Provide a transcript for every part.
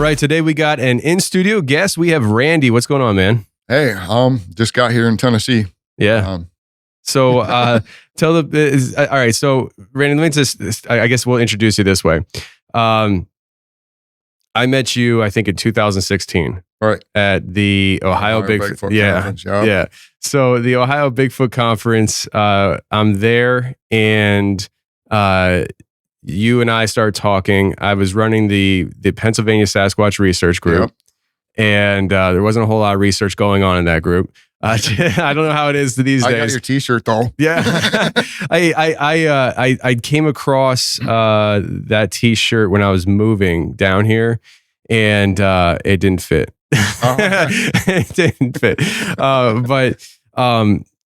Right, today we got an in-studio guest. We have Randy. What's going on, man? Hey, just got here in Tennessee. Yeah. So tell the all right. So Randy, let me just. I guess we'll introduce you this way. I met you, I think, in 2016. Right. At the Ohio Bigfoot Conference. Yeah. So the Ohio Bigfoot Conference. I'm there, and you and I started talking. I was running the Pennsylvania Sasquatch Research Group, and there wasn't a whole lot of research going on in that group. I don't know how it is these days. I got your T-shirt though. Yeah, I came across that T-shirt when I was moving down here, and it didn't fit. It didn't fit.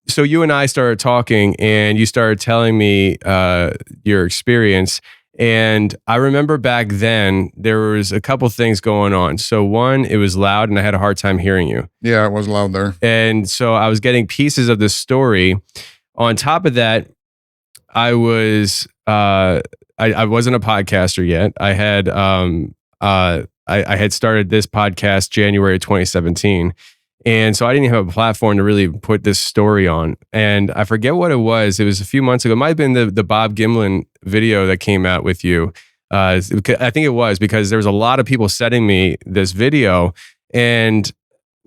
So you and I started talking, and you started telling me your experience. And I remember back then there was a couple things going on. So one, it was loud, and I had a hard time hearing you. Yeah, it was loud there. And so I was getting pieces of this story. On top of that, I was I wasn't a podcaster yet. I had I had started this podcast January of 2017. And so I didn't have a platform to really put this story on. And I forget what it was. It was a few months ago. It might have been the Bob Gimlin video that came out with you. I think it was, because there was a lot of people sending me this video. And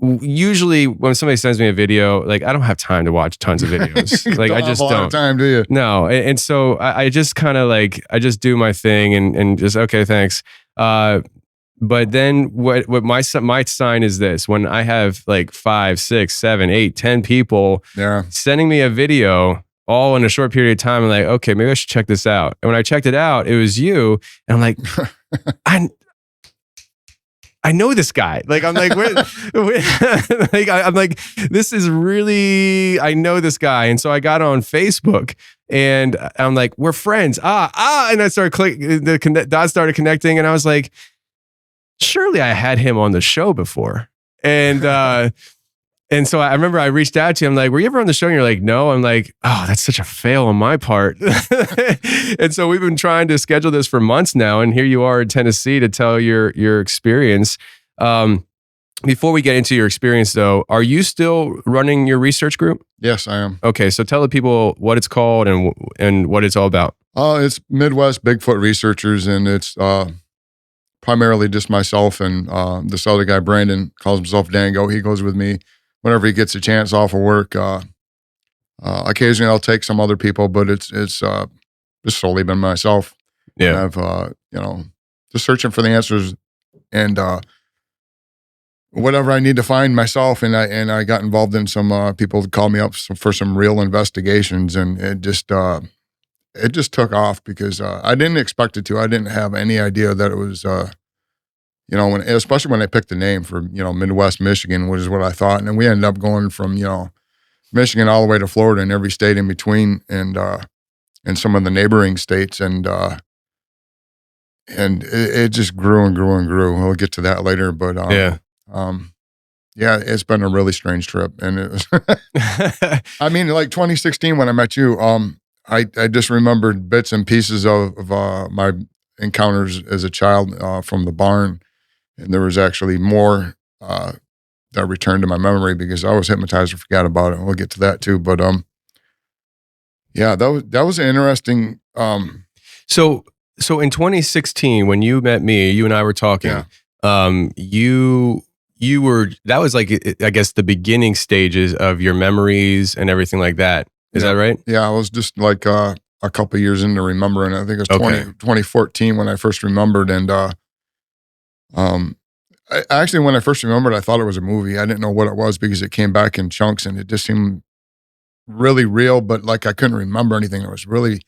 usually when somebody sends me a video, like, I don't have time to watch tons of videos. Like, I just don't. Have a lot of time, do you? No. And so I just kind of like, I just do my thing and just, okay, thanks. But then what my sign is this: when I have like 5, 6, 7, 8, 10 people sending me a video all in a short period of time, I'm like, okay, maybe I should check this out. And when I checked it out, it was you. And I'm like, I know this guy. Like, I'm like, I'm like, this is really, I know this guy. And so I got on Facebook, and I'm like, we're friends. And I started clicking, the dots started connecting, and I was like, surely I had him on the show before. And so I remember I reached out to you. I'm like, were you ever on the show? And you're like, no. I'm like, oh, that's such a fail on my part. And so we've been trying to schedule this for months now. And here you are in Tennessee to tell your experience. Before we get into your experience though, are you still running your research group? Yes, I am. Okay. So tell the people what it's called and what it's all about. It's Midwest Bigfoot Researchers, and it's primarily just myself and this other guy, Brandon, calls himself Dango. He goes with me whenever he gets a chance off of work. Occasionally I'll take some other people, but it's just solely been myself. Yeah. And I've, just searching for the answers and whatever I need to find myself. And I got involved in some people called me up for some real investigations, and it just took off because I didn't expect it to. I didn't have any idea that it was, especially when I picked the name for, Midwest Michigan, which is what I thought. And then we ended up going from, Michigan all the way to Florida and every state in between, and some of the neighboring states. And it just grew and grew and grew. We'll get to that later. But it's been a really strange trip. And it was, I mean, like 2016 when I met you, I just remembered bits and pieces of my encounters as a child from the barn, and there was actually more that returned to my memory because I was hypnotized and forgot about it. We'll get to that too, but that was an interesting. So in 2016 when you met me, you and I were talking. You were, that was like, I guess, the beginning stages of your memories and everything like that. Is that right? Yeah, I was just like a couple of years into remembering. I think it was 2014 when I first remembered. And actually, when I first remembered, I thought it was a movie. I didn't know what it was because it came back in chunks and it just seemed really real, but like I couldn't remember anything. It was really,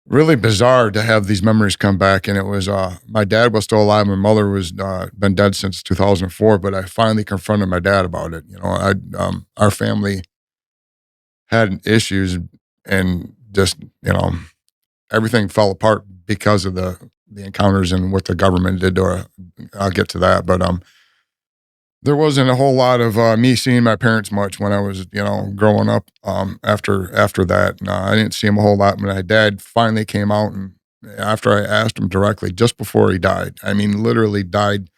really bizarre to have these memories come back. And it was, my dad was still alive. My mother was been dead since 2004, but I finally confronted my dad about it. Our family had issues and just, everything fell apart because of the encounters and what the government did to her. I'll get to that. But there wasn't a whole lot of me seeing my parents much when I was, growing up after that. I didn't see them a whole lot. My dad finally came out and after I asked him directly, just before he died. I mean, literally died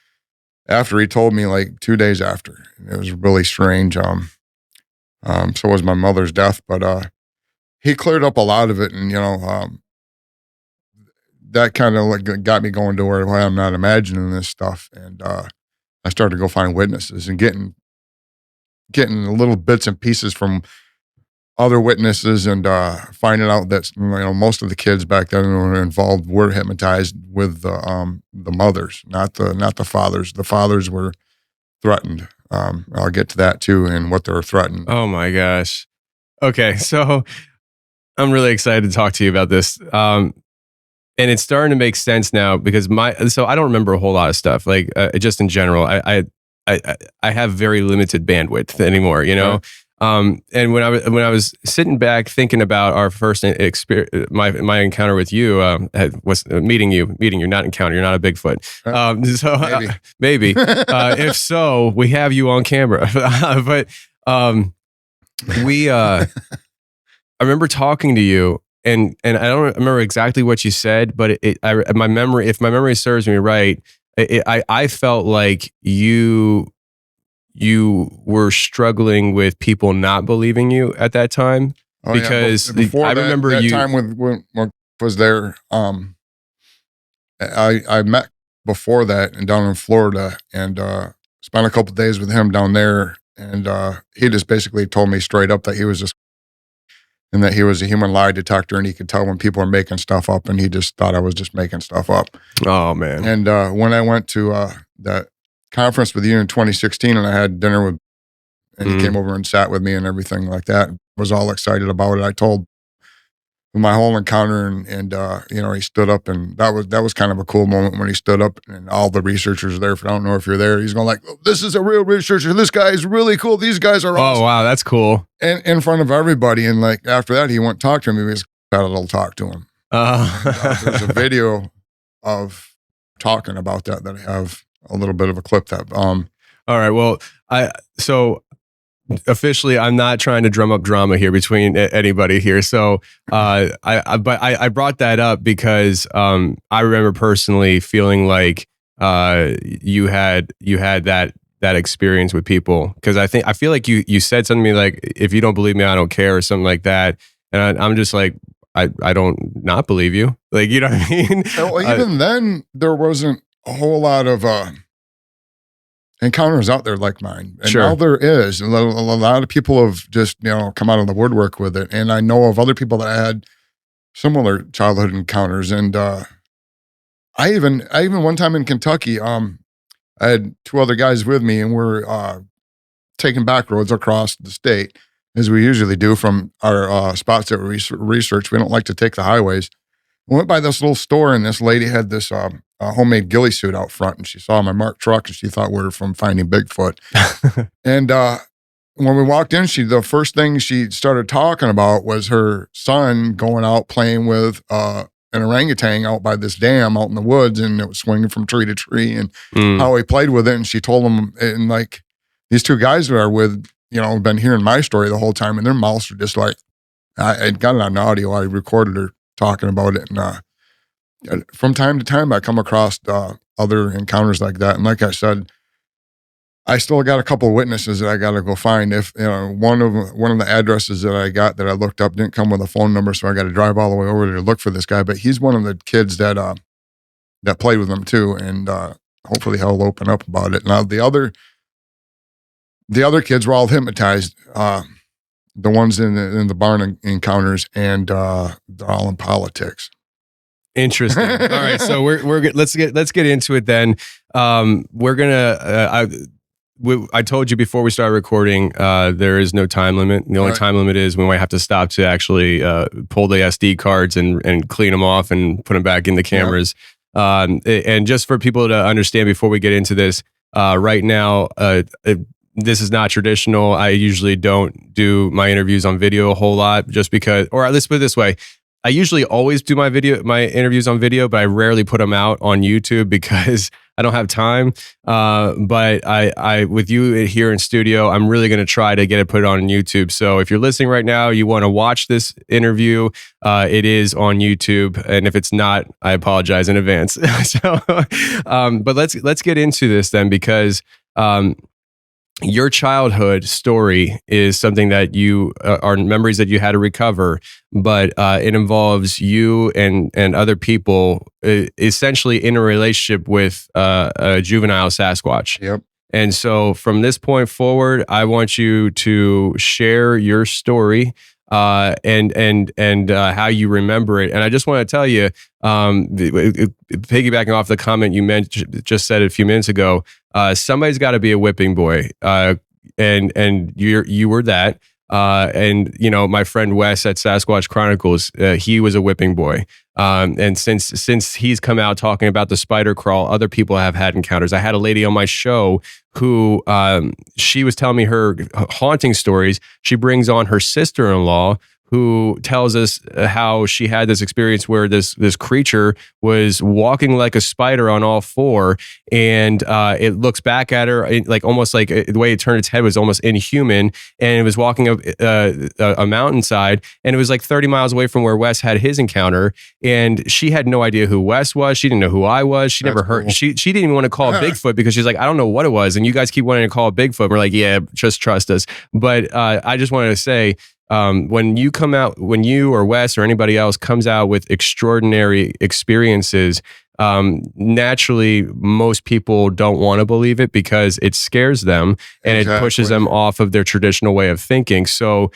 after he told me, like 2 days after. It was really strange. So was my mother's death, but he cleared up a lot of it, and that kind of like got me going to where I'm not imagining this stuff, and I started to go find witnesses and getting little bits and pieces from other witnesses, and finding out that most of the kids back then who were involved were hypnotized with the mothers, not the fathers. The fathers were threatened. I'll get to that too, and what they were threatened. Oh my gosh. Okay, so I'm really excited to talk to you about this. And it's starting to make sense now because so I don't remember a whole lot of stuff. Like just in general, I have very limited bandwidth anymore, Right. And when I was sitting back thinking about our first experience, my encounter with you, was meeting you, not encounter. You're not a Bigfoot. So maybe, if so, we have you on camera. But I remember talking to you, and I don't remember exactly what you said, but if my memory serves me right, I felt like you were struggling with people not believing you at that time, because before I remember that time when was there. I met before that and down in Florida, and spent a couple of days with him down there, and he just basically told me straight up that he was and that he was a human lie detector, and he could tell when people are making stuff up, and he just thought I was just making stuff up. Oh man! And when I went to that conference with you in 2016, and I had dinner with, and he came over and sat with me and everything like that, was all excited about it. I told my whole encounter, and he stood up, and that was kind of a cool moment when he stood up, and all the researchers are there. I don't know if you're there. He's going like, oh, "This is a real researcher. This guy is really cool. These guys are awesome." Oh wow, that's cool. And in front of everybody, and like after that, he went talk to him. He was had a little talk to him. There's a video of talking about that I have a little bit of a clip that. All right. Well, officially, I'm not trying to drum up drama here between anybody here. So, I brought that up because I remember personally feeling like you had that experience with people, because I feel like you said something to me like, "If you don't believe me, I don't care," or something like that, and I'm just like, I don't not believe you, like, you know what I mean? Well, even then, there wasn't a whole lot of encounters out there like mine, and now there is. A lot of people have just come out of the woodwork with it, and I know of other people that had similar childhood encounters. And I even one time in Kentucky, I had two other guys with me, and we're taking back roads across the state, as we usually do from our spots that we research. We don't like to take the highways. We went by this little store, and this lady had this homemade ghillie suit out front, and she saw my marked truck, and she thought we were from Finding Bigfoot. And when we walked in, the first thing she started talking about was her son going out playing with an orangutan out by this dam out in the woods, and it was swinging from tree to tree, and how he played with it. And she told him, and like these two guys that are with, been hearing my story the whole time, and their mouths are just like, I got it on audio. I recorded her talking about it, and from time to time I come across other encounters like that. And like I said, I still got a couple of witnesses that I got to go find. If one of the addresses that I got that I looked up didn't come with a phone number, so I got to drive all the way over to look for this guy. But he's one of the kids that played with him too, and hopefully he'll open up about it. Now the other kids were all hypnotized. The ones in the barn encounters, and they're all in politics. Interesting. All right, so let's get into it then. We're gonna. I told you before we started recording, there is no time limit. The only time limit is we might have to stop to actually pull the SD cards and clean them off and put them back in the cameras. And just for people to understand before we get into this, right now, this is not traditional. I usually don't do my interviews on video a whole lot, just because, or let's put it this way. I usually always do my interviews on video, but I rarely put them out on YouTube because I don't have time. But I with you here in studio, I'm really going to try to get it put on YouTube. So if you're listening right now, you want to watch this interview, it is on YouTube. And if it's not, I apologize in advance. So, but let's get into this then, because your childhood story is something that you are memories that you had to recover, but it involves you and other people essentially in a relationship with a juvenile Sasquatch. Yep. And so from this point forward, I want you to share your story and how you remember it. And I just want to tell you, piggybacking off the comment you just said a few minutes ago, somebody's got to be a whipping boy, and you were that. And you know, my friend Wes at Sasquatch Chronicles, he was a whipping boy. And since he's come out talking about the spider crawl, other people have had encounters. I had a lady on my show who she was telling me her haunting stories. She brings on her sister-in-law, who tells us how she had this experience where this creature was walking like a spider on all four, and it looks back at her like almost like the way it turned its head was almost inhuman, and it was walking up a mountainside, and it was like 30 miles away from where Wes had his encounter, and she had no idea who Wes was. She didn't know who I was. She never heard. Cool. She didn't even want to call it Bigfoot because she's like, I don't know what it was, and you guys keep wanting to call it Bigfoot. We're like, yeah, just trust us. But I just wanted to say, when you or Wes or anybody else comes out with extraordinary experiences, naturally most people don't want to believe it because it scares them and it pushes them off of their traditional way of thinking. So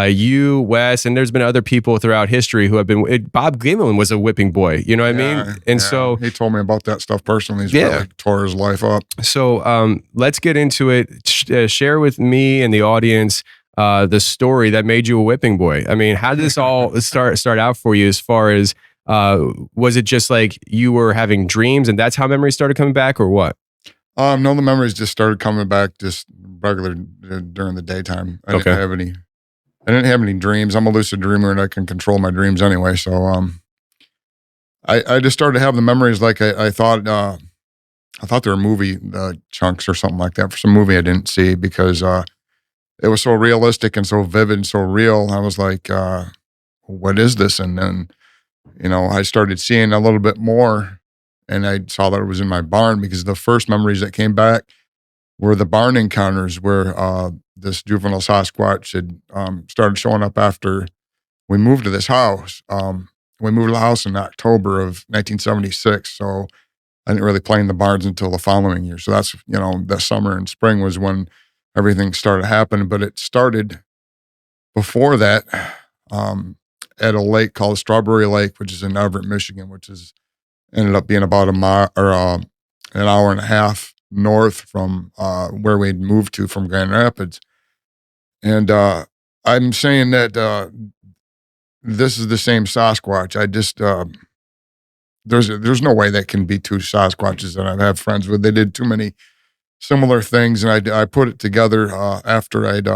you, Wes, and there's been other people throughout history who have been. Bob Gimlin was a whipping boy, you know what I mean? And so he told me about that stuff personally. He's really tore his life up. So let's get into it. Share with me and the audience the story that made you a whipping boy. I mean, how did this all start out for you? As far as was it just like you were having dreams and that's how memories started coming back, or what? No, the memories just started coming back just regular during the daytime. I didn't have any dreams. I'm a lucid dreamer and I can control my dreams anyway. So I just started having the memories like I thought they were movie chunks or something like that for some movie I didn't see because it was so realistic and so vivid and so real. I was like, what is this? And then, you know, I started seeing a little bit more and I saw that it was in my barn because the first memories that came back were the barn encounters where this juvenile Sasquatch had started showing up after we moved to this house. We moved to the house in October of 1976. So I didn't really play in the barns until the following year. So that's, you know, the summer and spring was when everything started happening, but it started before that at a lake called Strawberry Lake, which is in Everett, Michigan, which is ended up being about a mile or an hour and a half north from where we'd moved to from Grand Rapids. And I'm saying that this is the same Sasquatch. I just there's no way that can be two Sasquatches that I've had friends with. They did too many similar things, and I put it together after I'd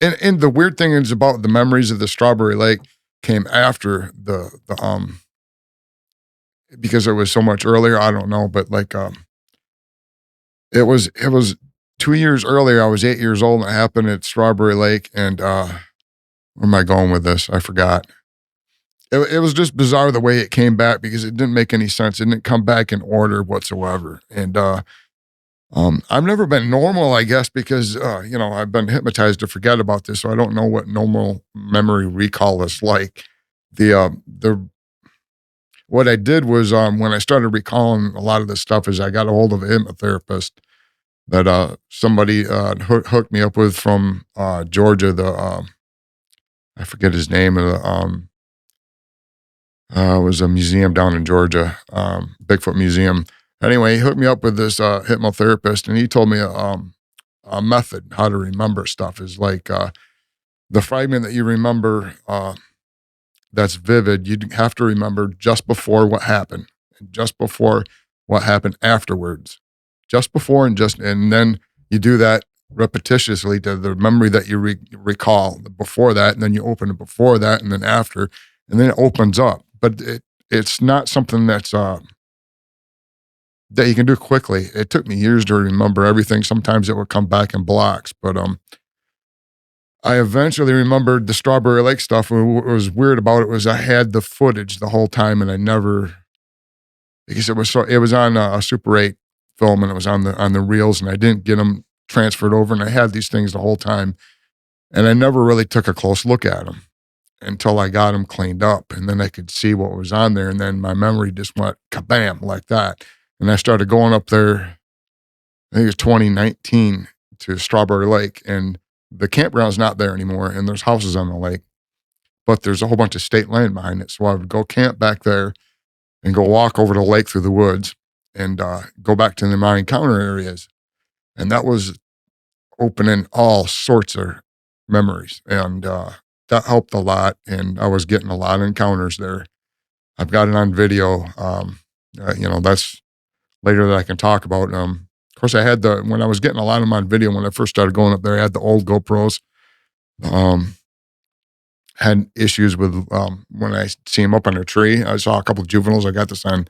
and the weird thing is about the memories of the Strawberry Lake came after the because it was so much earlier. I don't know, but like it was 2 years earlier. I was 8 years old, and it happened at Strawberry Lake. And where am I going with this? I forgot. It was just bizarre the way it came back because it didn't make any sense. It didn't come back in order whatsoever, and I've never been normal, I guess, because, you know, I've been hypnotized to forget about this. So I don't know what normal memory recall is like. What I did was, when I started recalling a lot of this stuff is I got a hold of a hypnotherapist that, somebody, hooked me up with from, Georgia, I forget his name, it was a museum down in Georgia, Bigfoot Museum. Anyway, he hooked me up with this hypnotherapist, and he told me a method how to remember stuff is like the fragment that you remember that's vivid, you have to remember just before what happened, and just before what happened afterwards, just before and then you do that repetitiously to the memory that you recall before that, and then you open it before that, and then after, and then it opens up. But it's not something that's that you can do quickly. It took me years to remember everything. Sometimes it would come back in blocks, but I eventually remembered the Strawberry Lake stuff. What was weird about it was I had the footage the whole time, and I never, because it was on a Super 8 film, and it was on the reels, and I didn't get them transferred over, and I had these things the whole time, and I never really took a close look at them until I got them cleaned up, and then I could see what was on there, and then my memory just went kabam like that, and I started going up there. I think it was 2019 to Strawberry Lake, and the campground's not there anymore, and there's houses on the lake, but there's a whole bunch of state land behind it. So I would go camp back there and go walk over the lake through the woods and go back to my encounter areas. And that was opening all sorts of memories. And that helped a lot. And I was getting a lot of encounters there. I've got it on video. That's later that I can talk about. Of course, I had when I was getting a lot of them on video, when I first started going up there, I had the old GoPros. Had issues with when I see them up on a tree. I saw a couple of juveniles. I got this on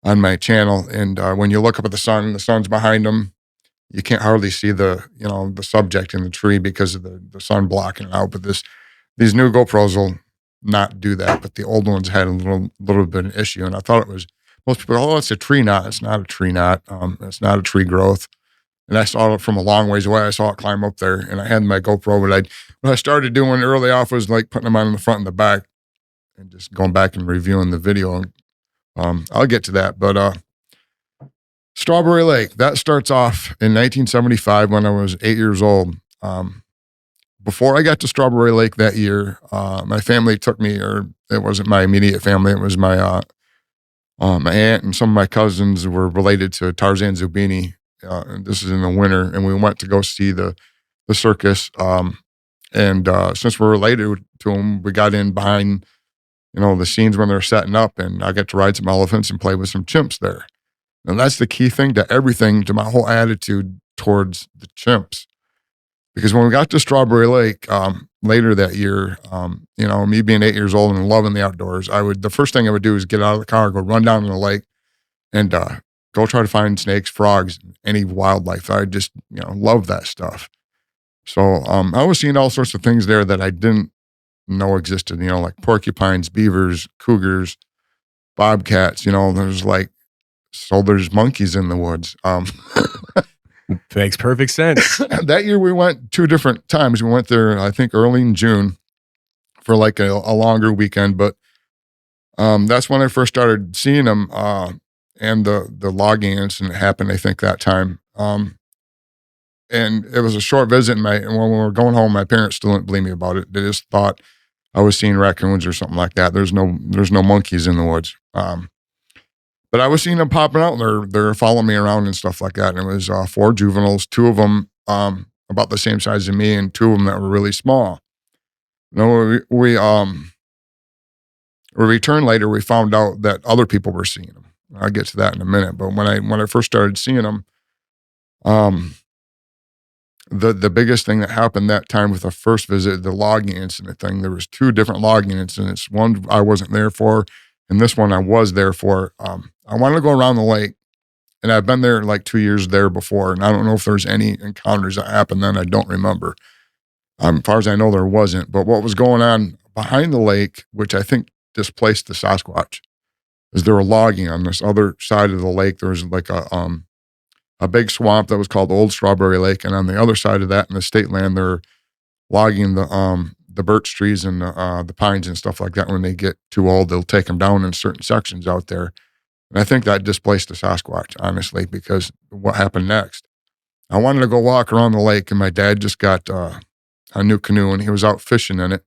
my channel. And when you look up at the sun's behind them. You can't hardly see the subject in the tree because of the sun blocking it out. But these new GoPros will not do that. But the old ones had a little bit of an issue. And I thought it was, most people, oh, it's a tree knot. It's not a tree knot. It's not a tree growth. And I saw it from a long ways away. I saw it climb up there, and I had my GoPro. But what I started doing early off was like putting them on in the front and the back, and just going back and reviewing the video. I'll get to that. But Strawberry Lake, that starts off in 1975 when I was 8 years old. Before I got to Strawberry Lake that year, my family took me, or it wasn't my immediate family. It was my aunt and some of my cousins were related to Tarzan Zubini. And this is in the winter, and we went to go see the circus. And since we're related to them, we got in behind, the scenes when they're setting up, and I got to ride some elephants and play with some chimps there. And that's the key thing to everything, to my whole attitude towards the chimps. Because when we got to Strawberry Lake later that year, me being 8 years old and loving the outdoors, the first thing I would do is get out of the car, go run down to the lake, and go try to find snakes, frogs, any wildlife. I just, love that stuff. So I was seeing all sorts of things there that I didn't know existed, like porcupines, beavers, cougars, bobcats, there's monkeys in the woods. Makes perfect sense. That year we went 2 different times. We went there, I think, early in June for like a longer weekend, but that's when I first started seeing them. And the logging incident happened, I think, that time. And it was a short visit. And when we were going home, my parents still didn't believe me about it. They just thought I was seeing raccoons or something like that. There's no monkeys in the woods. But I was seeing them popping out, and they're following me around and stuff like that. And it was 4 juveniles, 2 of them about the same size as me, and 2 of them that were really small. We returned later. We found out that other people were seeing them. I'll get to that in a minute. But when I first started seeing them, the biggest thing that happened that time with the first visit, the logging incident thing, there was 2 different logging incidents. One I wasn't there for, and this one I was there for. I wanted to go around the lake, and I've been there like 2 years there before, and I don't know if there's any encounters that happened then. I don't remember. As far as I know, there wasn't. But what was going on behind the lake, which I think displaced the Sasquatch, is they were logging on this other side of the lake. There was like a big swamp that was called Old Strawberry Lake, and on the other side of that, in the state land, they're logging the birch trees and the pines and stuff like that. When they get too old, they'll take them down in certain sections out there. And I think that displaced the Sasquatch, honestly, because what happened next? I wanted to go walk around the lake, and my dad just got a new canoe, and he was out fishing in it.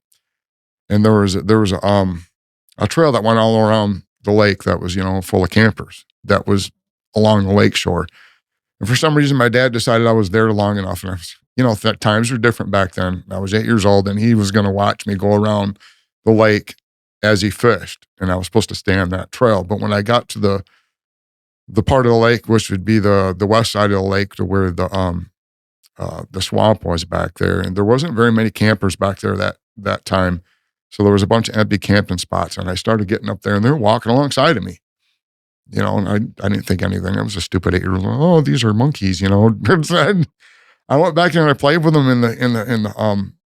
And there was a trail that went all around the lake that was, full of campers that was along the lake shore. And for some reason, my dad decided I was there long enough. And I was, that times were different back then. I was 8 years old, and he was going to watch me go around the lake as he fished. And I was supposed to stay on that trail. But when I got to the part of the lake, which would be the west side of the lake, to where the swamp was back there, and there wasn't very many campers back there that time. So there was a bunch of empty camping spots, and I started getting up there, and they were walking alongside of me. you know, and I didn't think anything. I was a stupid 8-year-old. Oh, these are monkeys, you know. I went back and I played with them in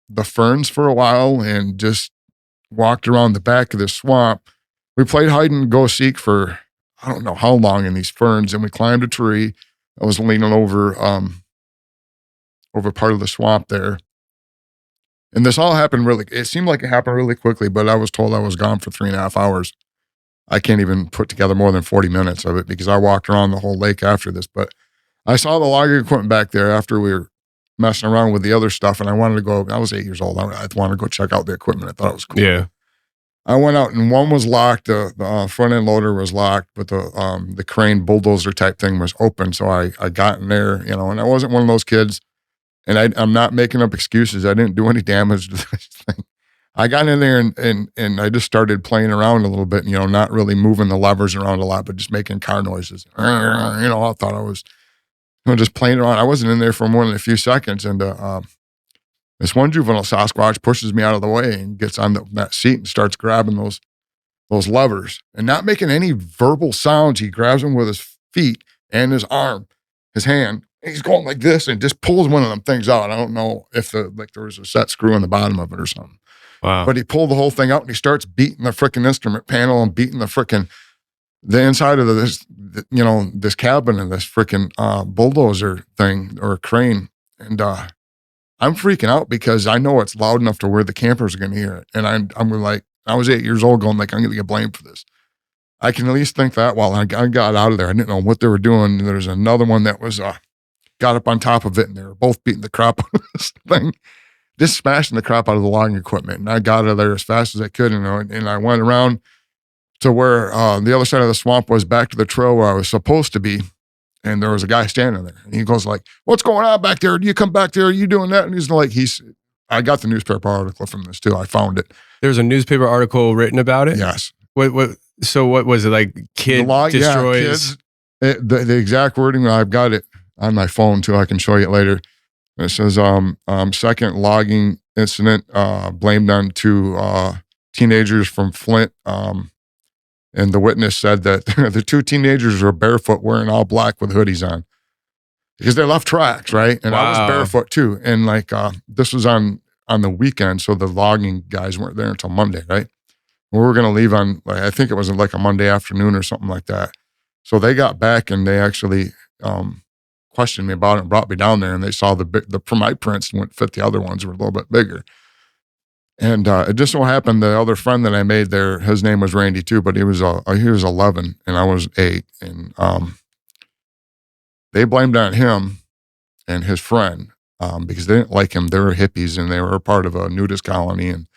the ferns for a while and just walked around the back of the swamp. We played hide and go seek for I don't know how long in these ferns, and we climbed a tree. I was leaning over part of the swamp there. And this all happened it seemed like it happened really quickly, but I was told I was gone for 3.5 hours. I can't even put together more than 40 minutes of it because I walked around the whole lake after this. But I saw the logging equipment back there after we were messing around with the other stuff, and I wanted to go. I was 8 years old. I wanted to go check out the equipment. I thought it was cool. Yeah. I went out and one was locked. The front end loader was locked, but the crane bulldozer type thing was open. So I got in there, you know, and I wasn't one of those kids. And I'm not making up excuses. I didn't do any damage to this thing. I got in there and I just started playing around a little bit, you know, not really moving the levers around a lot, but just making car noises. You know, I thought I was, you know, just playing around. I wasn't in there for more than a few seconds. And this one juvenile Sasquatch pushes me out of the way and gets on that seat and starts grabbing those levers and not making any verbal sounds. He grabs them with his feet and his arm, his hand. And he's going like this and just pulls one of them things out. I don't know if there was a set screw in the bottom of it or something. Wow. But he pulled the whole thing out and he starts beating the freaking instrument panel and beating the inside of this cabin and this freaking bulldozer thing or crane. And I'm freaking out because I know it's loud enough to where the campers are going to hear it. And I'm like, I was 8 years old going like, I'm going to get blamed for this. I can at least think that while I got out of there. I didn't know what they were doing. There's another one that was got up on top of it and they were both beating the crap out of this thing. Just smashing the crap out of the logging equipment. And I got out of there as fast as I could, you know, and I went around to where the other side of the swamp was back to the trail where I was supposed to be. And there was a guy standing there. And he goes like, what's going on back there? Do you come back there? Are you doing that? And he's like, I got the newspaper article from this too. I found it. There's a newspaper article written about it? Yes. So what was it like? Kid destroys? Yeah, the exact wording, I've got it on my phone too. I can show you it later. It says, second logging incident blamed on 2 teenagers from Flint. And the witness said that the 2 teenagers were barefoot wearing all black with hoodies on because they left tracks, right? And I was barefoot too. And like, this was on the weekend. So the logging guys weren't there until Monday, right? We were going to leave on, like, I think it was like a Monday afternoon or something like that. So they got back and they actually, questioned me about it and brought me down there and they saw the my prints went fit the other ones were a little bit bigger. And it just so happened the other friend that I made there, his name was Randy too, but he was 11 and I was 8. And they blamed on him and his friend because they didn't like him. They were hippies and they were a part of a nudist colony. And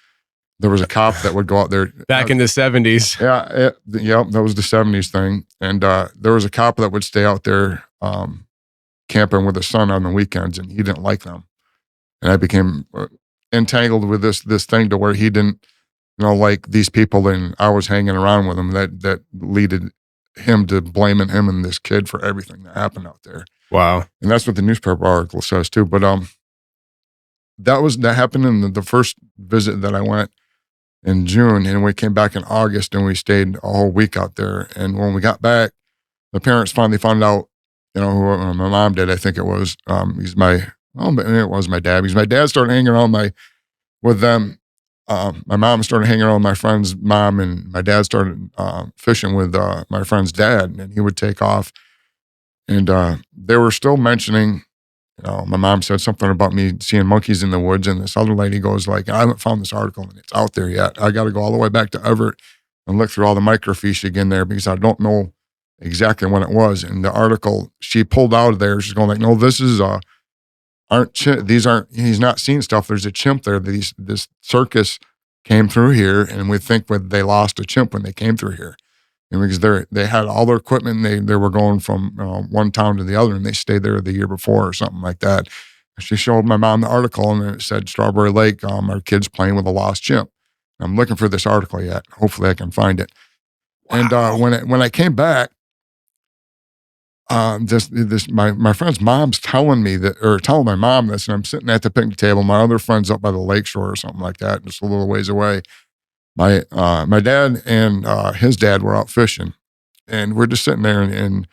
there was a cop that would go out there. Back in the 70s. Yeah, that was the 70s thing. And there was a cop that would stay out there camping with his son on the weekends, and he didn't like them. And I became entangled with this thing to where he didn't, you know, like these people, and I was hanging around with him. That leaded him to blaming him and this kid for everything that happened out there. Wow. And that's what the newspaper article says too. But that happened in the first visit that I went in June, and we came back in August, and we stayed a whole week out there. And when we got back, the parents finally found out, you know, who my mom did. I think it was, it was my dad. Because my dad started hanging around with them. My mom started hanging around with my friend's mom, and my dad started fishing with my friend's dad, and he would take off. And they were still mentioning, you know, my mom said something about me seeing monkeys in the woods, and this other lady goes like, I haven't found this article and it's out there yet. I got to go all the way back to Everett and look through all the microfiche again there because I don't know exactly when it was. And the article she pulled out of there, she's going like, no, this is he's not seeing stuff. There's a chimp there. This circus came through here, and we think they lost a chimp when they came through here. And because they had all their equipment, and they were going from one town to the other, and they stayed there the year before or something like that. She showed my mom the article, and it said Strawberry Lake, our kids playing with a lost chimp. I'm looking for this article yet. Hopefully I can find it. Wow. And when I came back, my friend's mom's telling my mom this, and I'm sitting at the picnic table. My other friend's up by the lakeshore or something like that, just a little ways away. My dad and his dad were out fishing, And we're just sitting there, and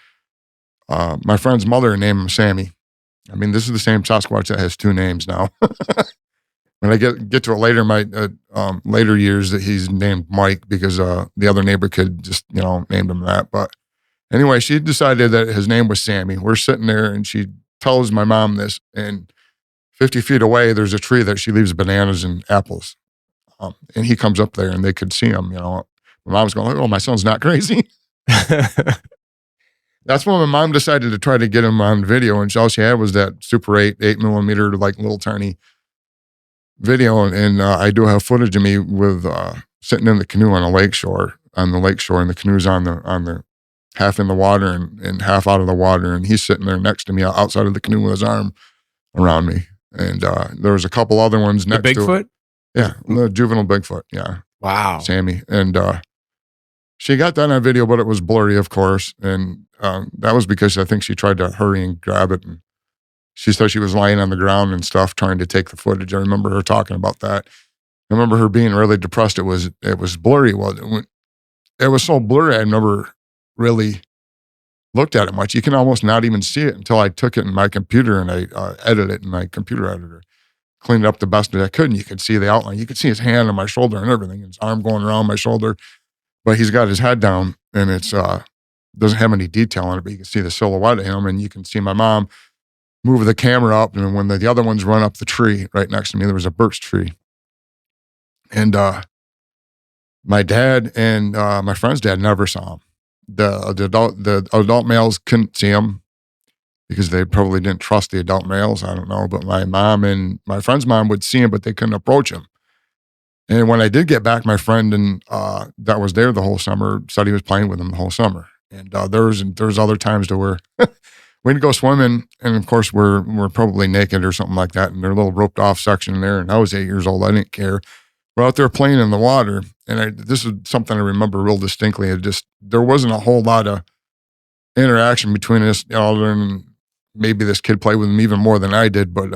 my friend's mother named him Sammy. I mean, this is the same Sasquatch that has 2 names now. When I get to it later, my later years, that he's named Mike because the other neighbor kid just, named him that. But anyway, she decided that his name was Sammy. We're sitting there, and she tells my mom this, and 50 feet away, there's a tree that she leaves bananas and apples. And he comes up there, and they could see him, My mom's going, oh, my son's not crazy. That's when my mom decided to try to get him on video, and all she had was that Super 8 millimeter, like little tiny video. And I do have footage of me with sitting in the canoe on the lakeshore, and the canoe's on the half in the water and half out of the water, and he's sitting there next to me outside of the canoe with his arm around me. And there was a couple other ones next to Bigfoot? Yeah, the juvenile Bigfoot. Yeah. Wow. Sammy. And she got that on video, but it was blurry, of course. And that was because I think she tried to hurry and grab it. And she said she was lying on the ground and stuff, trying to take the footage. I remember her talking about that. I remember her being really depressed. It was blurry. Well, it was so blurry, I never really looked at it much. You can almost not even see it until I took it in my computer and I edited it in my computer editor. Cleaned it up the best that I could, and you could see the outline. You could see his hand on my shoulder and everything, his arm going around my shoulder. But he's got his head down, and it's doesn't have any detail on it, but you can see the silhouette of him, and you can see my mom move the camera up, and when the other ones run up the tree right next to me, there was a birch tree. And my dad and my friend's dad never saw him. The adult males couldn't see him because they probably didn't trust the adult males. I don't know. But my mom and my friend's mom would see him, but they couldn't approach him. And when I did get back, my friend and that was there the whole summer said he was playing with him the whole summer. And there's other times to where we'd go swimming, and of course we're probably naked or something like that, and there's a little roped off section there. And I was 8 years old. I didn't care. We're out there playing in the water, and this is something I remember real distinctly. There wasn't a whole lot of interaction between us, other than maybe this kid played with him even more than I did. But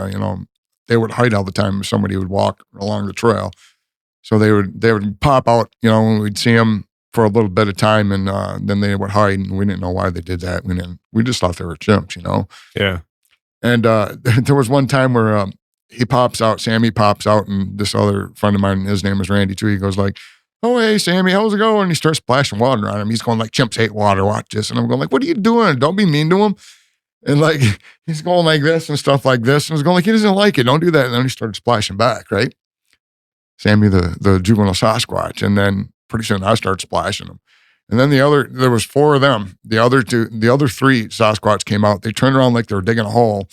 they would hide all the time if somebody would walk along the trail. So they would pop out, when we'd see them for a little bit of time, and then they would hide, and we didn't know why they did that. We just thought they were chimps, Yeah. And there was one time where Sammy pops out, and this other friend of mine, his name is Randy too. He goes like, "Oh, hey, Sammy, how's it going?" And he starts splashing water on him. He's going like, "Chimps hate water, watch this." And I'm going like, "What are you doing? Don't be mean to him." And like, he's going like this and stuff like this. And I was going like, he doesn't like it. Don't do that. And then he started splashing back, right? Sammy, the juvenile Sasquatch. And then pretty soon I started splashing them. And then there was 4 of them. The other 3 Sasquatch came out. They turned around like they were digging a hole,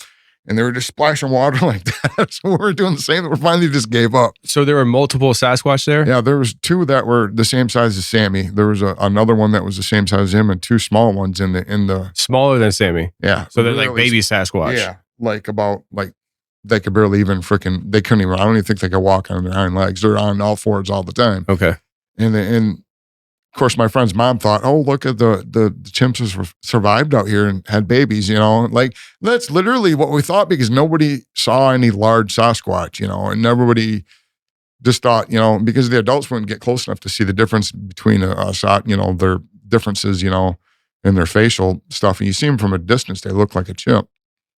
and they were just splashing water like that. So we were doing the same. We finally just gave up. So there were multiple Sasquatch there? Yeah, there was 2 that were the same size as Sammy. There was another one that was the same size as him, and 2 small ones in the Smaller than Sammy. Yeah. So they're like baby Sasquatch. Yeah. They could barely even they couldn't even, I don't even think they could walk on their hind legs. They're on all 4s all the time. Okay. And of course, my friend's mom thought, oh, look at the chimps have survived out here and had babies, Like, that's literally what we thought, because nobody saw any large Sasquatch, and everybody just thought, because the adults wouldn't get close enough to see the difference between their differences, in their facial stuff. And you see them from a distance, they look like a chimp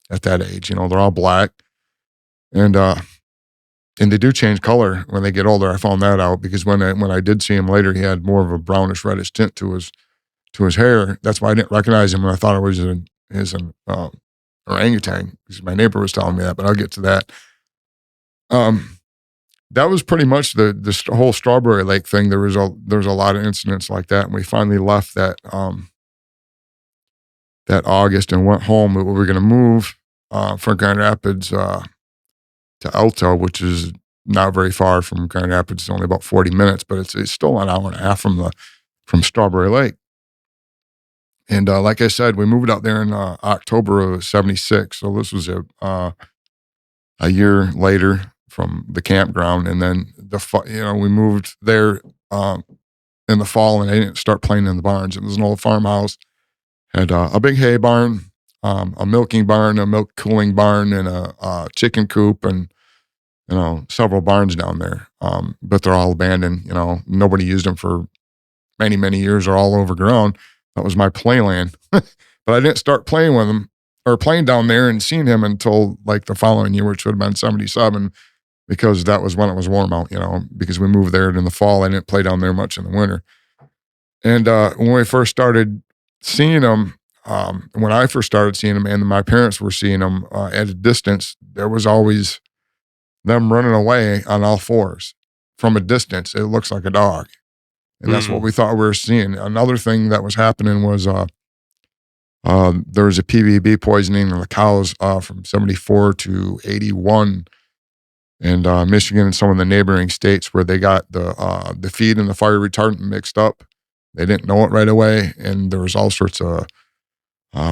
at that age. They're all black. And they do change color when they get older. I found that out because when I did see him later, he had more of a brownish reddish tint to his hair. That's why I didn't recognize him when I thought it was his orangutan, because my neighbor was telling me that. But I'll get to that. That was pretty much the whole Strawberry Lake thing. There was a lot of incidents like that, and we finally left that August and went home. We were going to move from Grand Rapids to Alto, which is not very far from Grand Rapids. It's only about 40 minutes, but it's still an hour and a half from Strawberry Lake. And like I said, we moved out there in October of '76. So this was a year later from the campground. And then we moved there in the fall, and I didn't start playing in the barns. It was an old farmhouse, had a big hay barn, a milking barn, a milk cooling barn, and a chicken coop, and several barns down there. But they're all abandoned. Nobody used them for many, many years. They're all overgrown. That was my playland. But I didn't start playing with him or playing down there and seeing him until like the following year, which would have been 77, because that was when it was warm out, because we moved there in the fall. I didn't play down there much in the winter. And when we first started seeing him, when I first started seeing him and my parents were seeing him at a distance, there was always them running away on all fours. From a distance, it looks like a dog. And that's what we thought we were seeing. Another thing that was happening was there was a PBB poisoning of the cows from 74 to 81 in Michigan and some of the neighboring states, where they got the feed and the fire retardant mixed up. They didn't know it right away, and there was all sorts of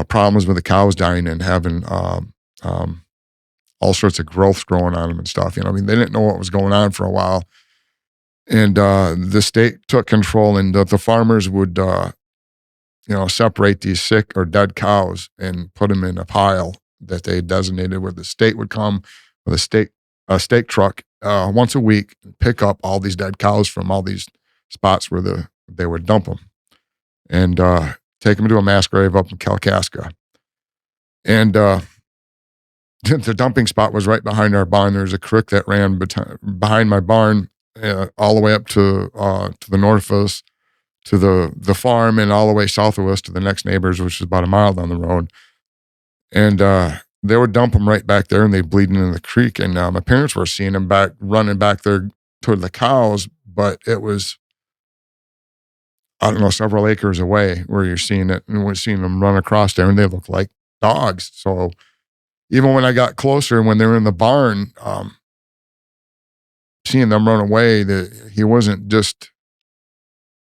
problems with the cows dying and having all sorts of growth growing on them and stuff. They didn't know what was going on for a while. And the state took control, and the farmers would, separate these sick or dead cows and put them in a pile that they designated, where the state would come with a stake truck once a week and pick up all these dead cows from all these spots where they would dump them and take them to a mass grave up in Kalkaska. And the dumping spot was right behind our barn. There's a creek that ran behind my barn, all the way up to the north of us, to the farm, and all the way south of us to the next neighbors, which is about a mile down the road. And they would dump them right back there, and they'd bleed into the creek. And my parents were seeing them running back there toward the cows, but it was, I don't know, several acres away where you're seeing it, and we're seeing them run across there, and they look like dogs. So even when I got closer, when they were in the barn, seeing them run away, he wasn't just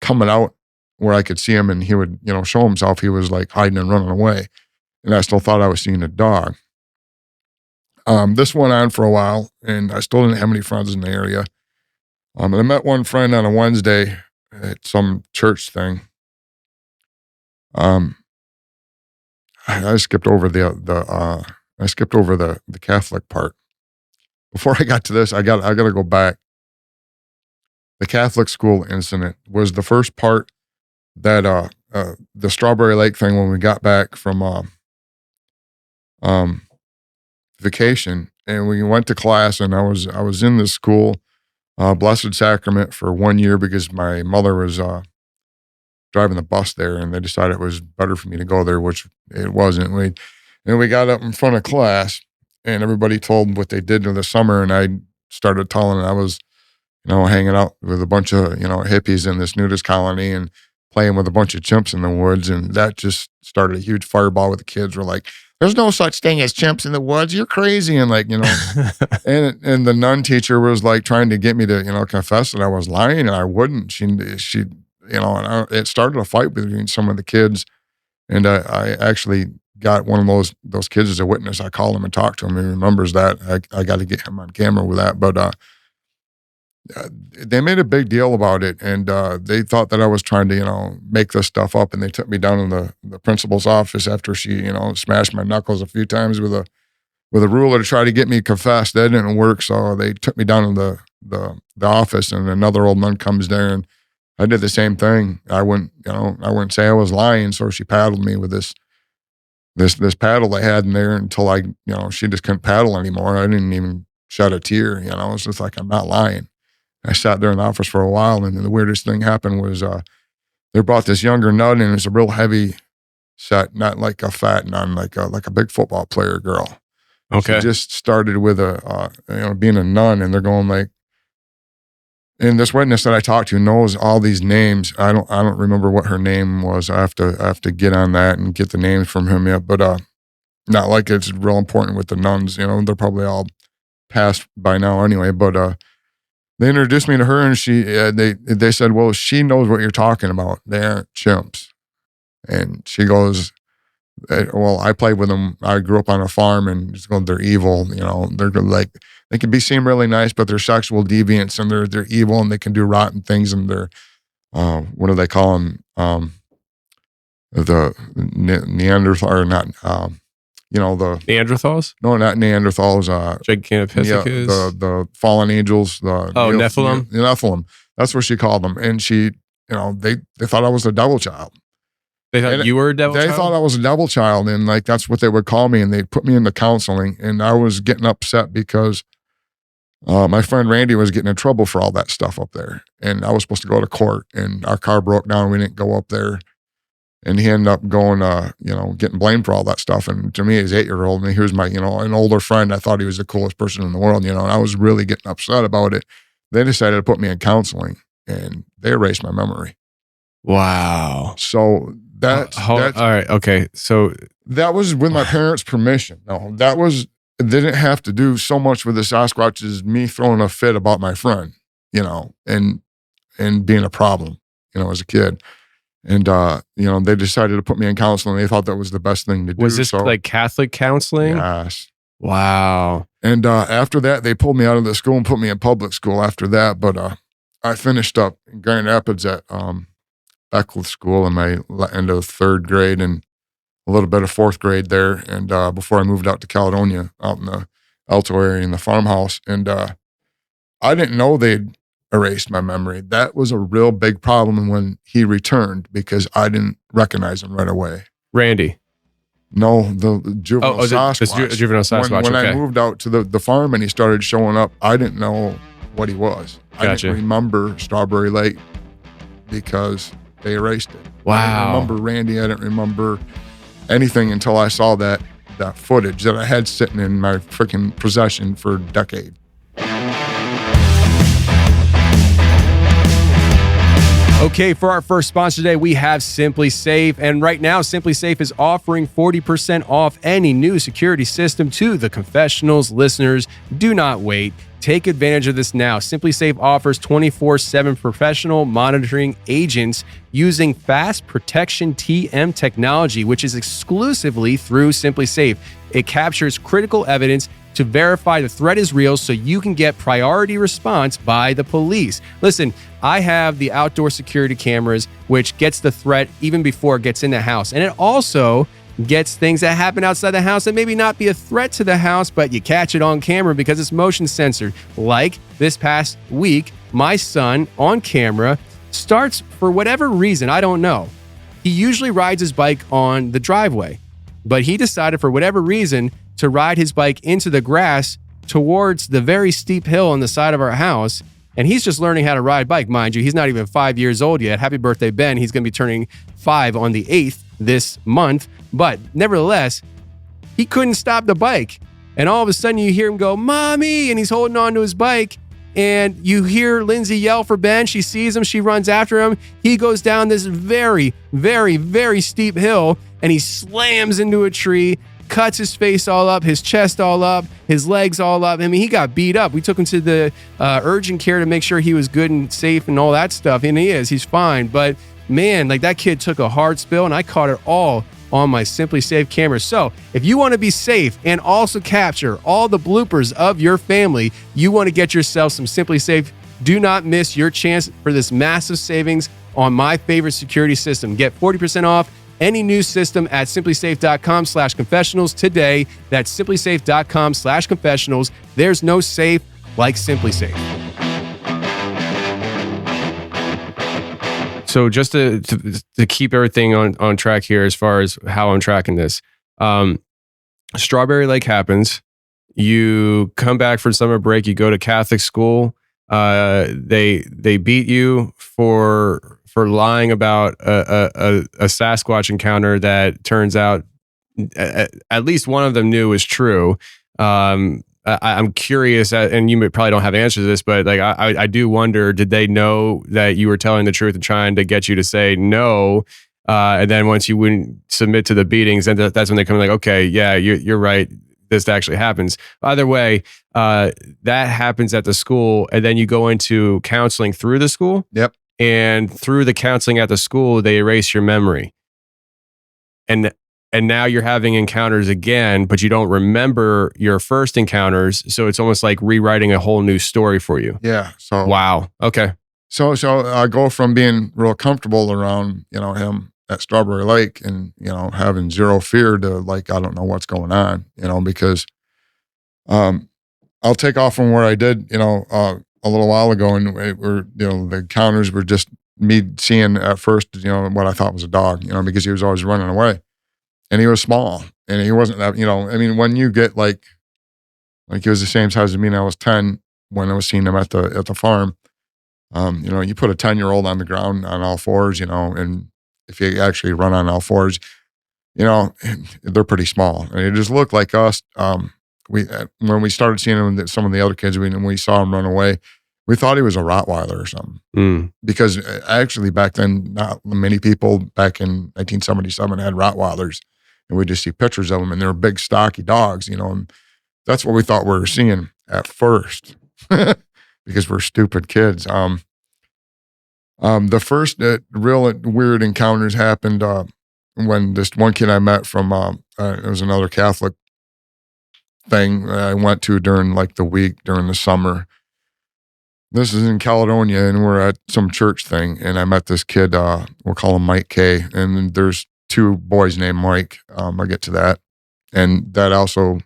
coming out where I could see him and he would, show himself. He was like hiding and running away. And I still thought I was seeing a dog. This went on for a while, and I still didn't have any friends in the area. And I met one friend on a Wednesday at some church thing. I skipped over the Catholic part. Before I got to this, I got to go back. The Catholic school incident was the first part that the Strawberry Lake thing, when we got back from vacation, and we went to class, and I was in this school, Blessed Sacrament, for 1 year because my mother was driving the bus there, and they decided it was better for me to go there, which it wasn't. We got up in front of class, and everybody told what they did in the summer, and I started telling them I was, hanging out with a bunch of, hippies in this nudist colony and playing with a bunch of chimps in the woods. And that just started a huge fireball with the kids. We're like, there's no such thing as chimps in the woods. You're crazy. And and the nun teacher was like trying to get me to, confess that I was lying, and I wouldn't. She it started a fight between some of the kids. And I actually got one of those kids as a witness. I called him and talked to him. He remembers that. I got to get him on camera with that. But they made a big deal about it, and they thought that I was trying to, make this stuff up. And they took me down in the principal's office after she, smashed my knuckles a few times with a ruler to try to get me confessed. That didn't work, so they took me down in the office, and another old nun comes there, and I did the same thing. I wouldn't say I was lying, so she paddled me with this paddle they had in there until she just couldn't paddle anymore. I didn't even shed a tear. It's just like, I'm not lying. I sat there in the office for a while, and the weirdest thing happened was they brought this younger nun, and it's a real heavy set, not like a fat nun, like a big football player girl. Okay. She just started with being a nun, and they're going like, and this witness that I talked to knows all these names. I don't remember what her name was. I have to get on that and get the names from him yet, but not like it's real important with the nuns. They're probably all passed by now anyway. But they introduced me to her, and they said, well, she knows what you're talking about. They aren't chimps. And she goes, well, I played with them. I grew up on a farm, and they're evil. They're like, they can seem really nice, but they're sexual deviants, and they're evil, and they can do rotten things. And they're, what do they call them? The Neanderthal, or not, the Neanderthals? No, not Neanderthals. Gigantopithecus? Yeah, the fallen angels. Nephilim? Nephilim. That's what she called them. And she, they thought I was a devil child. They thought And you were a devil They child? thought I was a devil child, and like that's what they would call me, and they put me into counseling, and I was getting upset because my friend Randy was getting in trouble for all that stuff up there, and I was supposed to go to court, and our car broke down. We didn't go up there, and he ended up going, getting blamed for all that stuff. And to me, he's 8-year-old, and here's my, an older friend. I thought he was the coolest person in the world, and I was really getting upset about it. They decided to put me in counseling, and they erased my memory. Wow. So that's all right. Okay. So that was with my parents' permission. No, it didn't have to do so much with the Sasquatch as me throwing a fit about my friend, and being a problem, as a kid. And, they decided to put me in counseling. They thought that was the best thing to do. Was this like Catholic counseling? Yes. Wow. And after that, they pulled me out of the school and put me in public school after that. But I finished up in Grand Rapids at Beckwith School in my end of 3rd grade and a little bit of 4th grade there. And before I moved out to Caledonia, out in the Alto area in the farmhouse. And I didn't know they'd erased my memory. That was a real big problem when he returned because I didn't recognize him right away. Randy? No, the juvenile Sasquatch. The juvenile Sasquatch. When I moved out to the farm and he started showing up, I didn't know what he was. Gotcha. I didn't remember Strawberry Lake because they erased it. Wow. I didn't remember Randy. I didn't remember anything until I saw that footage that I had sitting in my freaking possession for a decade. Okay, for our first sponsor today, we have Simply Safe. And right now, Simply Safe is offering 40% off any new security system to the Confessionals listeners. Do not wait. Take advantage of this now. Simply Safe offers 24/7 professional monitoring agents using fast protection TM technology, which is exclusively through Simply Safe. It captures critical evidence to verify the threat is real so you can get priority response by the police. Listen, I have the outdoor security cameras, which gets the threat even before it gets in the house. And it also gets things that happen outside the house that maybe not be a threat to the house, but you catch it on camera because it's motion censored. Like this past week, my son on camera starts, for whatever reason, I don't know. He usually rides his bike on the driveway, but he decided for whatever reason to ride his bike into the grass towards the very steep hill on the side of our house. And he's just learning how to ride bike, mind you. He's not even 5 years old yet. Happy birthday, Ben. He's going to be turning 5 on the 8th this month. But nevertheless, he couldn't stop the bike. And all of a sudden you hear him go, "Mommy," and he's holding on to his bike. And you hear Lindsay yell for Ben. She sees him. She runs after him. He goes down this very, very, very steep hill and he slams into a tree, cuts his face all up, his chest all up, his legs all up. I mean, he got beat up. We took him to the urgent care to make sure he was good and safe and all that stuff. And he's fine. But man, like that kid took a hard spill and I caught it all on my Simply Safe camera. So if you want to be safe and also capture all the bloopers of your family, you want to get yourself some Simply Safe. Do not miss your chance for this massive savings on my favorite security system. Get 40% off any new system at simplysafe.com/confessionals today. That's simplysafe.com/confessionals. There's no safe like Simply Safe. So just to keep everything on track here as far as how I'm tracking this, Strawberry Lake happens. You come back for summer break. You go to Catholic school. They beat you for lying about a Sasquatch encounter that turns out at least one of them knew was true. I'm curious, and you probably don't have answers to this, but like I do wonder, did they know that you were telling the truth and trying to get you to say no? And then once you wouldn't submit to the beatings, then that's when they come like, okay, yeah, you're right. This actually happens. Either way, that happens at the school, and then you go into counseling through the school. Yep. And through the counseling at the school, they erase your memory. And now you're having encounters again, but you don't remember your first encounters. So it's almost like rewriting a whole new story for you. Yeah. So wow. Okay. So I go from being real comfortable around, him at Strawberry Lake and, having zero fear to like, I don't know what's going on, because I'll take off from where I did, a little while ago, and the encounters were just me seeing at first, what I thought was a dog, because he was always running away, and he was small, and he wasn't that, I mean, when you get like he was the same size as me, and I was 10 when I was seeing him at the farm. You put a 10-year-old on the ground on all fours, and if you actually run on all fours, they're pretty small, and it just looked like us. When we started seeing him, some of the other kids, when we saw him run away, we thought he was a Rottweiler or something. Because actually back then, not many people back in 1977 had Rottweilers, and we just see pictures of them, and they were big, stocky dogs, and that's what we thought we were seeing at first, because we're stupid kids. The first real weird encounters happened when this one kid I met from, it was another Catholic thing I went to during like the week during the summer. This is in Caledonia, and we're at some church thing, and I met this kid, we'll call him Mike K, and there's 2 boys named Mike. I'll get to that. And that also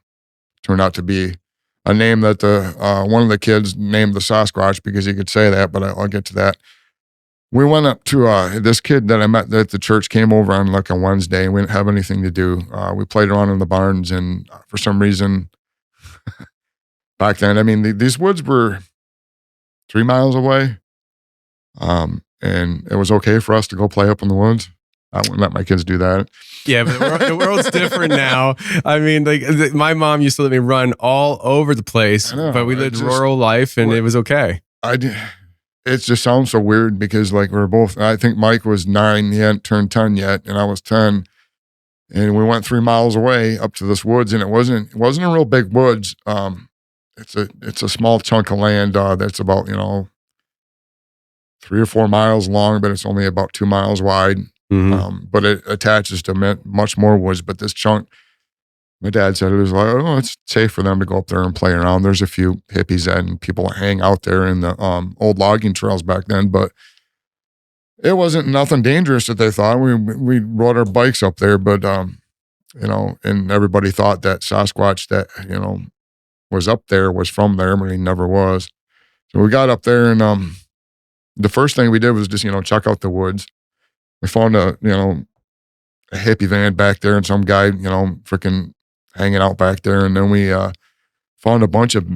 turned out to be a name that one of the kids named the Sasquatch because he could say that, but I'll get to that. We went up to this kid that I met at the church came over on like a Wednesday, and we didn't have anything to do. We played around in the barns, and for some reason, back then, I mean, these woods were 3 miles away, and it was okay for us to go play up in the woods. I wouldn't let my kids do that. Yeah, but the world's different now. I mean, like my mom used to let me run all over the place, but we lived rural life, and it was okay. It just sounds so weird because like we're both, I think Mike was 9, he hadn't turned 10 yet, and I was 10. And we went 3 miles away up to this woods, and it wasn't a real big woods. It's a small chunk of land that's about 3 or 4 miles long, but it's only about 2 miles wide. But it attaches to much more woods. But this chunk, my dad said it was like, it's safe for them to go up there and play around. There's a few hippies and people hang out there in the old logging trails back then, but it wasn't nothing dangerous that they thought. We rode our bikes up there, but and everybody thought that Sasquatch that was up there was from there, but he never was. So we got up there, and the first thing we did was just check out the woods. We found a hippie van back there, and some guy freaking hanging out back there. And then we found a bunch of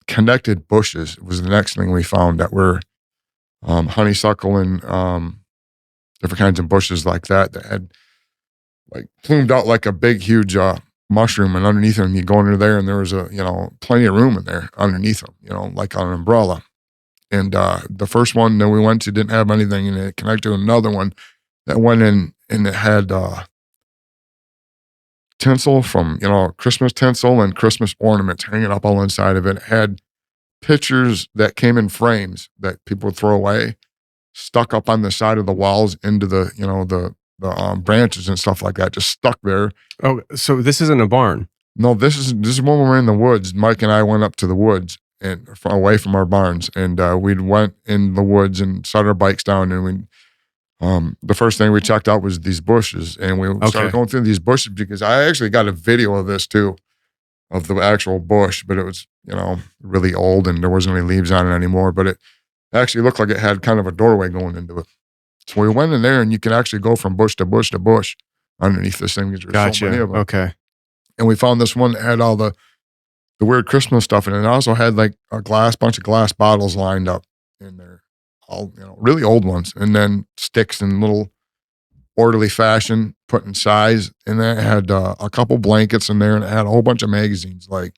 connected bushes. It was the next thing we found that were honeysuckle and different kinds of bushes like that had like plumed out like a big, huge mushroom. And underneath them, you go under there, and there was plenty of room in there underneath them, like on an umbrella. And the first one that we went to didn't have anything, and it connected to another one that went in, and it had tinsel from, Christmas tinsel and Christmas ornaments hanging up all inside of it. It had pictures that came in frames that people would throw away, stuck up on the side of the walls into the, the branches and stuff like that, just stuck there. Oh, so this isn't a barn? No, this is when we were in the woods. Mike and I went up to the woods and away from our barns, and we went in the woods and set our bikes down, and we. The first thing we checked out was these bushes, and we started going through these bushes because I actually got a video of this too, of the actual bush, but it was, really old and there wasn't any leaves on it anymore, but it actually looked like it had kind of a doorway going into it. So we went in there, and you can actually go from bush to bush to bush underneath this thing. There's so many of them. Okay. And we found this one that had all the weird Christmas stuff in it. It also had like a bunch of glass bottles lined up in there. All really old ones, and then sticks in little orderly fashion put in size, and then it had a couple blankets in there, and it had a whole bunch of magazines like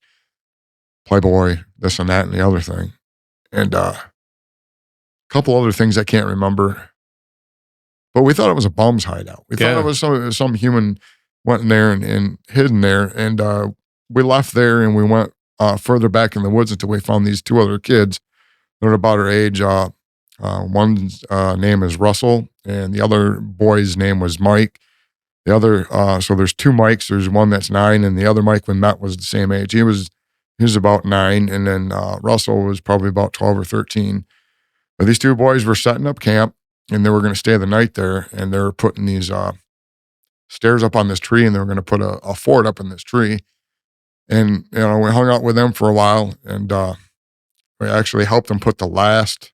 Playboy, this and that and the other thing, and a couple other things I can't remember, but we thought it was a bum's hideout. We thought it was some human went in there and hid in there, and we left there, and we went further back in the woods until we found these 2 other kids. They're about our age. One's name is Russell, and the other boy's name was Mike. The other, so there's 2 Mikes. There's one that's 9, and the other Mike we met was the same age. He was about 9, and then Russell was probably about 12 or 13. But these 2 boys were setting up camp, and they were going to stay the night there, and they were putting these stairs up on this tree, and they were going to put a fort up in this tree. And we hung out with them for a while, and we actually helped them put the last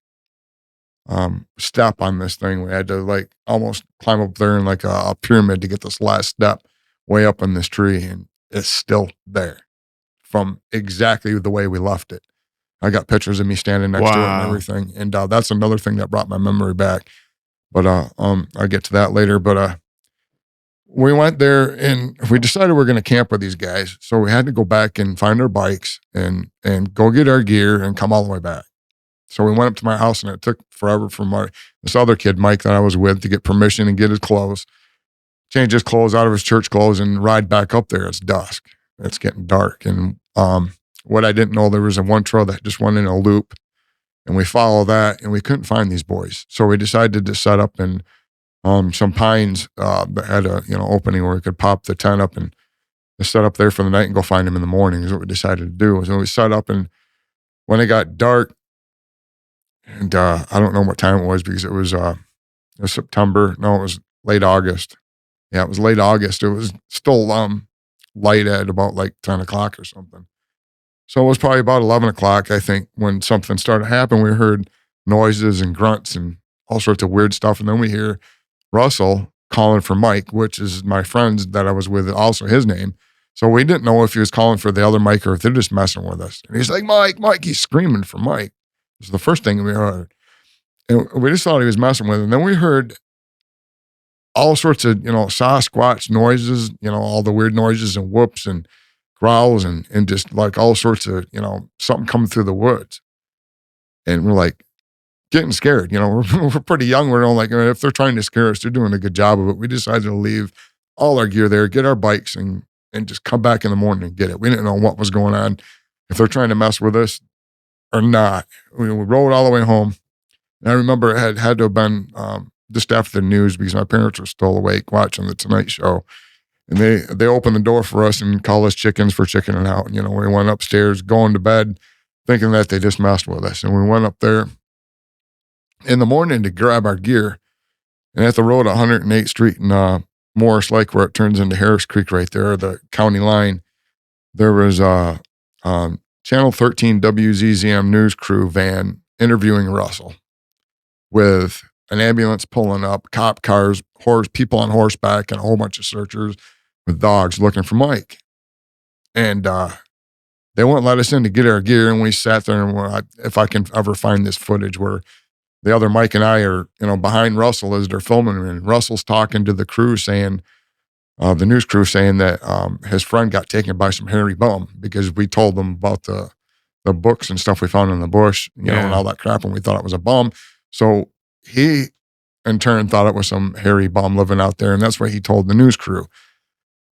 step on this thing. We had to like almost climb up there in like a pyramid to get this last step way up in this tree, and it's still there from exactly the way we left it. I got pictures of me standing next to it and everything. And that's another thing that brought my memory back. But I'll get to that later. But we went there and we decided we're going to camp with these guys. So we had to go back and find our bikes and go get our gear and come all the way back. So we went up to my house, and it took forever for this other kid, Mike, that I was with, to get permission and get his clothes, change his clothes out of his church clothes, and ride back up there. It's dusk. It's getting dark. And what I didn't know, there was one trail that just went in a loop, and we followed that, and we couldn't find these boys. So we decided to set up in some pines that had a opening where we could pop the tent up and just set up there for the night and go find them in the morning is what we decided to do. So we set up, and when it got dark, and I don't know what time it was because it was September. No, it was late August. Yeah, it was late August. It was still light at about like 10 o'clock or something. So it was probably about 11 o'clock, I think, when something started happening. We heard noises and grunts and all sorts of weird stuff. And then we hear Russell calling for Mike, which is my friend that I was with, also his name. So we didn't know if he was calling for the other Mike or if they're just messing with us. And he's like, Mike, he's screaming for Mike. This is the first thing we heard. And we just thought he was messing with him. And then we heard all sorts of, Sasquatch noises, all the weird noises and whoops and growls and just like all sorts of, something coming through the woods. And we're like getting scared, we're pretty young. We're all like, if they're trying to scare us, they're doing a good job of it. We decided to leave all our gear there, get our bikes and just come back in the morning and get it. We didn't know what was going on, if they're trying to mess with us or not. We rode all the way home. And I remember it had to have been just after the news because my parents were still awake watching the Tonight Show. And they opened the door for us and called us chickens for chickening out. We went upstairs, going to bed, thinking that they just messed with us. And we went up there in the morning to grab our gear. And at the road, 108th Street in Morris Lake, where it turns into Harris Creek right there, the county line, there was a Channel 13 WZZM news crew van interviewing Russell with an ambulance pulling up, cop cars, people on horseback, and a whole bunch of searchers with dogs looking for Mike. And they wouldn't let us in to get our gear. And we sat there and if I can ever find this footage where the other Mike and I are, behind Russell as they're filming him. And Russell's talking to the crew saying, the news crew saying that his friend got taken by some hairy bum because we told them about the books and stuff we found in the bush, and all that crap. And we thought it was a bum. So he, in turn, thought it was some hairy bum living out there. And that's what he told the news crew.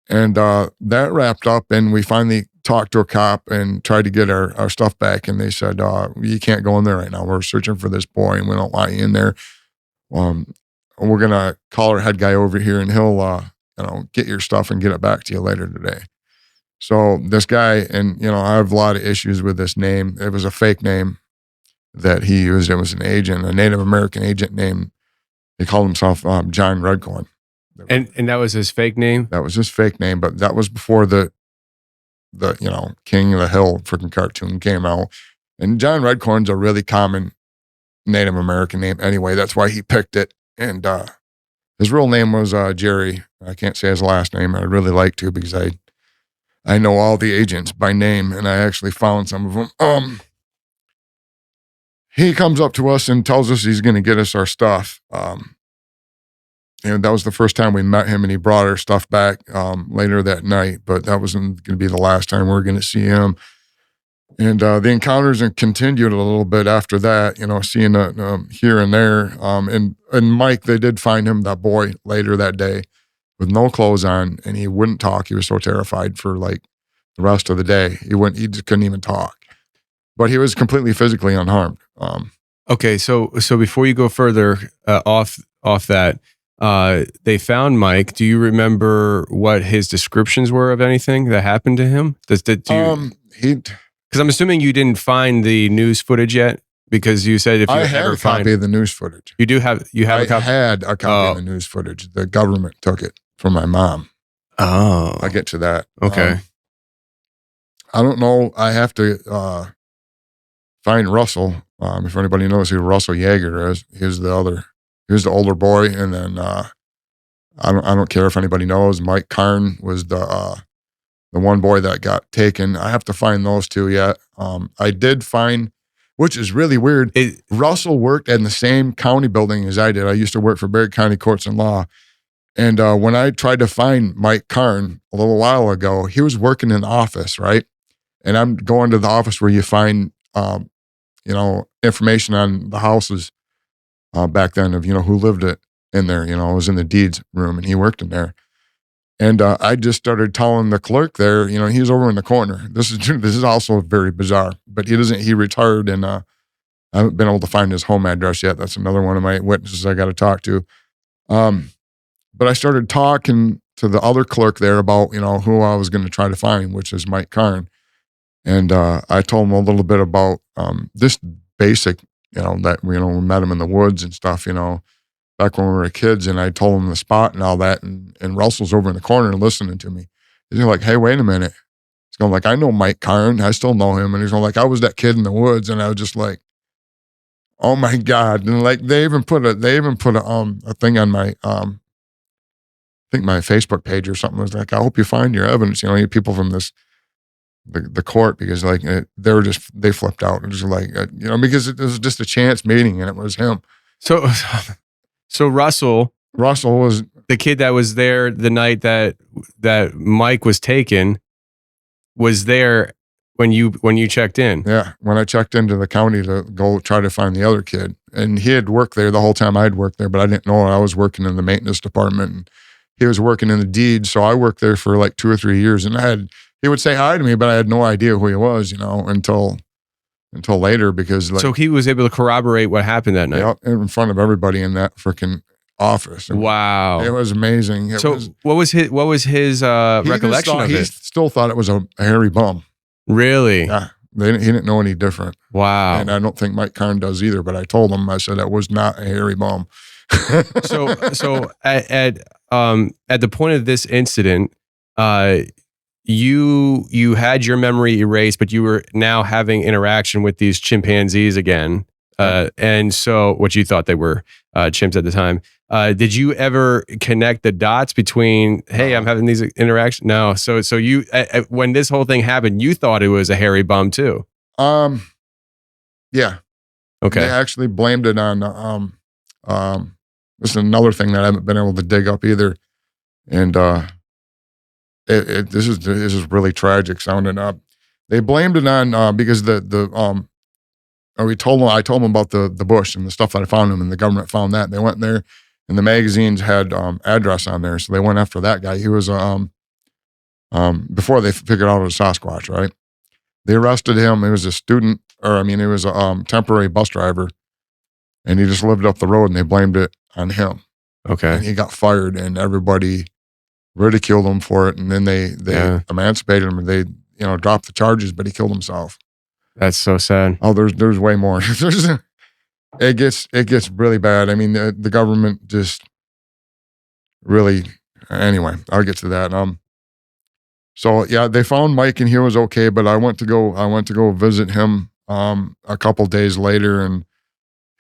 And that wrapped up, and we finally talked to a cop and tried to get our stuff back. And they said, you can't go in there right now. We're searching for this boy, and we don't want you in there. We're going to call our head guy over here, and he'll, get your stuff and get it back to you later today. So this guy, and, I have a lot of issues with this name. It was a fake name that he used. It was an agent, a Native American agent named, he called himself John Redcorn. And that was his fake name? That was his fake name, but that was before the King of the Hill freaking cartoon came out. And John Redcorn's a really common Native American name anyway. That's why he picked it. And his real name was Jerry. I can't say his last name. I'd really like to because I know all the agents by name, and I actually found some of them. He comes up to us and tells us he's going to get us our stuff. And that was the first time we met him, and he brought our stuff back later that night, but that wasn't going to be the last time we were going to see him. And the encounters continued a little bit after that, seeing here and there. And Mike, they did find him, that boy, later that day with no clothes on, and he wouldn't talk. He was so terrified for like the rest of the day. He just couldn't even talk. But he was completely physically unharmed. Okay, so before you go further off that, they found Mike. Do you remember what his descriptions were of anything that happened to him? Because I'm assuming you didn't find the news footage yet, because you said if you I had a copy of the news footage. You have a copy? I had a copy of the news footage. The government took it from my mom. Oh. I'll get to that. Okay. I don't know. I have to find Russell. If anybody knows who Russell Yeager is, he was the older boy. And then I don't care if anybody knows, Mike Karn was the one boy that got taken. I have to find those two yet. I did find, which is really weird. Russell worked in the same county building as I did. I used to work for Berry County Courts and Law. And when I tried to find Mike Karn a little while ago, he was working in the office, right? And I'm going to the office where you find, information on the houses back then of, who lived in there. It was in the deeds room, and he worked in there. And I just started telling the clerk there, he was over in the corner. This is also very bizarre, but he retired, and I haven't been able to find his home address yet. That's another one of my witnesses I got to talk to. But I started talking to the other clerk there about, who I was going to try to find, which is Mike Karn. And I told him a little bit about this basic, that, we met him in the woods and stuff, back when we were kids. And I told him the spot and all that. And Russell's over in the corner listening to me. He's like, hey, wait a minute. He's going like, I know Mike Karn. I still know him. And he's going like, I was that kid in the woods. And I was just like, oh my God. And like, they even put a thing on my, I think my Facebook page or something was like, I hope you find your evidence. You people from the court, because like they flipped out and just like, because it was just a chance meeting and it was him. So Russell was the kid that was there the night that Mike was taken, was there when you checked in. Yeah. When I checked into the county to go try to find the other kid, and he had worked there the whole time I'd worked there, but I didn't know I was working in the maintenance department, and he was working in the deeds. So I worked there for like 2 or 3 years, and he would say hi to me, but I had no idea who he was, until later, because like, so he was able to corroborate what happened that night. Yeah, in front of everybody in that freaking office. And wow. It was amazing. What was his recollection of it? He still thought it was a hairy bum. Really? Yeah. He didn't know any different. Wow. And I don't think Mike Karn does either, but I told him, I said, that was not a hairy bum. So at the point of this incident, you had your memory erased, but you were now having interaction with these chimpanzees again. And so what you thought they were chimps at the time. Did you ever connect the dots between, hey, I'm having these interactions? No. So you, when this whole thing happened, you thought it was a hairy bum too? Yeah. Okay. They actually blamed it on, this is another thing that I haven't been able to dig up either. And, this is really tragic sounding up. They blamed it on, because I told them about the bush and the stuff that I found them, and the government found that. They went in there, and the magazines had address on there, so they went after that guy. He was before they figured out it was Sasquatch, right? They arrested him. He was a student, he was a temporary bus driver, and he just lived up the road, and they blamed it on him. Okay. And he got fired, and everybody ridiculed him for it, and then they emancipated him, and they dropped the charges, but he killed himself. That's so sad. Oh, there's way more. It gets really bad. I mean, the government just really. Anyway, I'll get to that. So yeah, they found Mike, and he was okay, but I went to go visit him a couple days later, and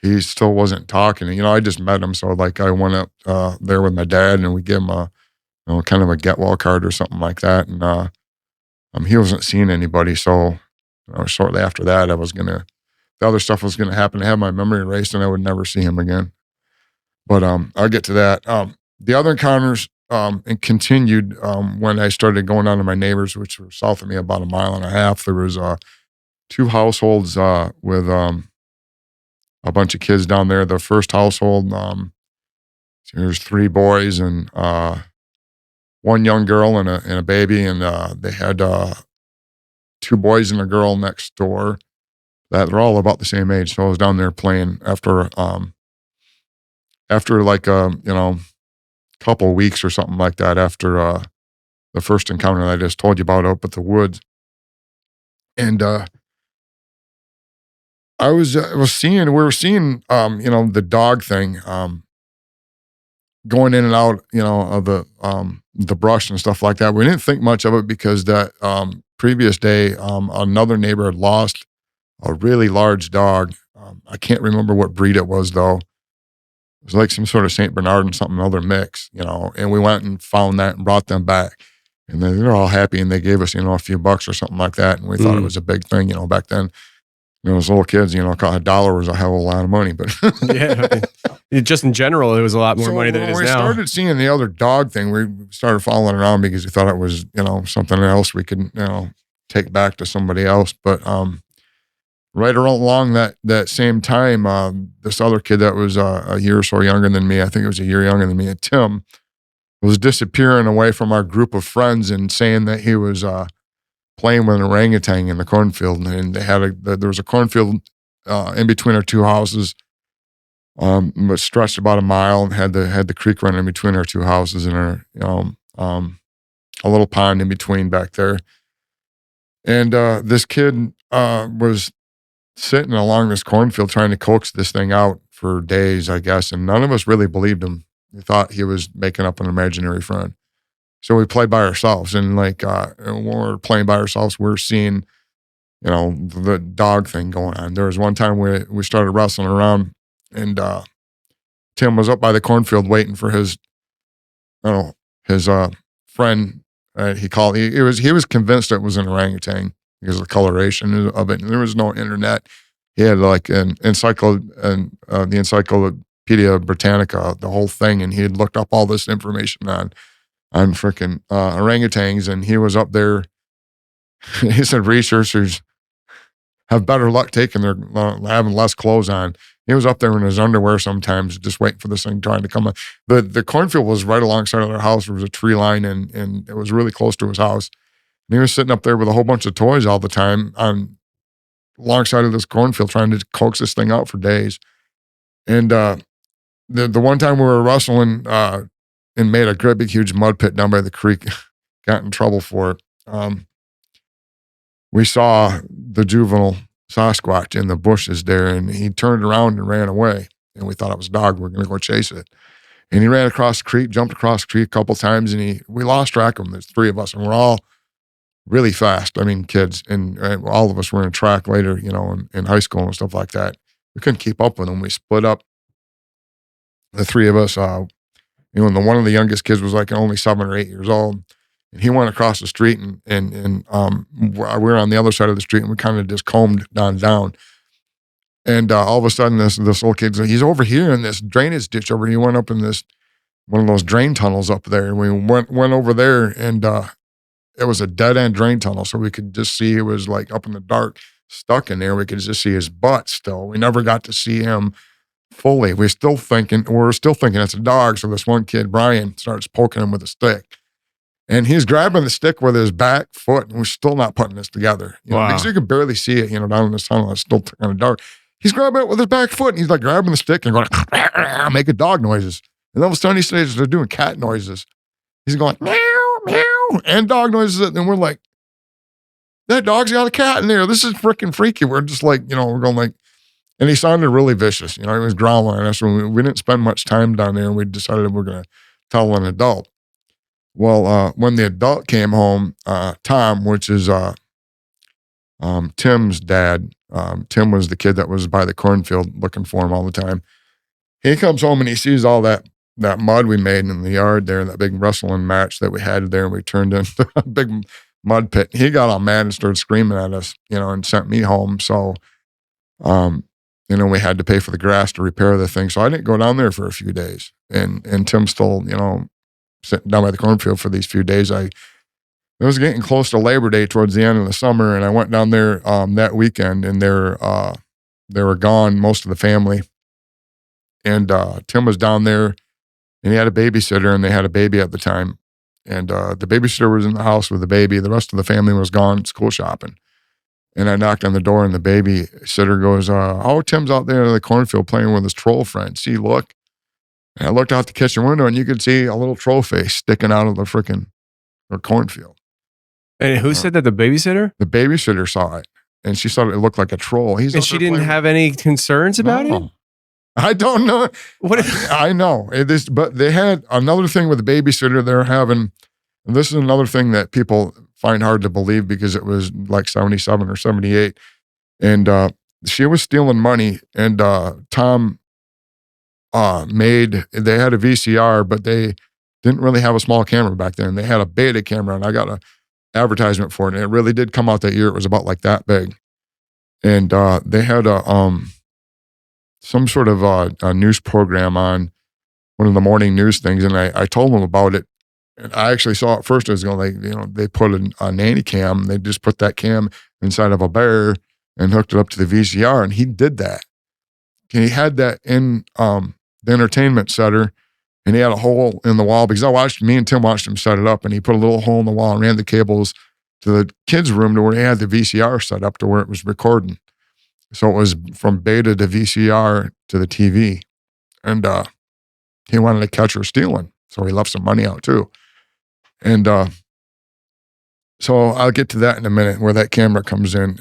he still wasn't talking. I just met him, so like I went up there with my dad, and we gave him a kind of a get well card or something like that, and he wasn't seeing anybody, so. Shortly after that, the other stuff was going to happen. I had my memory erased, and I would never see him again. But I'll get to that. The other encounters continued when I started going down to my neighbors, which were south of me about 1.5 miles. There was 2 households with a bunch of kids down there. The first household, there's 3 boys and 1 young girl and a baby, and they had 2 boys and a girl next door that they're all about the same age. So I was down there playing after like, couple of weeks or something like that after the first encounter that I just told you about up at the woods. And we were seeing, the dog thing going in and out, of the brush and stuff like that. We didn't think much of it because that previous day, another neighbor had lost a really large dog I can't remember what breed it was though. It was like some sort of Saint Bernard and something other mix, and we went and found that and brought them back. And they're all happy and they gave us, a few bucks or something like that. And we thought it was a big thing, back then. As little kids, $1 was a hell of a lot of money, but yeah, just in general, it was a lot more money than it is now. When we started seeing the other dog thing, we started following around because we thought it was, something else we could, take back to somebody else. But right along that same time, this other kid that was a year or so younger than me, I think it was a year younger than me, and Tim, was disappearing away from our group of friends and saying that he was playing with an orangutan in the cornfield. And there was a cornfield in between our two houses, but stretched about a mile and had the creek running in between our two houses and a little pond in between back there. And this kid was sitting along this cornfield trying to coax this thing out for days, I guess, and none of us really believed him. We thought he was making up an imaginary friend. So we played by ourselves. And when we're playing by ourselves, we're seeing, the dog thing going on. There was one time we started wrestling around and Tim was up by the cornfield waiting for his friend. He was convinced it was an orangutan because of the coloration of it. And there was no internet. He had like the Encyclopedia Britannica, the whole thing, and he had looked up all this information on freaking orangutans, and he was up there. He said researchers have better luck having less clothes on. He was up there in his underwear sometimes, just waiting for this thing trying to come up. The cornfield was right alongside of their house. There was a tree line, and it was really close to his house. And he was sitting up there with a whole bunch of toys all the time alongside of this cornfield, trying to coax this thing out for days. And the one time we were wrestling and made a great big huge mud pit down by the creek, got in trouble for it. We saw the juvenile Sasquatch in the bushes there, and he turned around and ran away. And we thought it was a dog. We're going to go chase it. And he ran across the creek, jumped across the creek a couple times, and we lost track of him. There's three of us, and we're all really fast. I mean, kids, and all of us were in track later, in high school and stuff like that. We couldn't keep up with him. We split up, the three of us. And one of the youngest kids was like only 7 or 8 years old. And he went across the street and we were on the other side of the street, and we kind of just combed down. And all of a sudden this little kid, he's over here in this drainage ditch over here. He went up in one of those drain tunnels up there. And we went over there, and it was a dead end drain tunnel. So we could just see, it was like up in the dark, stuck in there. We could just see his butt still. We never got to see him fully. We're still thinking it's a dog. So this one kid, Brian, starts poking him with a stick. And he's grabbing the stick with his back foot, and we're still not putting this together. Because you can barely see it, down in this tunnel. It's still kind of dark. He's grabbing it with his back foot, and he's like grabbing the stick and going, making dog noises. And all of a sudden he says they're doing cat noises. He's going, meow, meow, and dog noises. And we're like, that dog's got a cat in there. This is freaking freaky. We're just like, we're going like, and he sounded really vicious. He was growling at us. We didn't spend much time down there, and we decided we're going to tell an adult. Well, when the adult came home, Tom, which is Tim's dad, Tim was the kid that was by the cornfield looking for him all the time. He comes home and he sees all that mud we made in the yard there, that big wrestling match that we had there, and we turned into a big mud pit. He got all mad and started screaming at us, and sent me home. So, we had to pay for the grass to repair the thing. So I didn't go down there for a few days. And Tim still, sitting down by the cornfield for these few days. It was getting close to Labor Day towards the end of the summer, and I went down there that weekend, and they were gone, most of the family. And Tim was down there, and he had a babysitter, and they had a baby at the time. And the babysitter was in the house with the baby. The rest of the family was gone school shopping. And I knocked on the door, and the babysitter goes, Tim's out there in the cornfield playing with his troll friend. See, look. And I looked out the kitchen window, and you could see a little troll face sticking out of the freaking cornfield. And who said that? The babysitter? The babysitter saw it, and she thought it looked like a troll. And she didn't have any concerns about it? I don't know. I know. But they had another thing with the babysitter they're having, and this is another thing that people find hard to believe because it was like 77 or 78. And she was stealing money, and Tom they had a VCR, but they didn't really have a small camera back then. They had a beta camera, and I got an advertisement for it, and it really did come out that year. It was about like that big. And they had some sort of a news program on one of the morning news things, and I told them about it. And I actually saw it first. I was going they put a nanny cam. They just put that cam inside of a bear and hooked it up to the VCR, and he did that. And he had that in the entertainment center, and he had a hole in the wall because me and Tim watched him set it up, and he put a little hole in the wall and ran the cables to the kids' room to where he had the VCR set up to where it was recording. So it was from beta to VCR to the TV. And he wanted to catch her stealing. So he left some money out too. And so I'll get to that in a minute where that camera comes in.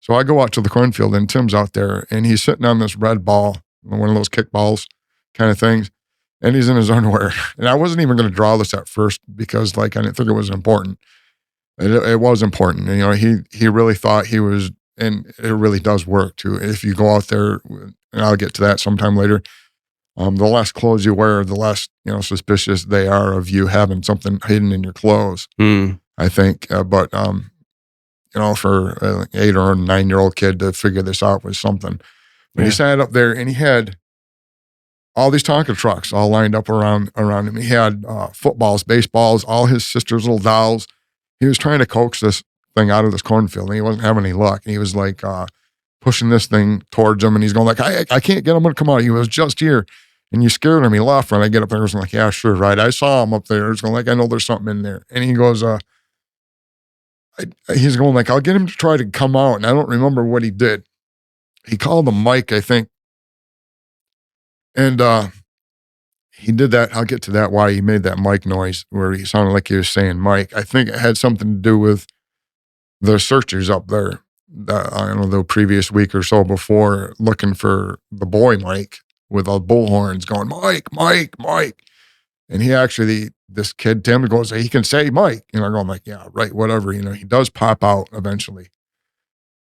So I go out to the cornfield, and Tim's out there, and he's sitting on this red ball, one of those kickballs kind of things, and he's in his underwear. And I wasn't even going to draw this at first because I didn't think it was important. It was important. And, he really thought he was, and it really does work too. If you go out there, and I'll get to that sometime later, the less clothes you wear, the less, suspicious they are of you having something hidden in your clothes, I think. But for an 8 or 9-year-old kid to figure this out was something. But he sat up there, and he had all these Tonka trucks all lined up around him. He had footballs, baseballs, all his sister's little dolls. He was trying to coax this thing out of this cornfield, and he wasn't having any luck. And he was pushing this thing towards him, and he's going I can't get him to come out. He was just here, and you scared him. He left. When I get up there, I was like, yeah, sure, right. I saw him up there. He's going I know there's something in there. And he goes, he's going I'll get him to try to come out. And I don't remember what he did. He called him Mike, I think. And he did that. I'll get to that, why he made that Mike noise where he sounded like he was saying Mike. I think it had something to do with the searchers up there. The previous week or so before, looking for the boy Mike with all bullhorns going, Mike, Mike, Mike. And he actually, this kid, Tim, goes, he can say Mike. I'm going yeah, right, whatever. He does pop out eventually.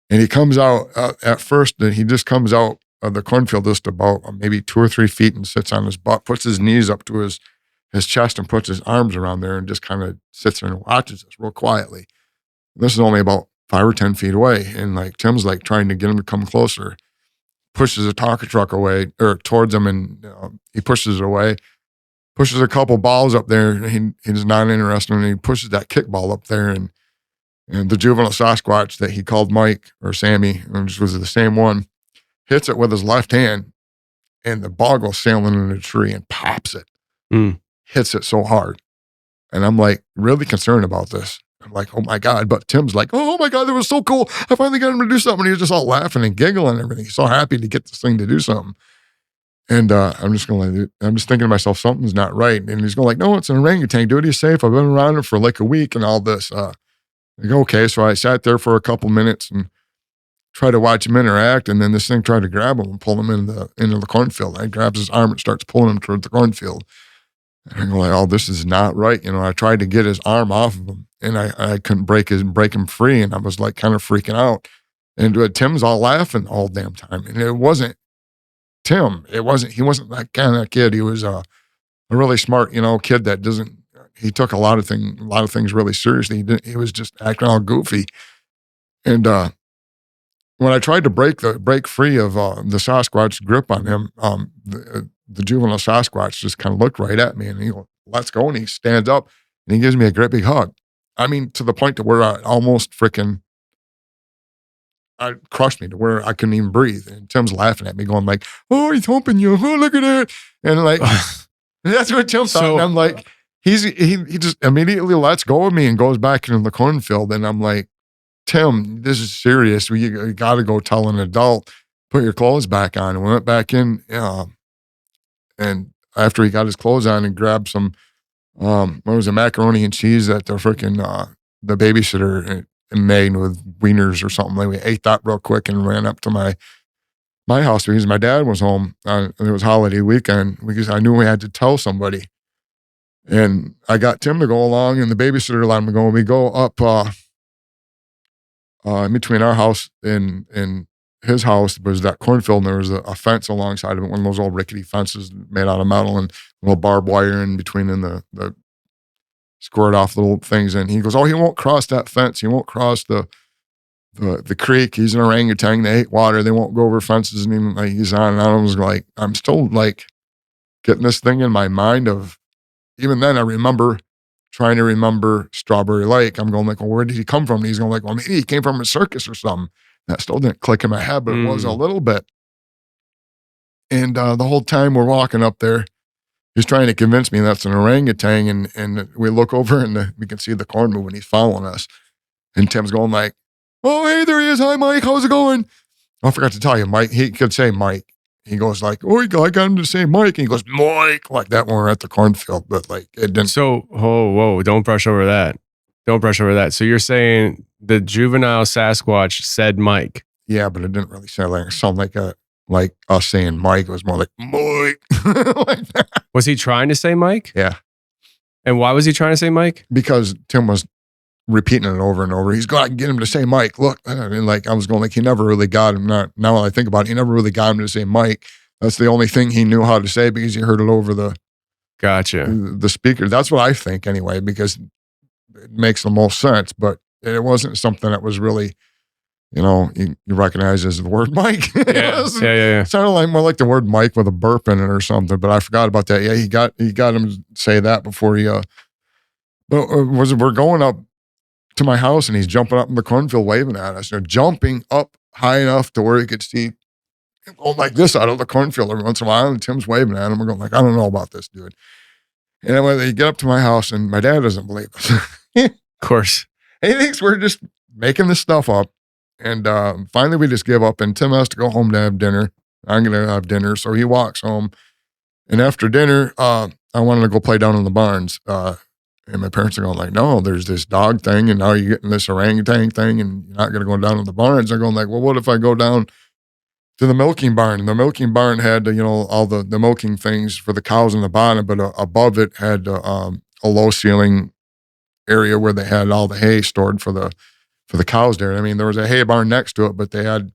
And he comes out at first, and he just comes out of the cornfield just about maybe 2 or 3 feet and sits on his butt, puts his knees up to his chest and puts his arms around there and just kind of sits there and watches us real quietly. This is only about 5 or 10 feet away. And Tim's trying to get him to come closer, pushes a Tonka truck away or towards him, and he pushes it away, pushes a couple balls up there. And he's not interested, and he pushes that kickball up there, and the juvenile Sasquatch that he called Mike or Sammy, which was the same one, hits it with his left hand, and the ball goes sailing in a tree and pops it. Hits it so hard. And I'm really concerned about this. I'm oh my God. But Tim's oh my God, that was so cool. I finally got him to do something. And he was just all laughing and giggling and everything. He's so happy to get this thing to do something. And I'm just thinking to myself, something's not right. And he's going no, it's an orangutan. Dude, he's safe. I've been around him for a week and all this. I go, okay. So I sat there for a couple minutes and tried to watch him interact. And then this thing tried to grab him and pull him into the cornfield. I grabs his arm and starts pulling him toward the cornfield. And I go oh, this is not right. I tried to get his arm off of him, and I couldn't break him free. And I was kind of freaking out. And Tim's all laughing all damn time. And it wasn't Tim. He wasn't that kind of kid. He was a really smart, kid that he took a lot of things really seriously. He was just acting all goofy. And when I tried to break free of the Sasquatch grip on him, the juvenile Sasquatch just kind of looked right at me, and he goes, let's go. And he stands up and he gives me a great big hug. I mean, to the point to where I almost crushed me to where I couldn't even breathe. And Tim's laughing at me going oh, he's humping you. Oh, look at that. And that's what Tim thought. And I'm he just immediately lets go of me and goes back into the cornfield. And I'm Tim, this is serious. You got to go tell an adult, put your clothes back on. And we went back in, and after he got his clothes on and grabbed some, what was it, macaroni and cheese that the the babysitter made with wieners or something. We ate that real quick and ran up to my house because my dad was home. It was holiday weekend because I knew we had to tell somebody. And I got Tim to go along, and the babysitter let him go. And we go up in between our house and his house was that cornfield, and there was a fence alongside of it, one of those old rickety fences made out of metal and a little barbed wire in between, and the squared off little things. And he goes, oh, he won't cross that fence. He won't cross the creek. He's an orangutan. They hate water. They won't go over fences. And even, like, he's on. And I was like, I'm still like getting this thing in my mind of, even then I remember trying to remember Strawberry Lake. I'm going like, well, where did he come from? And he's going like, well, maybe he came from a circus or something. That still didn't click in my head, but it was a little bit. And the whole time we're walking up there, he's trying to convince me that's an orangutan. And we look over and we can see the corn moving. He's following us. And Tim's going like, oh, hey, there he is. Hi, Mike. How's it going? I forgot to tell you, Mike. He could say Mike. He goes like, oh, I got him to say Mike. And he goes, Mike, like that when we're at the cornfield. But like, it didn't. So, whoa, don't brush over that. Don't brush over that. So you're saying the juvenile Sasquatch said Mike. Yeah, but it didn't really sound like us saying Mike. It was more like Mike. Like that. Was he trying to say Mike? Yeah. And why was he trying to say Mike? Because Tim was repeating it over and over. He's got to get him to say Mike. Look, I mean, like I was going like, he never really got him. Now that I think about it, he never really got him to say Mike. That's the only thing he knew how to say because he heard it over the speaker. That's what I think anyway, because it makes the most sense. But it wasn't something that was really, you recognize as the word Mike. Yeah. It sounded like more like the word Mike with a burp in it or something. But I forgot about that. Yeah, he got him to say that before he. But we're going up to my house and he's jumping up in the cornfield waving at us. They're jumping up high enough to where he could see him going like this out of the cornfield every once in a while. And Tim's waving at him. We're going like, I don't know about this, dude. And then when they get up to my house and my dad doesn't believe us. Of course. He thinks we're just making this stuff up. And finally we just give up and Tim has to go home to have dinner. I'm going to have dinner. So he walks home. And after dinner, I wanted to go play down in the barns. And my parents are going like, no, there's this dog thing, and now you're getting this orangutan thing, and you're not going to go down to the barns. They're going like, well, what if I go down to the milking barn? And the milking barn had, all the milking things for the cows in the bottom, but above it had a low ceiling area where they had all the hay stored for the cows there. I mean, there was a hay barn next to it, but they had,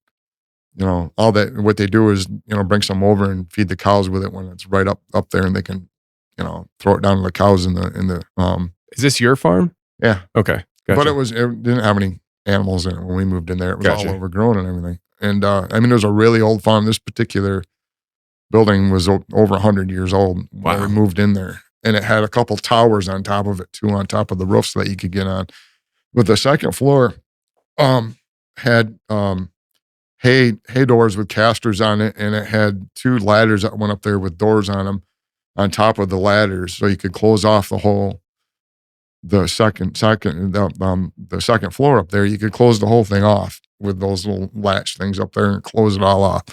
all that. What they do is, bring some over and feed the cows with it when it's right up there, and they can, throw it down to the cows in the. Is this your farm? Yeah. Okay. Gotcha. But it didn't have any animals in it when we moved in there. It was all overgrown and everything. And it was a really old farm. This particular building was over 100 years old when we moved in there. And it had a couple towers on top of it too, on top of the roofs that you could get on. But the second floor had hay doors with casters on it, and it had two ladders that went up there with doors on them on top of the ladders, so you could close off the second floor up there. You could close the whole thing off with those little latch things up there and close it all off.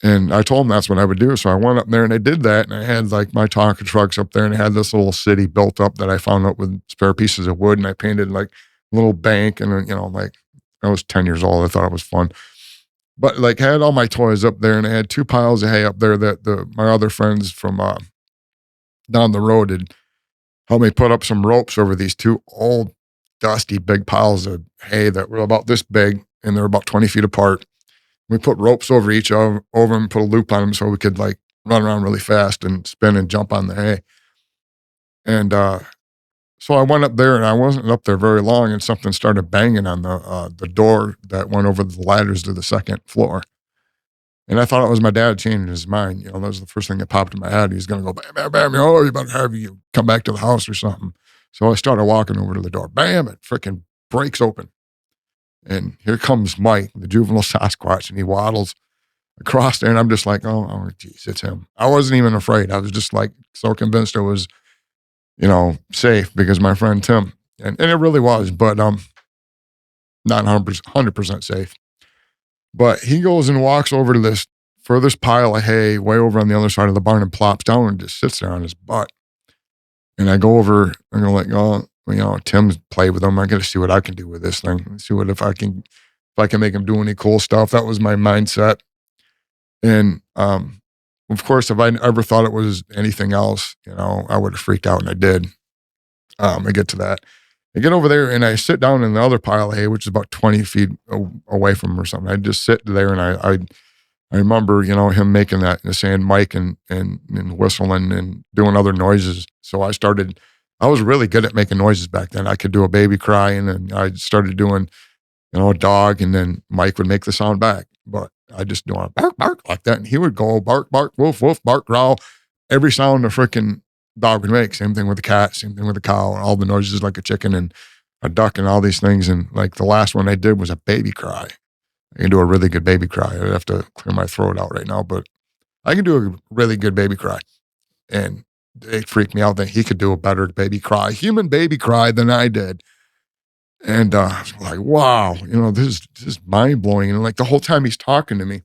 And I told them that's what I would do. So I went up there and I did that. And I had like my Tonka trucks up there, and I had this little city built up that I found up with spare pieces of wood. And I painted like a little bank, and like I was 10 years old. I thought it was fun. But like I had all my toys up there, and I had two piles of hay up there that my other friends from down the road had helped me put up some ropes over these two old, dusty, big piles of hay that were about this big, and they're about 20 feet apart. We put ropes over each of them, put a loop on them so we could like run around really fast and spin and jump on the hay. And so I went up there, and I wasn't up there very long, and something started banging on the door that went over the ladders to the second floor. And I thought it was my dad changing his mind. That was the first thing that popped in my head. He's going to go, bam, bam, bam. Oh, you better have you come back to the house or something. So I started walking over to the door. Bam, it freaking breaks open. And here comes Mike, the juvenile Sasquatch, and he waddles across there. And I'm just like, oh, geez, it's him. I wasn't even afraid. I was just like so convinced it was, safe because my friend Tim, and it really was, but not 100% safe. But he goes and walks over to this furthest pile of hay way over on the other side of the barn and plops down and just sits there on his butt. And I go over and go like, Tim's played with him. I got to see what I can do with this thing. See if I can make him do any cool stuff. That was my mindset. And of course, if I ever thought it was anything else, I would have freaked out, and I did. I get to that. I get over there and I sit down in the other pile of hay, which is about 20 feet away from him or something. I just sit there and I remember, him making that and saying Mike and whistling and doing other noises. So I was really good at making noises back then. I could do a baby crying, and I started doing, a dog, and then Mike would make the sound back. But I just do a bark, bark like that. And he would go bark, bark, woof, woof, bark, growl, every sound a freaking dog would make. Same thing with the cat, same thing with the cow, and all the noises like a chicken and a duck and all these things. And like the last one I did was a baby cry. I can do a really good baby cry. I'd have to clear my throat out right now, but I can do a really good baby cry. And it freaked me out that he could do a better baby cry, human baby cry, than I did. And I was like, wow, this is mind blowing. And like the whole time he's talking to me,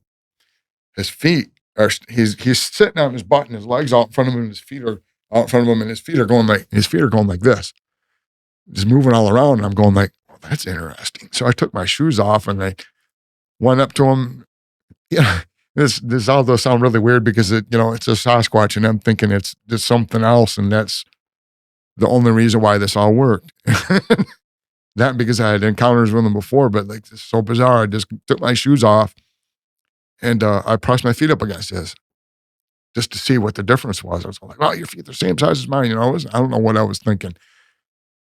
his feet are, he's sitting on his butt and his legs out in front of him and his feet are out in front of him and his feet are going like this, just moving all around. And I'm going like, well, that's interesting. So I took my shoes off and I went up to him. Yeah, this all does sound really weird because it's a Sasquatch, and I'm thinking it's just something else, and that's the only reason why this all worked. That because I had encounters with him before, but like it's so bizarre. I just took my shoes off and I pressed my feet up against his just to see what the difference was. I was like, "Well, your feet are the same size as mine." I don't know what I was thinking.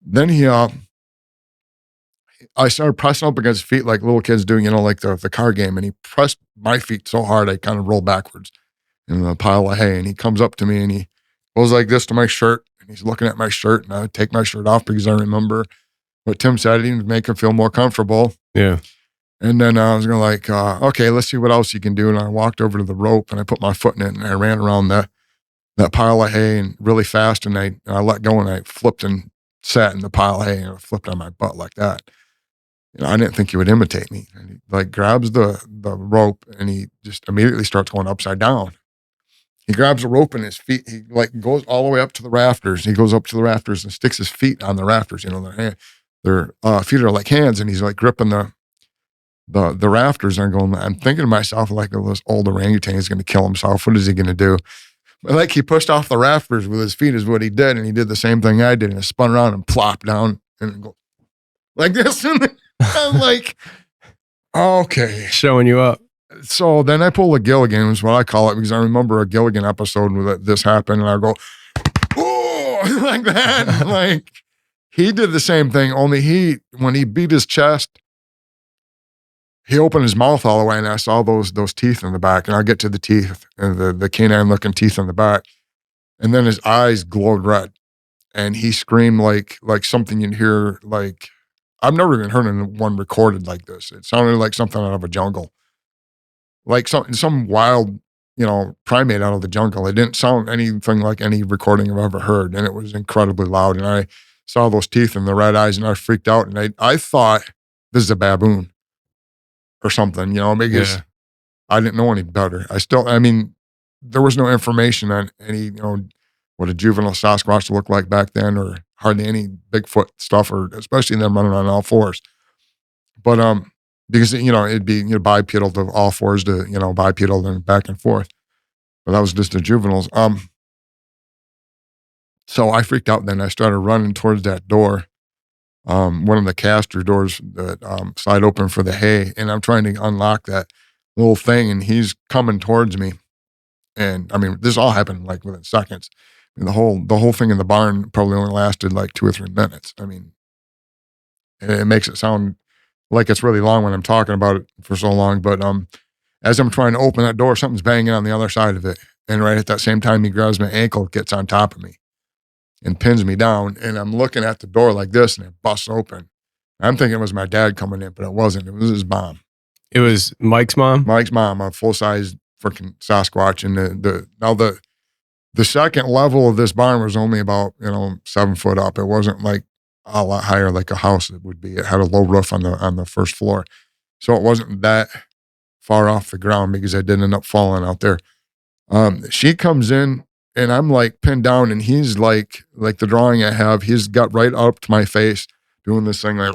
Then I started pressing up against his feet like little kids do, like the car game. And he pressed my feet so hard, I kind of rolled backwards in the pile of hay. And he comes up to me and he goes like this to my shirt. And he's looking at my shirt, and I would take my shirt off because I remember what Tim said, to make him feel more comfortable. Yeah. And then I was going like, okay, let's see what else you can do. And I walked over to the rope and I put my foot in it and I ran around that pile of hay and really fast. And I let go and I flipped and sat in the pile of hay and I flipped on my butt like that. I didn't think he would imitate me. And he like grabs the rope and he just immediately starts going upside down. He grabs the rope and his feet, he like goes all the way up to the rafters. He goes up to the rafters and sticks his feet on the rafters. Their feet are like hands, and he's like gripping the rafters. And I'm thinking to myself, like, oh, this old orangutan is going to kill himself. What is he going to do? But like he pushed off the rafters with his feet is what he did. And he did the same thing I did, and I spun around and plopped down and go like this. And I'm like, okay. Showing you up. So then I pull a Gilligan, is what I call it, because I remember a Gilligan episode where this happened, and I go, oh, like that. Like, he did the same thing, only when he beat his chest, he opened his mouth all the way, and I saw those teeth in the back, and I'll get to the teeth, and the canine-looking teeth in the back, and then his eyes glowed red, and he screamed like something you'd hear, like, I've never even heard one recorded like this. It sounded like something out of a jungle, like some wild, primate out of the jungle. It didn't sound anything like any recording I've ever heard, and it was incredibly loud, and I saw those teeth and the red eyes, and I freaked out, and I thought this is a baboon or something, because I didn't know any better. There was no information on any, what a juvenile Sasquatch looked like back then, or hardly any Bigfoot stuff, or especially them running on all fours. But because it'd be bipedal to all fours to bipedal and back and forth. But that was just the juveniles. So I freaked out. Then I started running towards that door, one of the caster doors that slide open for the hay, and I'm trying to unlock that little thing, and he's coming towards me. And this all happened like within seconds. The whole thing in the barn probably only lasted like 2 or 3 minutes. It makes it sound like it's really long when I'm talking about it for so long. But as I'm trying to open that door, something's banging on the other side of it. And right at that same time, he grabs my ankle, gets on top of me and pins me down. And I'm looking at the door like this, and it busts open. I'm thinking it was my dad coming in, but it wasn't. It was his mom. It was Mike's mom? Mike's mom, a full-size freaking Sasquatch. And the second level of this barn was only about, 7 foot up. It wasn't like a lot higher like a house it would be. It had a low roof on the first floor. So it wasn't that far off the ground because I did end up falling out there. She comes in and I'm like pinned down, and he's like the drawing I have, he's got right up to my face doing this thing like,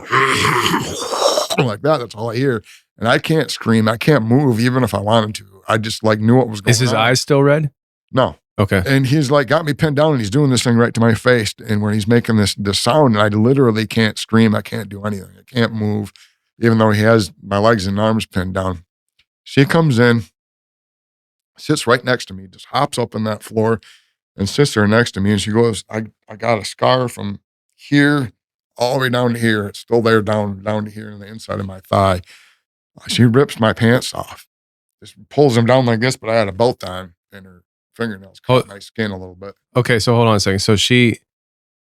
like that. That's all I hear. And I can't scream. I can't move even if I wanted to. I just like knew what was going on. Is his eyes still red? No. Okay. And he's like got me pinned down and he's doing this thing right to my face. And when he's making this sound, and I literally can't scream. I can't do anything. I can't move, even though he has my legs and arms pinned down. She comes in, sits right next to me, just hops up on that floor and sits there next to me. And she goes, I got a scar from here all the way down to here. It's still there down to here on the inside of my thigh. She rips my pants off, just pulls them down like this, but I had a belt on and her fingernails caught my skin a little bit. Okay, so hold on a second. So she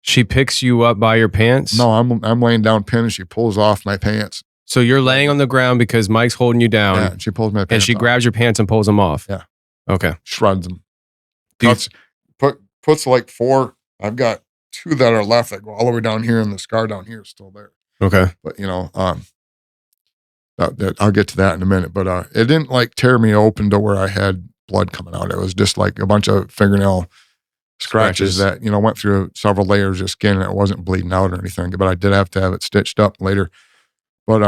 picks you up by your pants? No, I'm laying down pinned and she pulls off my pants. So you're laying on the ground because Mike's holding you down. Yeah, and she pulls my pants and she off. grabs your pants and pulls them off. Yeah. Okay. Shreds them. Puts like 4. I've got 2 that are left that go all the way down here, and the scar down here is still there. Okay. But I'll get to that in a minute. But it didn't like tear me open to where I had blood coming out. It was just like a bunch of fingernail scratches that, went through several layers of skin, and it wasn't bleeding out or anything. But I did have to have it stitched up later. But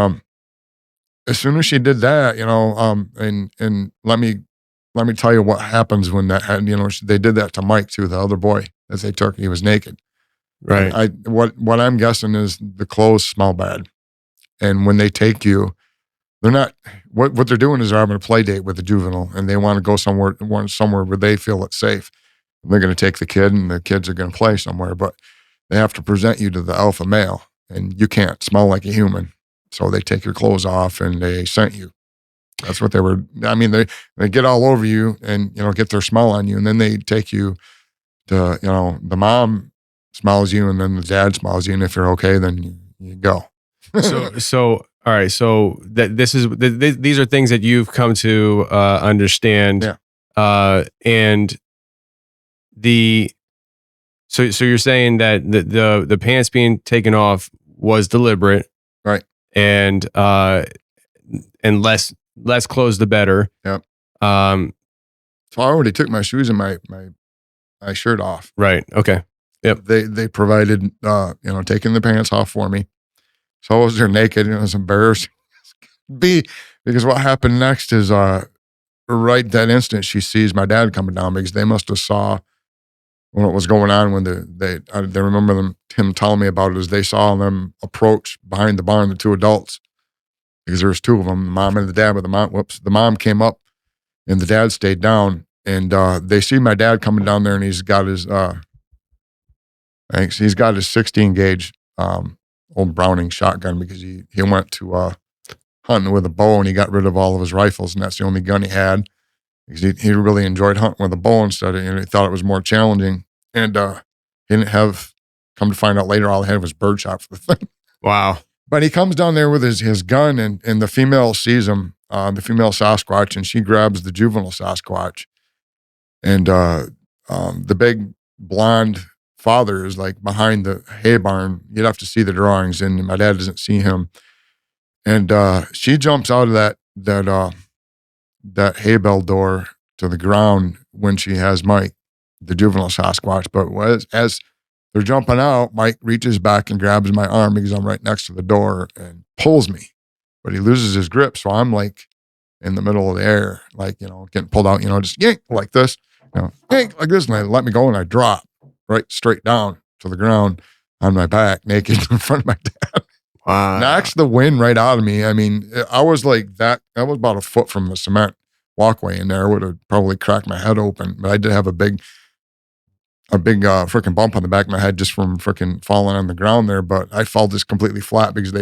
as soon as she did that, and let me tell you what happens when that had, they did that to Mike too, the other boy that they took. He was naked. Right. What I'm guessing is the clothes smell bad. And when they take you, they're not, what they're doing is they're having a play date with the juvenile, and they want to go somewhere where they feel it's safe. They're going to take the kid, and the kids are going to play somewhere, but they have to present you to the alpha male, and you can't smell like a human. So they take your clothes off and they scent you. That's what they were. I mean, they get all over you and, get their smell on you. And then they take you to, the mom smells you and then the dad smells you. And if you're okay, then you go. So, all right. So these are things that you've come to understand. Yeah. And so you're saying that the pants being taken off was deliberate. Right. And less clothes, the better. Yep. So I already took my shoes and my shirt off. Right. Okay. Yep. They provided, taking the pants off for me. So I was there naked, and it was embarrassing. Because what happened next is, right that instant, she sees my dad coming down, because they must have saw what was going on when they remember him telling me about it, as they saw them approach behind the barn, the 2 adults. Because there was 2 of them, the mom and the dad, but the mom came up and the dad stayed down, and they see my dad coming down there, and he's got his 16 gauge old Browning shotgun, because he went to hunting with a bow, and he got rid of all of his rifles, and that's the only gun he had, because he really enjoyed hunting with a bow instead of, he thought it was more challenging, and he didn't have, come to find out later, all he had was birdshot for the thing. Wow. But he comes down there with his gun, and the female sees him, the female Sasquatch, and she grabs the juvenile Sasquatch. And the big blonde father is like behind the hay barn. You'd have to see the drawings, and my dad doesn't see him. And she jumps out of that hay bale door to the ground when she has Mike, the juvenile Sasquatch. But as they're jumping out, Mike reaches back and grabs my arm, because I'm right next to the door, and pulls me. But he loses his grip, so I'm like in the middle of the air, like, getting pulled out, just yank like this, yank like this, and they let me go, and I drop right straight down to the ground on my back, naked in front of my dad. Wow. Knocks the wind right out of me. I mean, I was like that. I was about a foot from the cement walkway in there. Would have probably cracked my head open, but I did have a big freaking bump on the back of my head just from freaking falling on the ground there. But I fell just completely flat, because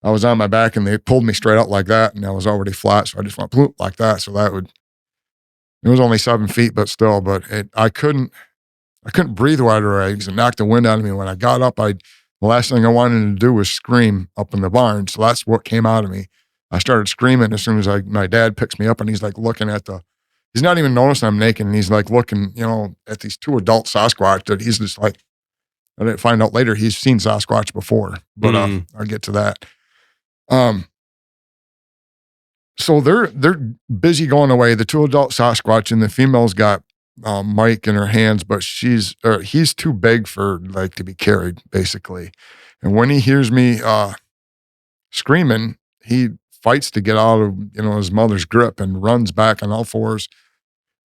I was on my back and they pulled me straight out like that, and I was already flat. So I just went bloop like that. So it was only 7 feet, but still, I couldn't breathe right away, because it knocked the wind out of me. When I got up, the last thing I wanted to do was scream up in the barn. So that's what came out of me. I started screaming as soon as my dad picks me up, and he's like looking at he's not even noticing I'm naked, and he's like looking, at these 2 adult Sasquatch that he's just like, I didn't find out later he's seen Sasquatch before, but I'll get to that. So they're busy going away. The 2 adult Sasquatch, and the female's got Mike in her hands, but he's too big for like to be carried, basically. And when he hears me screaming, he fights to get out of his mother's grip and runs back on all 4s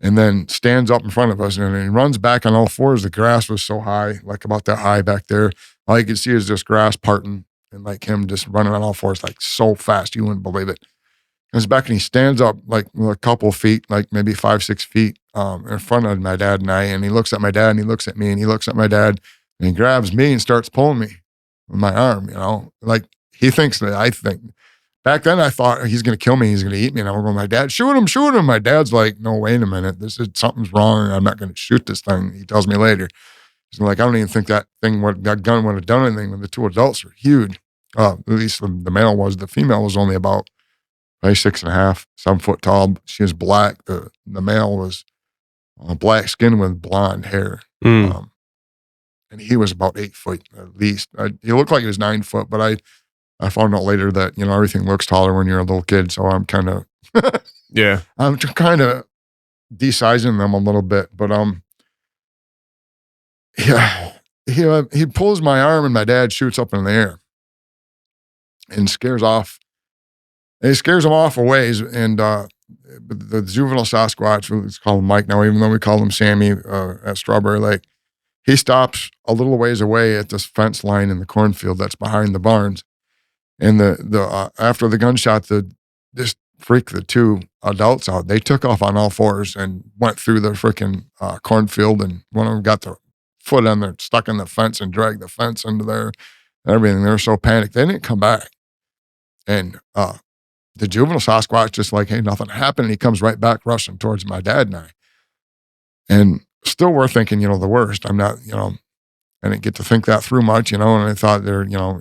and then stands up in front of us, and he runs back on all fours. The grass was so high, like about that high back there. All you could see is just grass parting, and like him just running on all fours, like so fast, you wouldn't believe it. Comes back and he stands up like a couple feet, like maybe 5-6 feet in front of my dad and I. And he looks at my dad and he looks at me and he looks at my dad and he grabs me and starts pulling me with my arm, like he thinks that I think. Back then I thought he's going to kill me. He's going to eat me. And I'm going, my dad, shoot him. My dad's like, no, wait a minute. Something's wrong. I'm not going to shoot this thing. He tells me later. He's like, I don't even think that gun would have done anything when the two adults were huge. At least the male was. The female was only about 6.5, 7 foot tall. She was black. The male was black skin with blonde hair. And he was about 8 foot at least. He looked like he was 9 foot, but I found out later that, everything looks taller when you're a little kid. So I'm kind of, yeah, I'm kind of desizing them a little bit, but, yeah, he pulls my arm and my dad shoots up in the air and scares off. And he scares him off a ways, and the juvenile Sasquatch, let's call him Mike now, even though we call him Sammy at Strawberry Lake, he stops a little ways away at this fence line in the cornfield that's behind the barns. And after the gunshot, this freaked the two adults out. They took off on all fours and went through the freaking cornfield, and one of them got their foot on there, stuck in the fence and dragged the fence into there and everything. They were so panicked. They didn't come back. And the juvenile Sasquatch just like, hey, nothing happened. And he comes right back rushing towards my dad and I. And still we're thinking, the worst. I'm not, I didn't get to think that through much, and I thought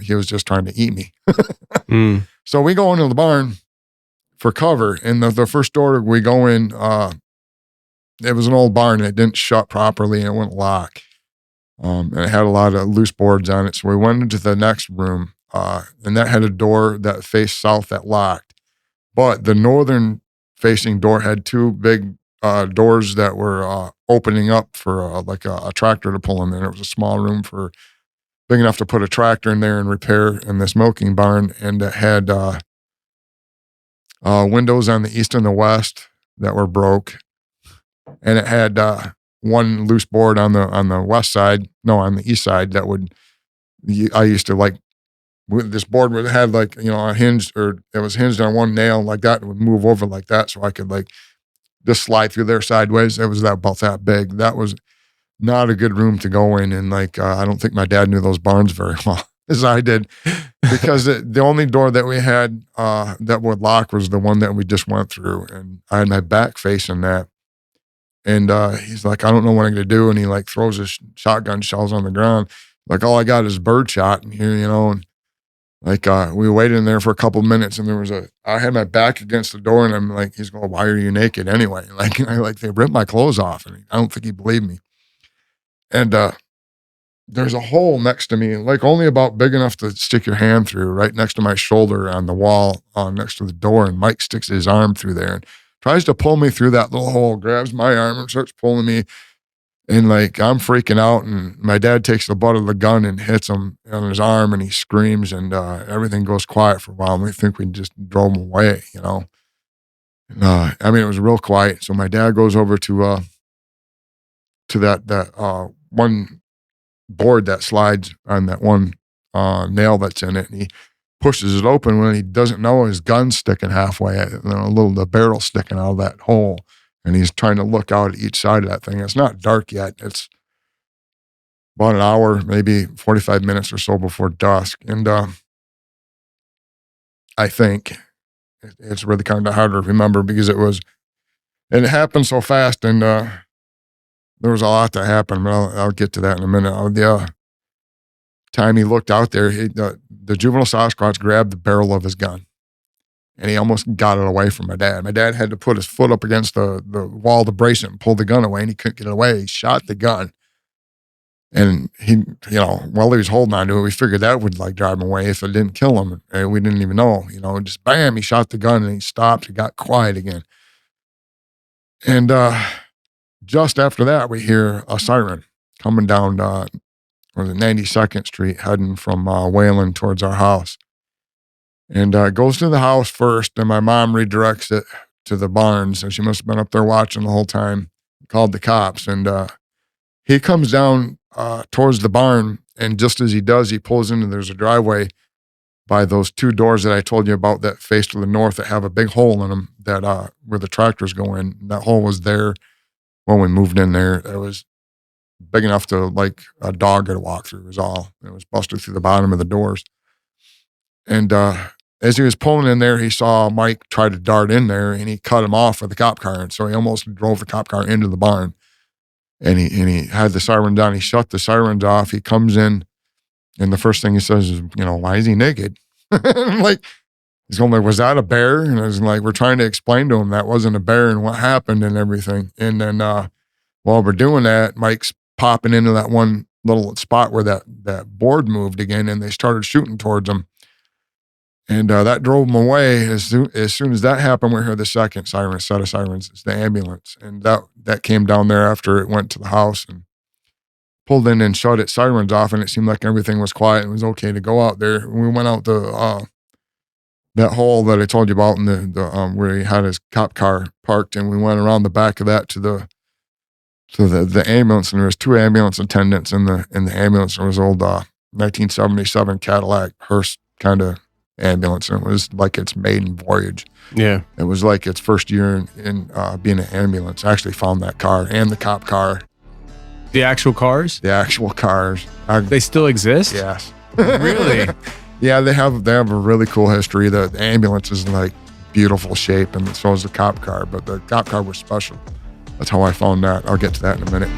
he was just trying to eat me. So we go into the barn for cover. And the first door we go in, it was an old barn. And it didn't shut properly and it wouldn't lock. And it had a lot of loose boards on it. So we went into the next room, and that had a door that faced south that locked. But the northern facing door had two big doors that were opening up for like a tractor to pull them in. It was a small room big enough to put a tractor in there and repair in this milking barn. And it had windows on the east and the west that were broke. And it had one loose board on the west side, no, on the east side I used to like, this board would have like, a hinge, or it was hinged on one nail like that. It would move over like that. So I could like just slide through there sideways. It was about that big. That was not a good room to go in. And like, I don't think my dad knew those barns very well as I did, because the only door that we had that would lock was the one that we just went through. And I had my back facing that. And he's like, I don't know what I'm going to do. And he like throws his shotgun shells on the ground. Like, all I got is bird shot in here, and like, we waited in there for a couple of minutes, and I had my back against the door, and I'm like, he's going, why are you naked anyway? Like, they ripped my clothes off, and I don't think he believed me. And there's a hole next to me, like only about big enough to stick your hand through, right next to my shoulder on the wall, next to the door. And Mike sticks his arm through there and tries to pull me through that little hole, grabs my arm and starts pulling me. And like, I'm freaking out, and my dad takes the butt of the gun and hits him on his arm, and he screams, and everything goes quiet for a while. And we think we just drove him away, And, it was real quiet. So my dad goes over to that one board that slides on that one nail that's in it, and he pushes it open. When he doesn't know, his gun's sticking halfway, the barrel sticking out of that hole. And he's trying to look out at each side of that thing. It's not dark yet. It's about an hour, maybe 45 minutes or so before dusk. And I think it's really kind of hard to remember because it happened so fast, and there was a lot that happened, but I'll get to that in a minute. The time he looked out there, the juvenile Sasquatch grabbed the barrel of his gun. And he almost got it away from my dad. My dad had to put his foot up against the wall to brace it and pull the gun away, and he couldn't get it away. He shot the gun. And he, while he was holding on to it, we figured that would like drive him away if it didn't kill him. And we didn't even know, just bam, he shot the gun and he stopped. He got quiet again. And just after that, we hear a siren coming down 92nd Street, heading from Wayland towards our house. And goes to the house first, and my mom redirects it to the barns. And she must have been up there watching the whole time. called the cops. And he comes down towards the barn, and just as he does, he pulls into, there's a driveway by those 2 doors that I told you about that face to the north that have a big hole in them that where the tractors go in. That hole was there when we moved in there. It was big enough to like a dog could walk through, was all. It was busted through the bottom of the doors. And as he was pulling in there, he saw Mike try to dart in there, and he cut him off with the cop car. And so he almost drove the cop car into the barn. And he had the sirens on. He shut the sirens off. He comes in, and the first thing he says is, why is he naked? Like, he's going like, was that a bear? And I was like, we're trying to explain to him that wasn't a bear and what happened and everything. And then while we're doing that, Mike's popping into that one little spot where that board moved again, and they started shooting towards him. And that drove him away. As soon as that happened, we heard the second siren, set of sirens. It's the ambulance. And that came down there after it went to the house and pulled in and shut its sirens off. And it seemed like everything was quiet and it was okay to go out there. We went out to that hole that I told you about in the where he had his cop car parked, and we went around the back of that to the ambulance. And there was 2 ambulance attendants in the ambulance. There was old 1977 Cadillac hearse kind of ambulance, and it was like its maiden voyage. Yeah, it was like its first year in being an ambulance. I actually found that car and the cop car. The actual cars? The actual cars. They still exist? Yes. Really? Yeah, they have a really cool history. The ambulance is in like beautiful shape, and so is the cop car, but the cop car was special. That's how I found that. I'll get to that in a minute.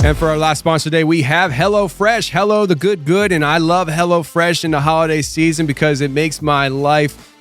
And for our last sponsor today, we have HelloFresh. Hello, the good. And I love HelloFresh in the holiday season because it makes my life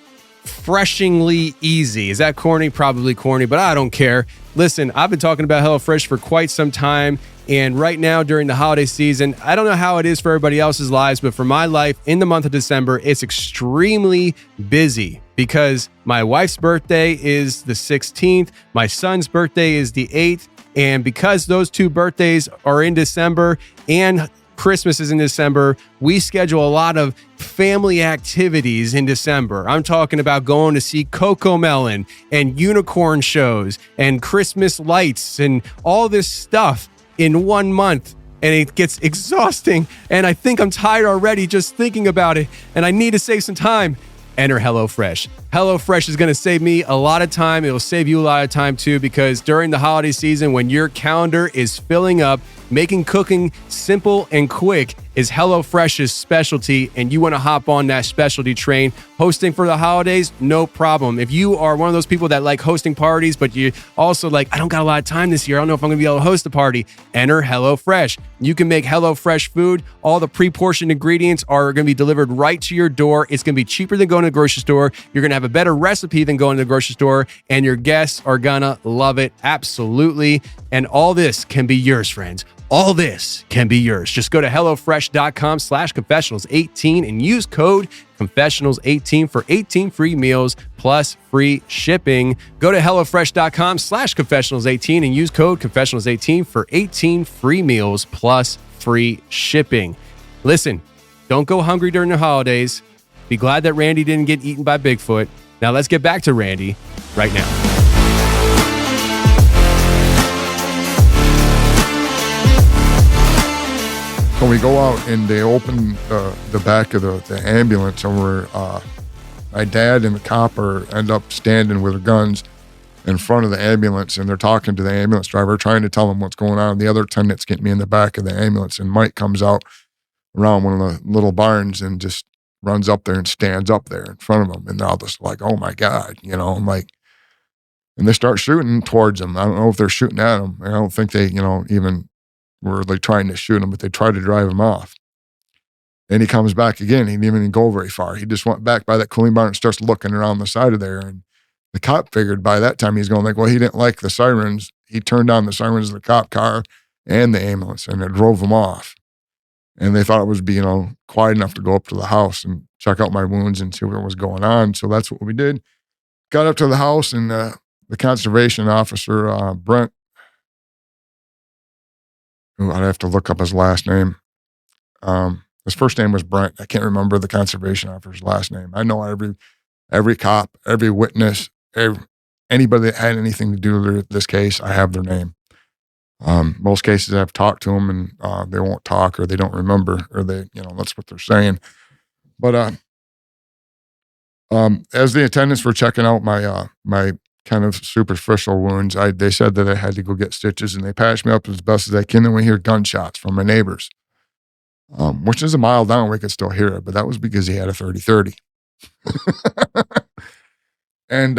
freshingly easy. Is that corny? Probably corny, but I don't care. Listen, I've been talking about HelloFresh for quite some time. And right now during the holiday season, I don't know how it is for everybody else's lives, but for my life in the month of December, it's extremely busy because my wife's birthday is the 16th. My son's birthday is the 8th. And because those 2 birthdays are in December and Christmas is in December, we schedule a lot of family activities in December. I'm talking about going to see Cocomelon and unicorn shows and Christmas lights and all this stuff in 1 month. And it gets exhausting. And I think I'm tired already just thinking about it. And I need to save some time. Enter HelloFresh. HelloFresh is going to save me a lot of time. It will save you a lot of time too, because during the holiday season, when your calendar is filling up, making cooking simple and quick is HelloFresh's specialty, and you want to hop on that specialty train. Hosting for the holidays, no problem. If you are one of those people that like hosting parties, but you also like, I don't got a lot of time this year, I don't know if I'm going to be able to host a party, enter HelloFresh. You can make HelloFresh food. All the pre-portioned ingredients are going to be delivered right to your door. It's going to be cheaper than going to the grocery store. You're going to have a better recipe than going to the grocery store, and your guests are going to love it. Absolutely. And all this can be yours, friends. All this can be yours. Just go to HelloFresh.com/confessionals18 and use code confessionals18 for 18 free meals plus free shipping. Go to HelloFresh.com/confessionals18 and use code confessionals18 for 18 free meals plus free shipping. Listen, don't go hungry during the holidays. Be glad that Randy didn't get eaten by Bigfoot. Now let's get back to Randy right now. So we go out and they open the back of the ambulance, and my dad and the copper end up standing with their guns in front of the ambulance, and they're talking to the ambulance driver, trying to tell him what's going on. The other attendants get me in the back of the ambulance, and Mike comes out around one of the little barns and just runs up there and stands up there in front of them. And they're all just like, oh my God, I'm like, and they start shooting towards him. I don't know if they're shooting at him. I don't think they, even were like trying to shoot him, but they tried to drive him off. And he comes back again. He didn't even go very far. He just went back by that cooling barn and starts looking around the side of there. And the cop figured by that time he's going like, well, he didn't like the sirens. He turned on the sirens of the cop car and the ambulance, and it drove them off. And they thought it would be, quiet enough to go up to the house and check out my wounds and see what was going on. So that's what we did. Got up to the house, and the conservation officer, Brent, I'd have to look up his last name. his first name was Brent. I can't remember the conservation officer's last name. I know every cop, every witness, anybody that had anything to do with this case, I have their name. Most cases I've talked to them and they won't talk, or they don't remember, or that's what they're saying. But as the attendants were checking out my kind of superficial wounds, they said that I had to go get stitches, and they patched me up as best as they can. And we hear gunshots from my neighbors, which is a mile down. We could still hear it, but that was because he had a 30-30. And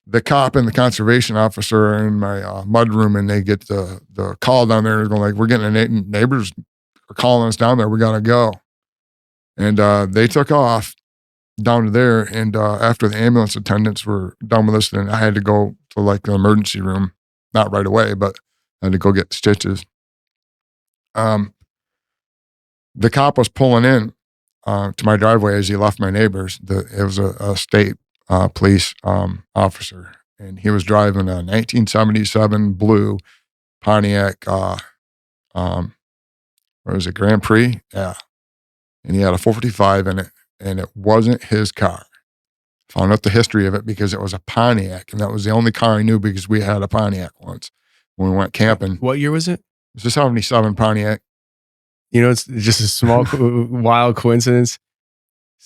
the cop and the conservation officer are in my mudroom, and they get the call down there. They're going like, we're getting neighbors are calling us down there. We got to go. And they took off down to there. And after the ambulance attendants were done with us, then I had to go to like the emergency room, not right away, but I had to go get stitches. The cop was pulling in to my driveway as he left my neighbors. It was a state police officer, and he was driving a 1977 blue Pontiac, what was it, Grand Prix? Yeah. And he had a 455 in it, and it wasn't his car. Found out the history of it because it was a Pontiac, and that was the only car I knew because we had a Pontiac once when we went camping. What year was it? It was a 77 Pontiac. It's just a small, wild coincidence.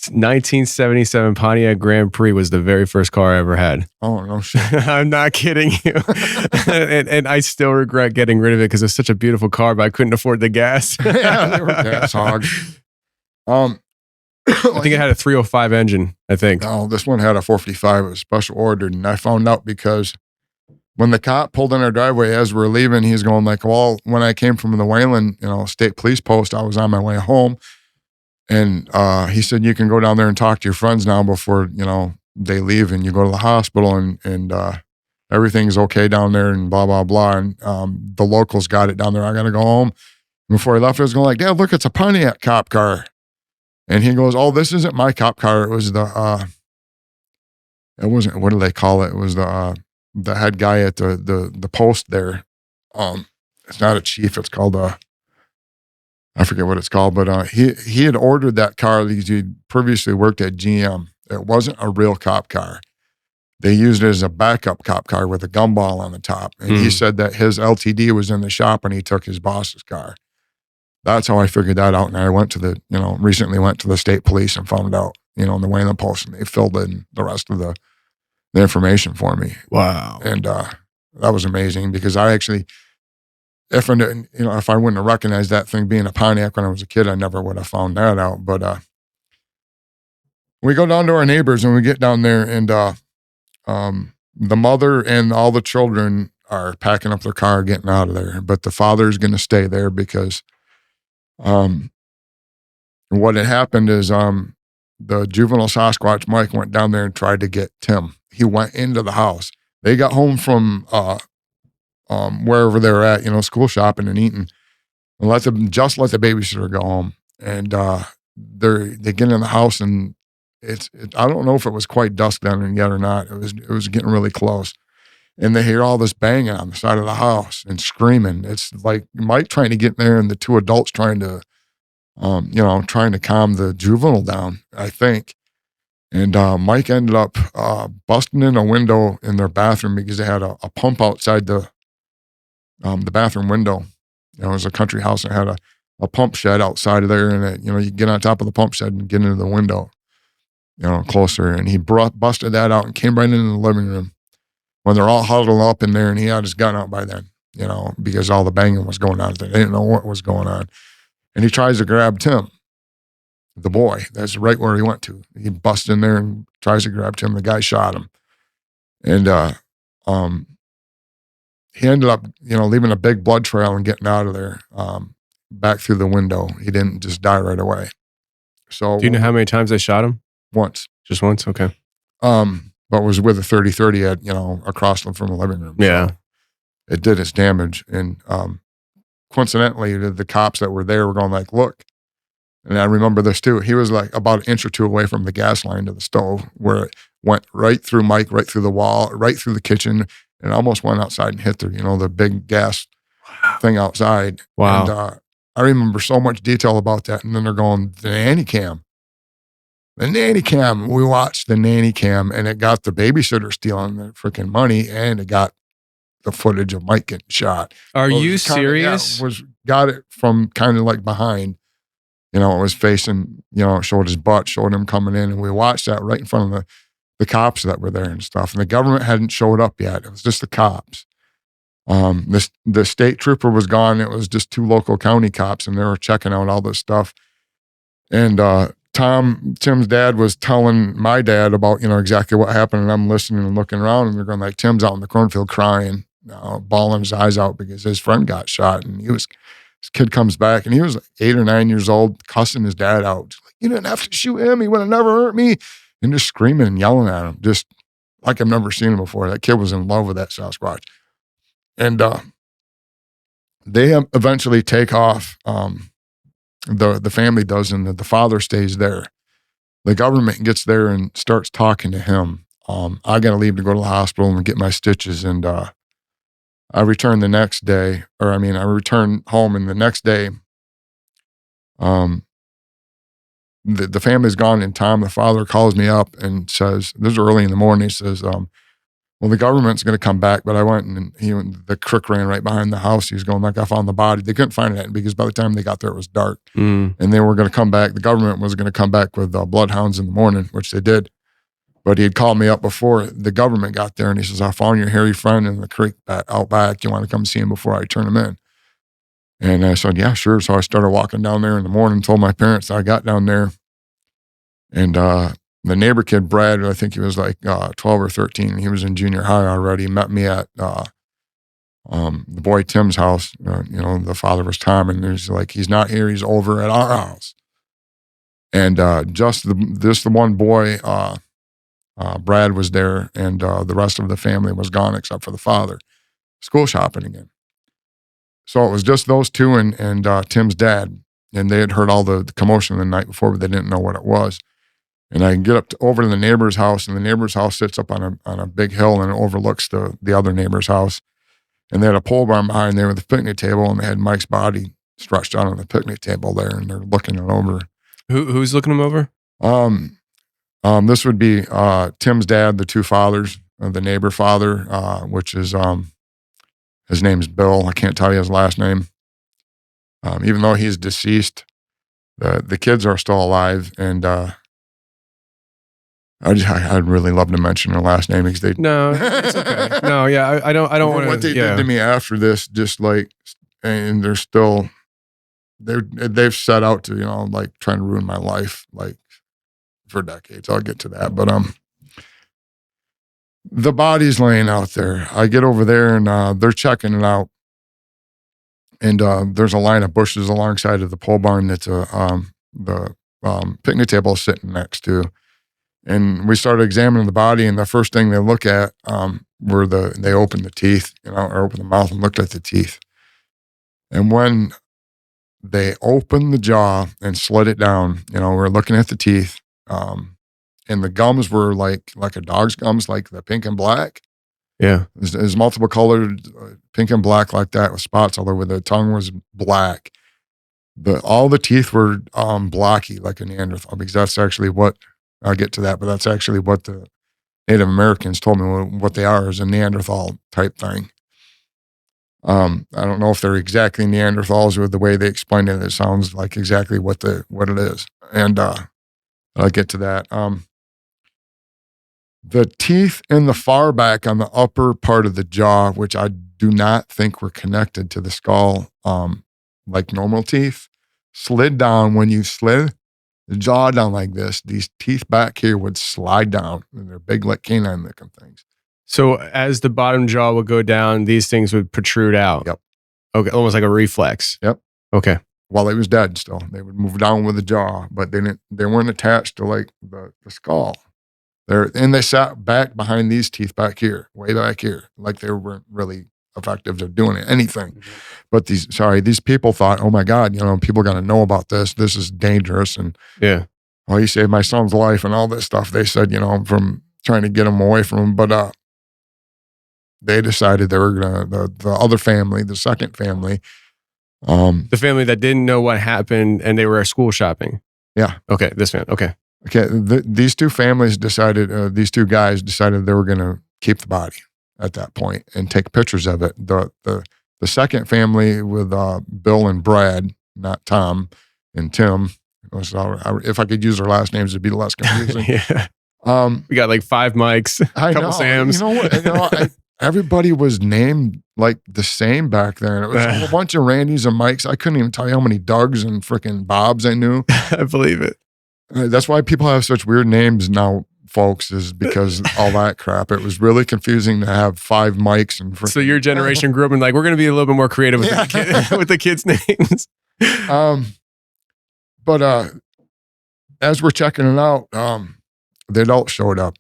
1977 Pontiac Grand Prix was the very first car I ever had. Oh, no shit. I'm not kidding you. and I still regret getting rid of it because it's such a beautiful car, but I couldn't afford the gas. Yeah, they were gas hogs. I think it had a 305 engine, I think. No, this one had a 455. It was special ordered. And I found out because when the cop pulled in our driveway as we were leaving, he's going like, well, when I came from the Wayland, state police post, I was on my way home. And he said, you can go down there and talk to your friends now before, they leave, and you go to the hospital and everything's okay down there and blah, blah, blah. And the locals got it down there. I got to go home. And before he left, I was going like, Dad, look, it's a Pontiac cop car. And he goes, oh, this isn't my cop car. It was it wasn't, what do they call it? It was the head guy at the post there. It's not a chief. It's called I forget what it's called, but he had ordered that car because he previously worked at GM. It wasn't a real cop car. They used it as a backup cop car with a gumball on the top. And he said that his LTD was in the shop and he took his boss's car. That's how I figured that out. And I went to recently went to the state police and found out, in the Wayland Post, and they filled in the rest of the information for me. Wow. And that was amazing because I actually, if I wouldn't have recognized that thing being a Pontiac when I was a kid, I never would have found that out. But we go down to our neighbors and we get down there, and the mother and all the children are packing up their car, getting out of there. But the father's going to stay there because what had happened is the juvenile Sasquatch Mike went down there and tried to get Tim. He went into the house. They got home from wherever they were at, school shopping and eating, and let the babysitter go home. And they get in the house, and I don't know if it was quite dusk then yet or not. It was getting really close. And they hear all this banging on the side of the house and screaming. It's like Mike trying to get in there and the two adults trying to calm the juvenile down, I think. And Mike ended up busting in a window in their bathroom because they had a pump outside the bathroom window. It was a country house and had a pump shed outside of there. And you get on top of the pump shed and get into the window, closer. And he busted that out and came right into the living room when they're all huddled up in there, and he had his gun out by then, because all the banging was going on. They didn't know what was going on. And he tries to grab Tim, the boy. That's right where he went to. He busts in there and tries to grab Tim. The guy shot him. And he ended up, leaving a big blood trail and getting out of there back through the window. He didn't just die right away. So, do you know how many times they shot him? Once. Just once? Okay. But was with a 30-30 at, across from the living room. Yeah. So it did its damage. And coincidentally, the cops that were there were going like, look, and I remember this too. He was like about an inch or two away from the gas line to the stove, where it went right through Mike, right through the wall, right through the kitchen, and almost went outside and hit the big gas thing outside. Wow. I remember so much detail about that. And then they're going, the nanny cam. The nanny cam. We watched the nanny cam, and it got the babysitter stealing the freaking money, and it got the footage of Mike getting shot. Are you serious? Got it from kind of like behind. It was facing, it showed his butt, showed him coming in, and we watched that right in front of the cops that were there and stuff. And the government hadn't showed up yet. It was just the cops. The state trooper was gone. It was just 2 local county cops, and they were checking out all this stuff. And Tim's dad was telling my dad about, exactly what happened, and I'm listening and looking around, and they're going like, Tim's out in the cornfield crying, bawling his eyes out because his friend got shot, and his kid comes back, and he was like 8 or 9 years old, cussing his dad out. Like, you didn't have to shoot him. He would have never hurt me. And just screaming and yelling at him, just like I've never seen him before. That kid was in love with that Sasquatch. And they eventually take off. The family does, and the father stays there. The government gets there and starts talking to him. I got to leave to go to the hospital and get my stitches. And I returned the next day, I returned home, and the next day, the family's gone, and Tom, the father, calls me up and says, this is early in the morning, he says, well, the government's going to come back, but I went, and the crook ran right behind the house. He was going like, I found the body. They couldn't find it because by the time they got there, it was dark. And they were going to come back. The government was going to come back with bloodhounds in the morning, which they did. But he had called me up before the government got there, and he says, I found your hairy friend in the creek out back. You want to come see him before I turn him in? And I said, yeah, sure. So I started walking down there in the morning, told my parents I got down there. And the neighbor kid, Brad, I think he was like 12 or 13. He was in junior high already. He met me at the boy Tim's house. The father was Tom, and there's like, he's not here. He's over at our house. And just the one boy, Brad, was there, and the rest of the family was gone except for the father, school shopping again. So it was just those 2 and Tim's dad, and they had heard all the commotion the night before, but they didn't know what it was. And I get over to the neighbor's house, and the neighbor's house sits up on a big hill, and it overlooks the other neighbor's house. And they had a pole barn behind there with a picnic table, and they had Mike's body stretched out on the picnic table there, and they're looking it over. Who's looking him over? This would be Tim's dad, the 2 fathers, the neighbor father, which is his name's Bill. I can't tell you his last name. Even though he's deceased, the kids are still alive, and I'd really love to mention their last name because they. No, it's okay. No, yeah, I don't want to. What they did to me after this, just like, and they're still, they've set out to, like trying to ruin my life, like for decades. I'll get to that, but the body's laying out there. I get over there, and they're checking it out, and there's a line of bushes alongside of the pole barn that the picnic table is sitting next to. And we started examining the body, and the first thing they look at were they opened the teeth, or opened the mouth and looked at the teeth. And when they opened the jaw and slid it down, we're looking at the teeth, and the gums were like a dog's gums, like the pink and black. Yeah. There's multiple colored pink and black like that with spots all over. The tongue was black. All the teeth were blocky like a Neanderthal, because that's actually what, I'll get to that, but that's actually what the Native Americans told me what they are, is a Neanderthal type thing. I don't know if they're exactly Neanderthals, or the way they explained it, it sounds like exactly what it is. And I'll get to that. The teeth in the far back on the upper part of the jaw, which I do not think were connected to the skull, like normal teeth, slid down. When you slid the jaw down like this, these teeth back here would slide down, and they're big like canine looking things. So as the bottom jaw would go down, these things would protrude out. Yep. Okay, almost like a reflex. Yep. Okay. While he was dead still, they would move down with the jaw, but they weren't attached to like the skull. They sat back behind these teeth back here, way back here, like they weren't really effective at doing anything. Mm-hmm. But these people thought, oh my God, people got to know about this. This is dangerous. And well, he saved my son's life and all this stuff. They said, from trying to get him away from him. But they decided they were going to, the other family, the second family, The family that didn't know what happened and they were school shopping. Yeah. Okay. This family. Okay. Okay. These two families decided, these two guys decided they were going to keep the body at that point and take pictures of it. The second family with Bill and Brad, not Tom and Tim. If I could use their last names, it'd be less confusing. Yeah. We got like 5 Mikes, a couple Sams. You know what? Everybody was named like the same back then. It was a whole bunch of Randys and Mikes. I couldn't even tell you how many Dougs and freaking Bobs I knew. I believe it. That's why people have such weird names now, folks, is because all that crap. It was really confusing to have 5 Mikes and freaking. So your generation grew up and like, we're going to be a little bit more creative with, with the kids' names. But as we're checking it out, the adults showed up.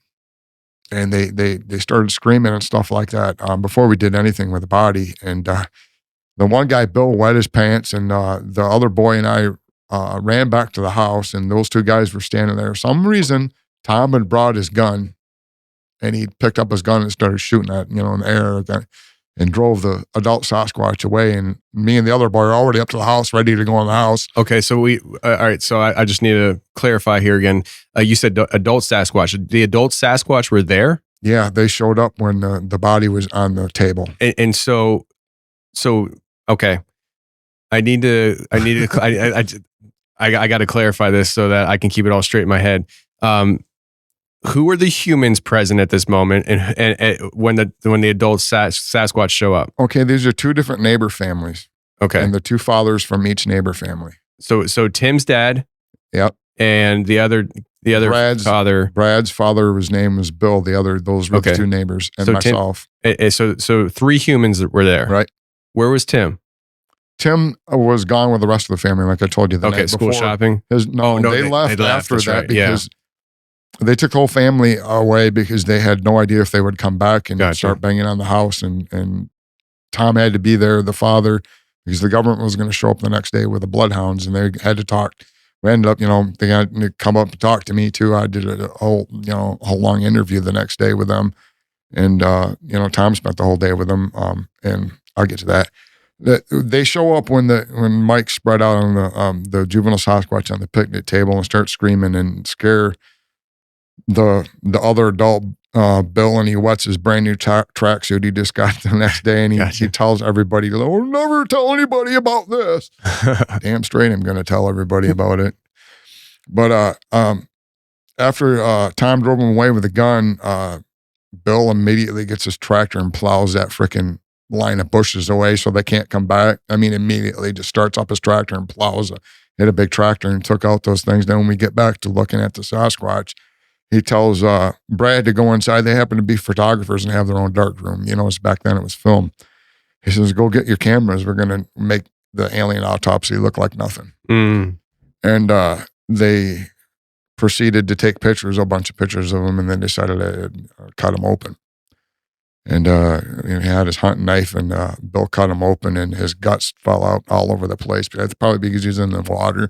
And they started screaming and stuff like that before we did anything with the body. And the one guy, Bill, wet his pants, and the other boy and I ran back to the house, and those 2 guys were standing there. For some reason, Tom had brought his gun, and he picked up his gun and started shooting at, in the air, and drove the adult Sasquatch away. And me and the other boy are already up to the house, ready to go in the house. Okay, so all right, so I just need to clarify here again. You said adult Sasquatch. The adult Sasquatch were there? Yeah, they showed up when the body was on the table. And so, okay. I got to clarify this so that I can keep it all straight in my head. Who are the humans present at this moment, and when the adult Sasquatch show up? Okay, these are 2 different neighbor families. Okay, and the 2 fathers from each neighbor family. So Tim's dad. Yep. And the other father. Brad's father, his name was Bill. Those were the 2 neighbors, and so myself. So 3 humans were there. Right. Where was Tim? Tim was gone with the rest of the family, like I told you the night before. School shopping. They left after that because they took the whole family away because they had no idea if they would come back and start banging on the house. And Tom had to be there, the father, because the government was going to show up the next day with the bloodhounds, and they had to talk. We ended up, they had to come up and talk to me too. I did a whole long interview the next day with them. And, Tom spent the whole day with them. And I'll get to that. They show up when Mike spread out on the juvenile Sasquatch on the picnic table and start screaming and scare the other adult, Bill, and he wets his brand new tracksuit he just got the next day, and he tells everybody, "I'll never tell anybody about this." Damn straight, I'm going to tell everybody about it. But after Tom drove him away with a gun, Bill immediately gets his tractor and plows that frickin' line of bushes away so they can't come back. I mean, immediately just starts up his tractor and plows hit a big tractor and took out those things. Then when we get back to looking at the Sasquatch, he tells Brad to go inside. They happen to be photographers and have their own dark room. Back then it was film. He says, "Go get your cameras. We're going to make the alien autopsy look like nothing." And they proceeded to take pictures, a bunch of pictures of him, and then decided to cut him open. And he had his hunting knife, and Bill cut him open, and his guts fell out all over the place. But that's probably because he was in the water.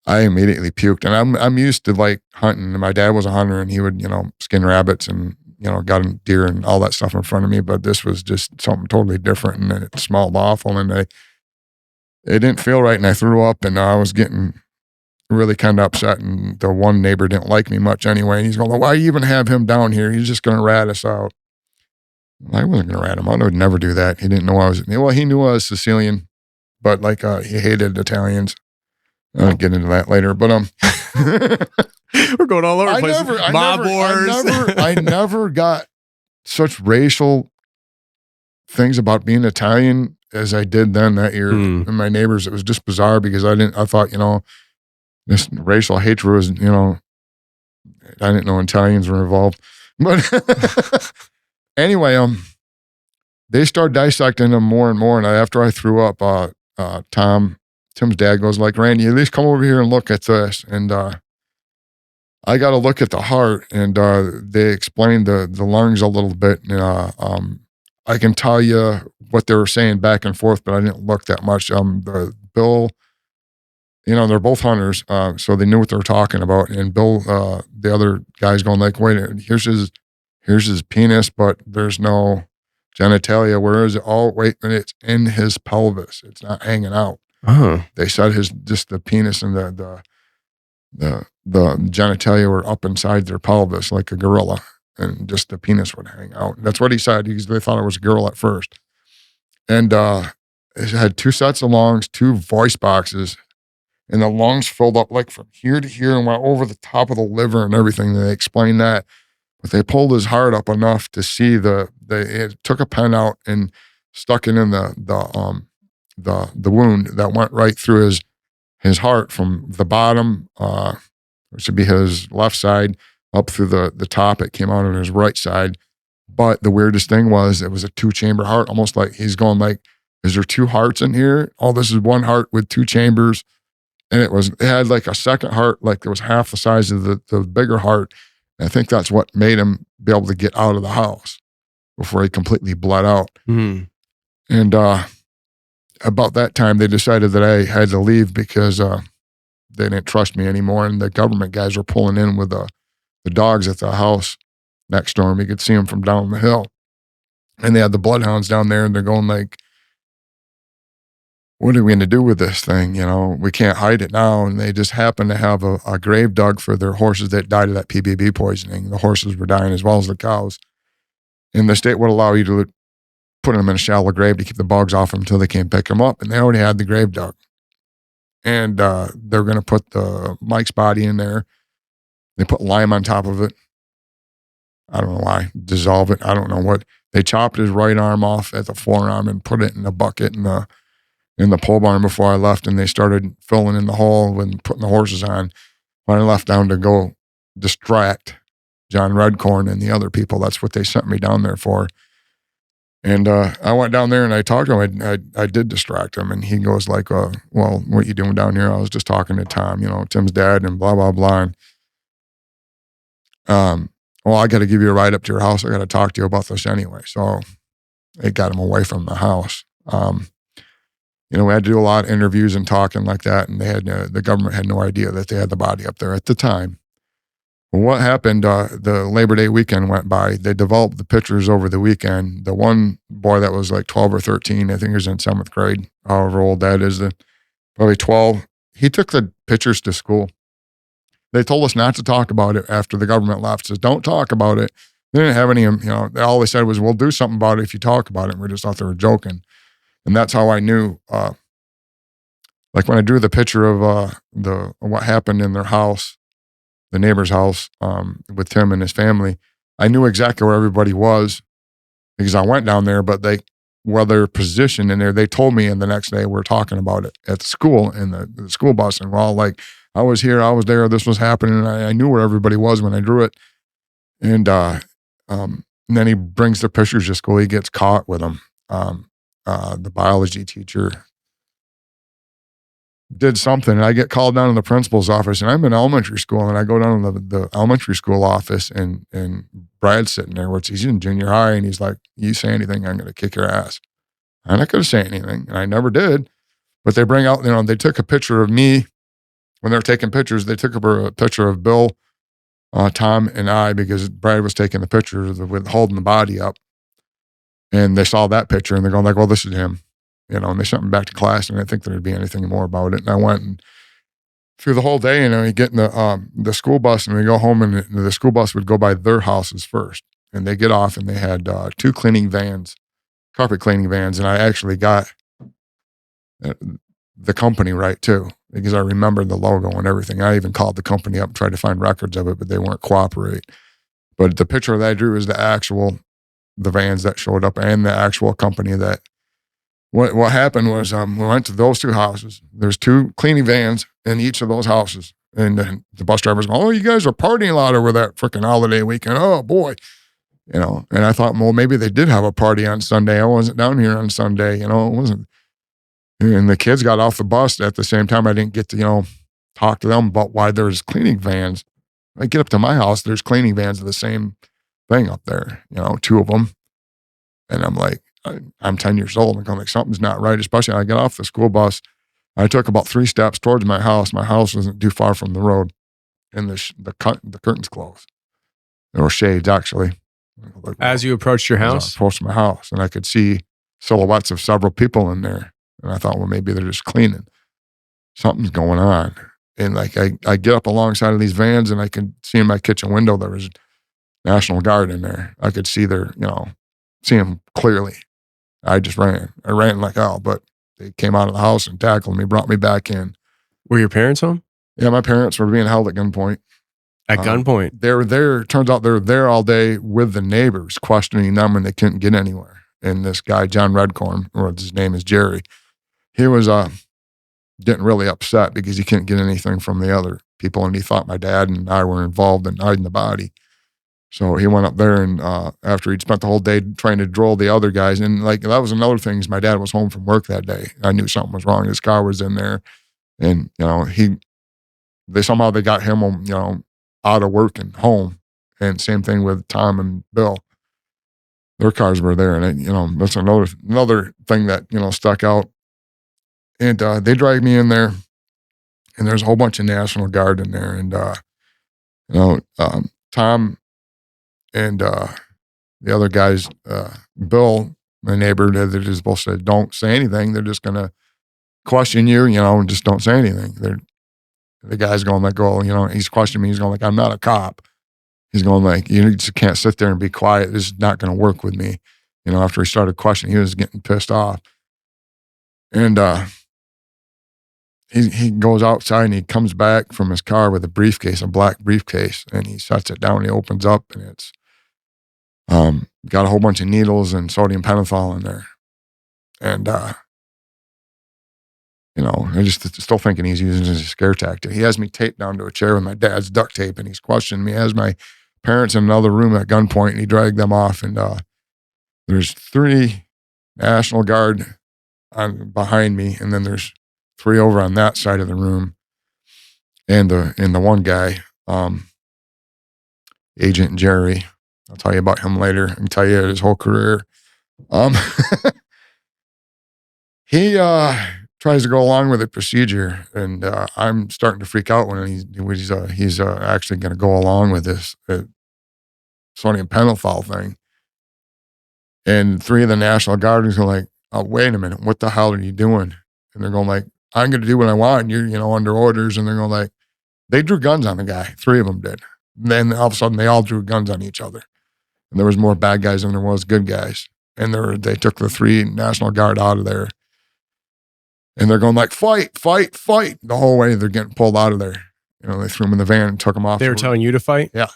I immediately puked, and I'm used to like hunting. And my dad was a hunter, and he would skin rabbits and got deer and all that stuff in front of me. But this was just something totally different, and it smelled awful, and it didn't feel right, and I threw up, and I was getting really kind of upset. And the one neighbor didn't like me much anyway, and he's going, "Why you even have him down here? He's just going to rat us out." I wasn't going to rat him out. I would never do that. He didn't know I was. Well, he knew I was Sicilian, but he hated Italians. I'll get into that later, but we're going all over the place. Mob wars. I never got such racial things about being Italian as I did then that year. And my neighbors, it was just bizarre because I thought, this racial hatred was, I didn't know Italians were involved. But anyway, they started dissecting them more and more. And after I threw up, Tim's dad goes like, "Randy, at least come over here and look at this." And I got to look at the heart, and they explained the lungs a little bit. I can tell you what they were saying back and forth, but I didn't look that much. The Bill, they're both hunters, so they knew what they were talking about. And Bill, the other guy's going like, "Wait, here's his penis, but there's no genitalia. Where is it? Oh, wait, and it's in his pelvis. It's not hanging out. Oh. They said just the penis and the genitalia were up inside their pelvis like a gorilla, and just the penis would hang out. That's what he said. They thought it was a girl at first. And it had 2 sets of lungs, 2 voice boxes, and the lungs filled up like from here to here and went over the top of the liver and everything. And they explained that. But they pulled his heart up enough to see it took a pen out and stuck it in the wound that went right through his heart from the bottom, which would be his left side, up through the top. It came out on his right side. But the weirdest thing was it was a 2-chamber heart, almost like he's going like, is there 2 hearts in here? Oh, this is 1 heart with 2 chambers. And it had like a second heart, like it was half the size of the bigger heart. And I think that's what made him be able to get out of the house before he completely bled out. Mm. And about that time, they decided that I had to leave because they didn't trust me anymore. And the government guys were pulling in with the dogs at the house next door. And we could see them from down the hill. And they had the bloodhounds down there, and they're going like, what are we going to do with this thing? You know, we can't hide it now. And they just happened to have a grave dug for their horses that died of that PBB poisoning. The horses were dying as well as the cows. And the state would allow you to put them in a shallow grave to keep the bugs off them until they came pick them up. And they already had the grave dug. And they're going to put Mike's body in there. They put lime on top of it. I don't know why. Dissolve it. I don't know what. They chopped his right arm off at the forearm and put it in a bucket in the pole barn before I left, and they started filling in the hole and putting the horses on. When I left down to go distract John Redcorn and the other people, that's what they sent me down there for. And I went down there and I talked to him. I did distract him, and he goes like, well, what you doing down here? I was just talking to Tom, Tim's dad, and blah, blah, blah. And, well, I got to give you a ride up to your house. I got to talk to you about this anyway. So it got him away from the house. We had to do a lot of interviews and talking like that, and they had the government had no idea that they had the body up there at the time. Well, what happened, the Labor Day weekend went by. They developed the pictures over the weekend. The one boy that was like 12 or 13, I think he was in 7th grade, however old that is, probably 12, he took the pictures to school. They told us not to talk about it after the government left. Says, don't talk about it. They didn't have any, all they said was, we'll do something about it if you talk about it. And we just thought they were joking. And that's how I knew, like when I drew the picture of what happened in their house, the neighbor's house, with Tim and his family, I knew exactly where everybody was because I went down there, but where they're positioned in there, they told me, and the next day we're talking about it at the school in the school bus. And we're all like, I was here, I was there, this was happening. And I knew where everybody was when I drew it. And then he brings the pictures to school. He gets caught with them. The biology teacher did something, and I get called down to the principal's office, and I'm in elementary school, and I go down to the elementary school office, and Brad's sitting there, which he's in junior high, and he's like, you say anything, I'm going to kick your ass. I'm not going to say anything, and I never did, but they bring out, they took a picture of me when they were taking pictures. They took a picture of Bill, Tom, and I, because Brad was taking the picture with holding the body up. And they saw that picture and they're going like, well, this is him, and they sent me back to class, and I didn't think there'd be anything more about it. And I went and through the whole day, we get in the school bus, and we go home, and the school bus would go by their houses first. And they get off, and they had 2 cleaning vans, carpet cleaning vans. And I actually got the company right too, because I remembered the logo and everything. I even called the company up and tried to find records of it, but they weren't cooperating. But the picture that I drew is the vans that showed up and the actual company that, what happened was, we went to those 2 houses. There's 2 cleaning vans in each of those houses. And the bus driver's going, oh, you guys are partying a lot over that freaking holiday weekend. Oh boy. And I thought, well, maybe they did have a party on Sunday. I wasn't down here on Sunday, it wasn't. And the kids got off the bus at the same time. I didn't get to, talk to them about why there's cleaning vans. I get up to my house, there's cleaning vans of the same thing up there, 2 of them. And I'm like, I'm 10 years old. And I'm like, something's not right. Especially I get off the school bus. I took about 3 steps towards my house. My house wasn't too far from the road, and the curtains closed. There were shades, actually. Like, As you approached your as I house? approached my house, and I could see silhouettes of several people in there. And I thought, well, maybe they're just cleaning. Something's going on. And like I get up alongside of these vans, and I can see in my kitchen window there was National Guard in there. I could see see them clearly. I just ran. I ran like hell, but they came out of the house and tackled me, brought me back in. Were your parents home? Yeah, my parents were being held at gunpoint. At gunpoint? They were there. Turns out they were there all day with the neighbors, questioning them, and they couldn't get anywhere. And this guy, John Redcorn, or his name is Jerry, he was getting really upset because he couldn't get anything from the other people, and he thought my dad and I were involved in hiding the body. So he went up there, and after he'd spent the whole day trying to drill the other guys, and like that was another thing, is my dad was home from work that day. I knew something was wrong. His car was in there, and they somehow got him, out of work and home. And same thing with Tom and Bill. Their cars were there, and that's another thing that stuck out. And they dragged me in there, and there's a whole bunch of National Guard in there, and Tom and the other guys, Bill, my neighbor, they're just both said, "Don't say anything. They're just gonna question you, and just don't say anything." The guy's going like, "Oh, he's questioning me. He's going like, I'm not a cop." He's going like, "You just can't sit there and be quiet. This is not going to work with me." After he started questioning, he was getting pissed off. And he goes outside, and he comes back from his car with a briefcase, a black briefcase, and he sets it down. And he opens up, and it's got a whole bunch of needles and sodium pentothal in there. And I just still thinking he's using it as a scare tactic. He has me taped down to a chair with my dad's duct tape, and he's questioning me. He has my parents in another room at gunpoint, and he dragged them off. And there's 3 National Guard behind me, and then there's 3 over on that side of the room. And the one guy, Agent Jerry, I'll tell you about him later. I can tell you his whole career. He tries to go along with the procedure, and I'm starting to freak out when he's actually going to go along with this sodium pentothal thing. And 3 of the National Guard are like, "Oh, wait a minute, what the hell are you doing?" And they're going like, "I'm going to do what I want, and you're under orders." And they're going like, they drew guns on the guy. 3 of them did. And then all of a sudden, they all drew guns on each other. And there was more bad guys than there was good guys. And they took the 3 National Guard out of there. And they're going like, "Fight, fight, fight." The whole way they're getting pulled out of there. They threw them in the van and took them off. They were telling you to fight? Yeah.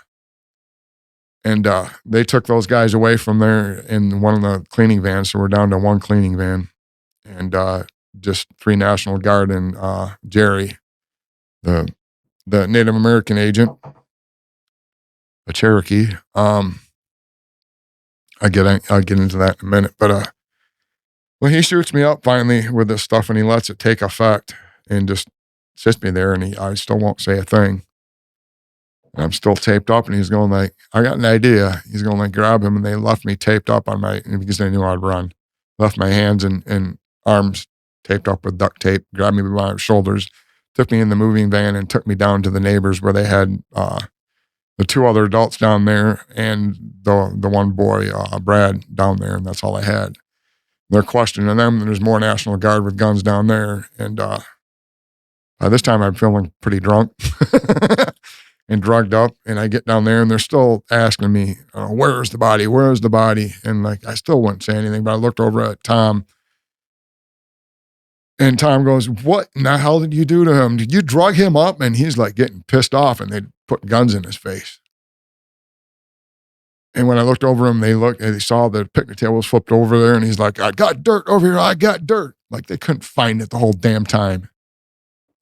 And they took those guys away from there in one of the cleaning vans. So we're down to 1 cleaning van. And just 3 National Guard and Jerry, the Native American agent, a Cherokee. I'll get into that in a minute. But well, he shoots me up finally with this stuff, and he lets it take effect and just sits me there, and I still won't say a thing. And I'm still taped up, and he's going like, "I got an idea." He's going like, "Grab him." And they left me taped up because they knew I'd run. Left my hands and arms taped up with duct tape, grabbed me by my shoulders, took me in the moving van, and took me down to the neighbors where they had the 2 other adults down there and the one boy, Brad, down there, and that's all I had. They're questioning them, and there's more National Guard with guns down there. And by this time, I'm feeling pretty drunk and drugged up. And I get down there, and they're still asking me, "Where's the body? Where's the body?" And like, I still wouldn't say anything, but I looked over at Tom. And Tom goes, "What in the hell did you do to him? Did you drug him up?" And he's like getting pissed off, and they put guns in his face. And when I looked over him, they saw the picnic table was flipped over there, and he's like, "I got dirt over here. I got dirt." Like they couldn't find it the whole damn time.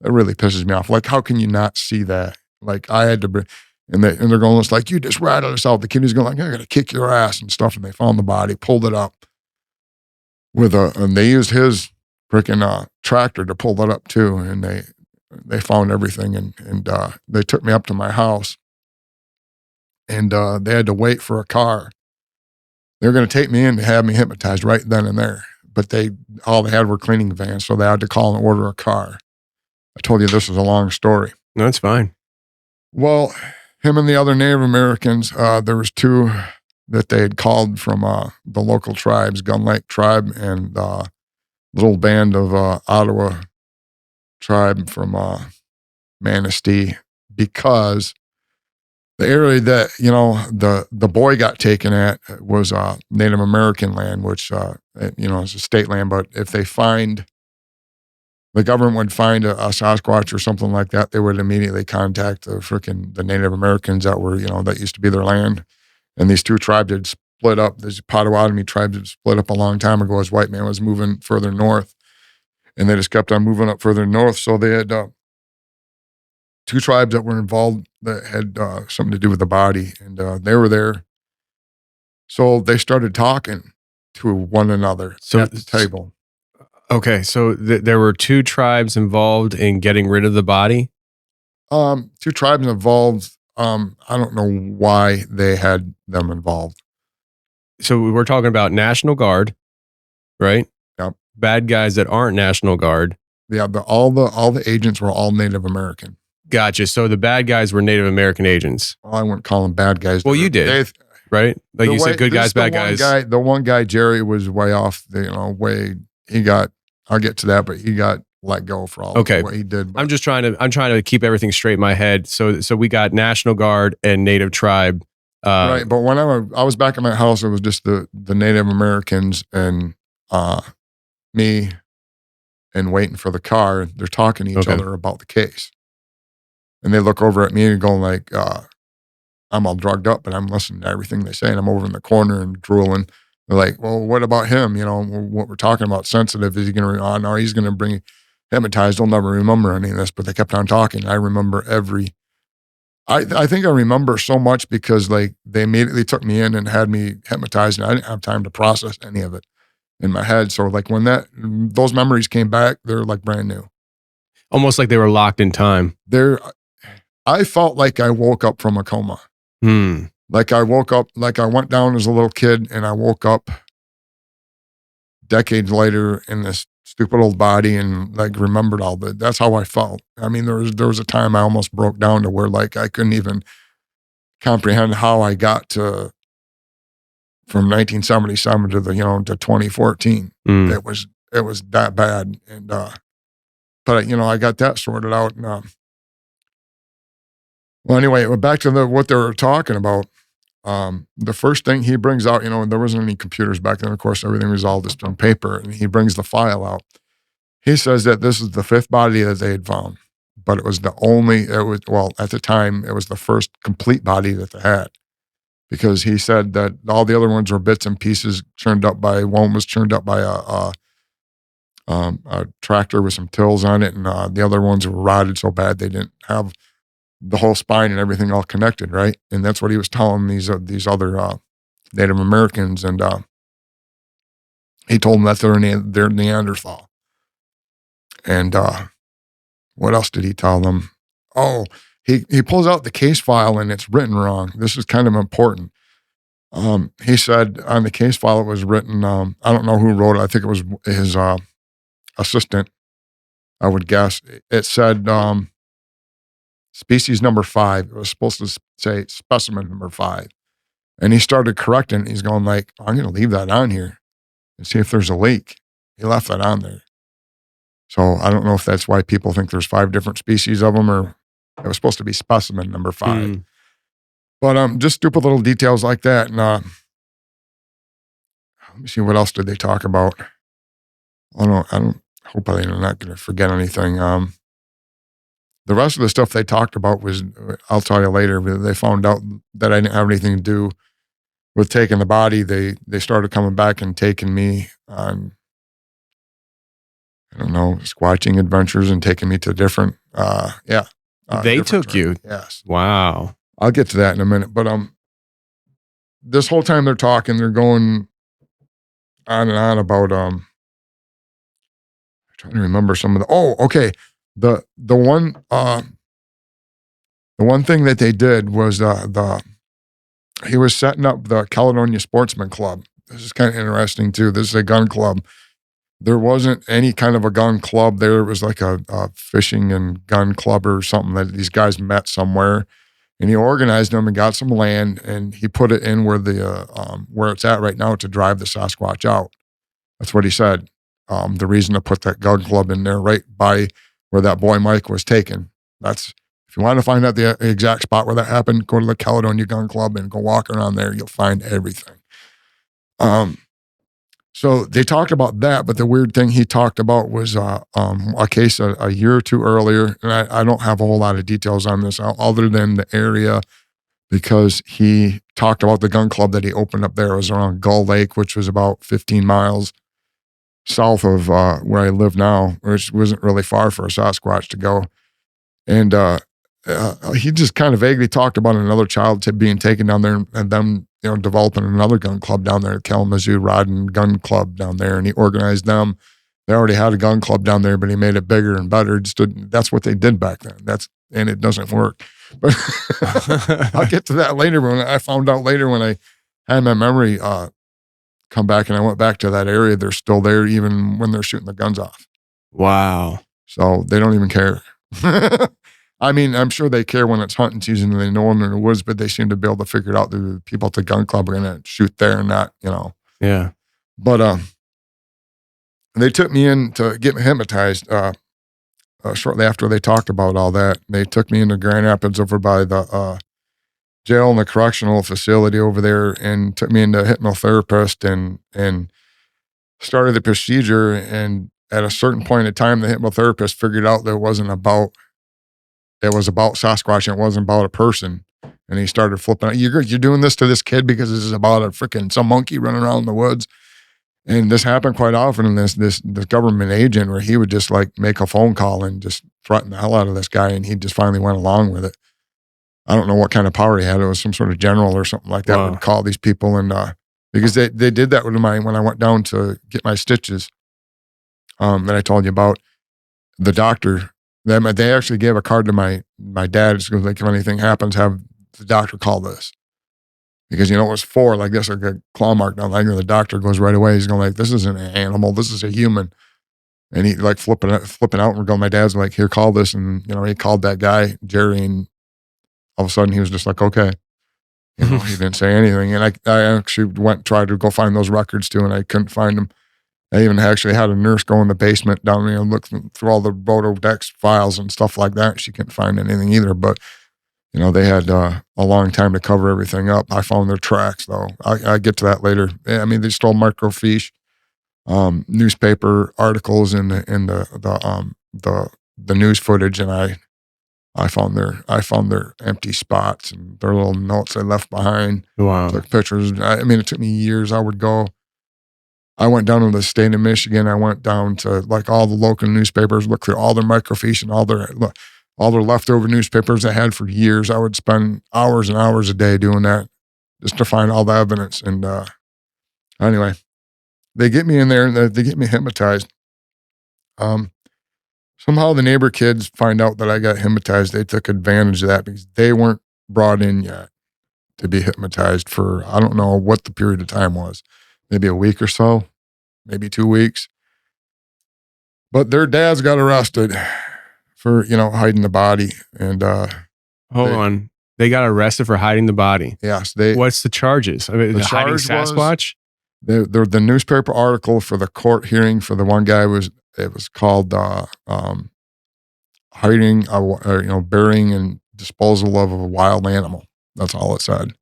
That really pisses me off. Like, how can you not see that? Like I had to, and they're going, it's like, "You just ratted us out." The kid is going like, "I got to kick your ass" and stuff. And they found the body, pulled it up and they used his freaking tractor to pull that up too. And they found everything, and they took me up to my house. And they had to wait for a car. They were going to take me in to have me hypnotized right then and there. But all they had were cleaning vans, so they had to call and order a car. I told you this is a long story. No, it's fine. Well, him and the other Native Americans, there was 2 that they had called from the local tribes, Gun Lake tribe and little band of Ottawa tribe from Manistee, because the area that, the boy got taken at was Native American land, which, is a state land. But if they the government would find a Sasquatch or something like that, they would immediately contact the Native Americans that were, that used to be their land. And these two tribes had split up. These Potawatomi tribes had split up a long time ago as white man was moving further north. And they just kept on moving up further north. So they had two tribes that were involved that had something to do with the body. And they were there. So they started talking to one another at the table. Okay, so there were two tribes involved in getting rid of the body? Two tribes involved. I don't know why they had them involved. So we're talking about National Guard, right? Yep. Bad guys that aren't National Guard. Yeah, all the agents were all Native American. Gotcha. So the bad guys were Native American agents. Well, I wouldn't call them bad guys. Well, you did, right? Like you said, good guys, bad guys. The one guy, Jerry, was way off. I'll get to that, but he got let go for all of what he did. But I'm trying to keep everything straight in my head. So we got National Guard and Native tribe. Right. But when I was back at my house, it was just the Native Americans and me and waiting for the car. They're talking to each other about the case. And they look over at me and going like, I'm all drugged up, but I'm listening to everything they say. And I'm over in the corner and drooling. They're like, well, what about him? What we're talking about, sensitive. Is he going to, no, he's going to bring hypnotized. He'll never remember any of this, but they kept on talking. I remember I think I remember so much because like they immediately took me in and had me hypnotized and I didn't have time to process any of it in my head. So like when those memories came back, they're like brand new. Almost like they were locked in time. I felt like I woke up from a coma. Like I woke up, like I went down as a little kid and I woke up decades later in this stupid old body and like remembered all that. That's how I felt. I mean, there was a time I almost broke down to where like I couldn't even comprehend how I got to from 1977 to to 2014. It was that bad. And but I got that sorted out. And well, anyway, back to what they were talking about. The first thing he brings out, there wasn't any computers back then. Of course, everything was all just on paper. And he brings the file out. He says that this is the fifth body that they had found, but at the time, it was the first complete body that they had. Because he said that all the other ones were bits and pieces one was churned up by a tractor with some tills on it. And the other ones were rotted so bad they didn't have the whole spine and everything all connected, right? And that's what he was telling these other Native Americans, and he told them that they're Neanderthal. And what else did he tell them? Oh, he pulls out the case file and it's written wrong. This is kind of important. He said on the case file it was written. I don't know who wrote it. I think it was his assistant. I would guess it said. Species number 5. It was supposed to say specimen number 5. And he started correcting. He's going like, I'm going to leave that on here and see if there's a leak. He left that on there. So I don't know if that's why people think there's 5 different species of them, or it was supposed to be specimen number 5. But just stupid little details like that. And let me see, what else did they talk about? I don't hope I'm not going to forget anything. The rest of the stuff they talked about was, I'll tell you later, but they found out that I didn't have anything to do with taking the body. They started coming back and taking me on, squatching adventures and taking me to different, they took you? Yes. Wow. I'll get to that in a minute. But this whole time they're talking, they're going on and on about, I'm trying to remember some of the one thing that they did was he was setting up the Caledonia Sportsman Club. This is kind of interesting too. This is a gun club. There wasn't any kind of a gun club there. It was like a fishing and gun club or something that these guys met somewhere. And he organized them and got some land, and he put it in where it's at right now to drive the Sasquatch out. That's what he said. The reason to put that gun club in there right by where that boy Mike was taken. That's, if you want to find out the exact spot where that happened, go to the Caledonia Gun Club and go walk around there. You'll find everything. So they talked about that, but the weird thing he talked about was a case a year or two earlier, and I don't have a whole lot of details on this other than the area, because he talked about the gun club that he opened up there. It was around Gull Lake, which was about 15 miles south of where I live now, which wasn't really far for a Sasquatch to go. And he just kind of vaguely talked about another child being taken down there and them, developing another gun club down there, Kalamazoo Rod and Gun Club down there, and he organized them. They already had a gun club down there, but he made it bigger and better. That's what they did back then. And it doesn't work. But I'll get to that later. When I found out later when I had my memory come back and I went back to that area, they're still there even when they're shooting the guns off. Wow. So they don't even care. I mean, I'm sure they care when it's hunting season and they know them in the woods, but they seem to be able to figure it out. The people at the gun club are going to shoot there and not, Yeah. But they took me in to get me hypnotized shortly after they talked about all that. They took me into Grand Rapids over by the jail and the correctional facility over there and took me into a hypnotherapist and started the procedure. And at a certain point in time, the hypnotherapist figured out that it was about Sasquatch and it wasn't about a person. And he started flipping out. You're doing this to this kid because this is about some monkey running around in the woods. And this happened quite often in this government agent where he would just like make a phone call and just threaten the hell out of this guy. And he just finally went along with it. I don't know what kind of power he had. It was some sort of general or something like that. Wow. Would call these people. And because they did that with when I went down to get my stitches that I told you about, the doctor, they actually gave a card to my dad. It's like, if anything happens, have the doctor call this. Because, it was for like this, like a claw mark down like the doctor goes right away. He's going like, this isn't an animal. This is a human. And he like flipping out and we're going, my dad's like, here, call this. And, he called that guy, Jerry, and all of a sudden he was just like, okay. He didn't say anything. And I actually tried to go find those records too, and I couldn't find them. I even actually had a nurse go in the basement down there and look through all the Rolodex files and stuff like that. She couldn't find anything either, but they had a long time to cover everything up. I found their tracks though. I get to that later. I mean, they stole microfiche, newspaper articles in the news footage, and I found their empty spots and their little notes they left behind. Wow. Took pictures. I mean, it took me years. I went down to the state of Michigan. I went down to like all the local newspapers, looked through all their microfiche and all their leftover newspapers I had for years. I would spend hours and hours a day doing that just to find all the evidence. And anyway, they get me in there and they get me hypnotized. Somehow the neighbor kids find out that I got hypnotized. They took advantage of that because they weren't brought in yet to be hypnotized for, I don't know what the period of time was. Maybe a week or so, maybe 2 weeks. But their dads got arrested for, hiding the body. And hold on. They got arrested for hiding the body. Yes. What's the charges? I mean, the hiding charge Sasquatch? The newspaper article for the court hearing for the one guy was called hiding, burying and disposal of a wild animal. That's all it said.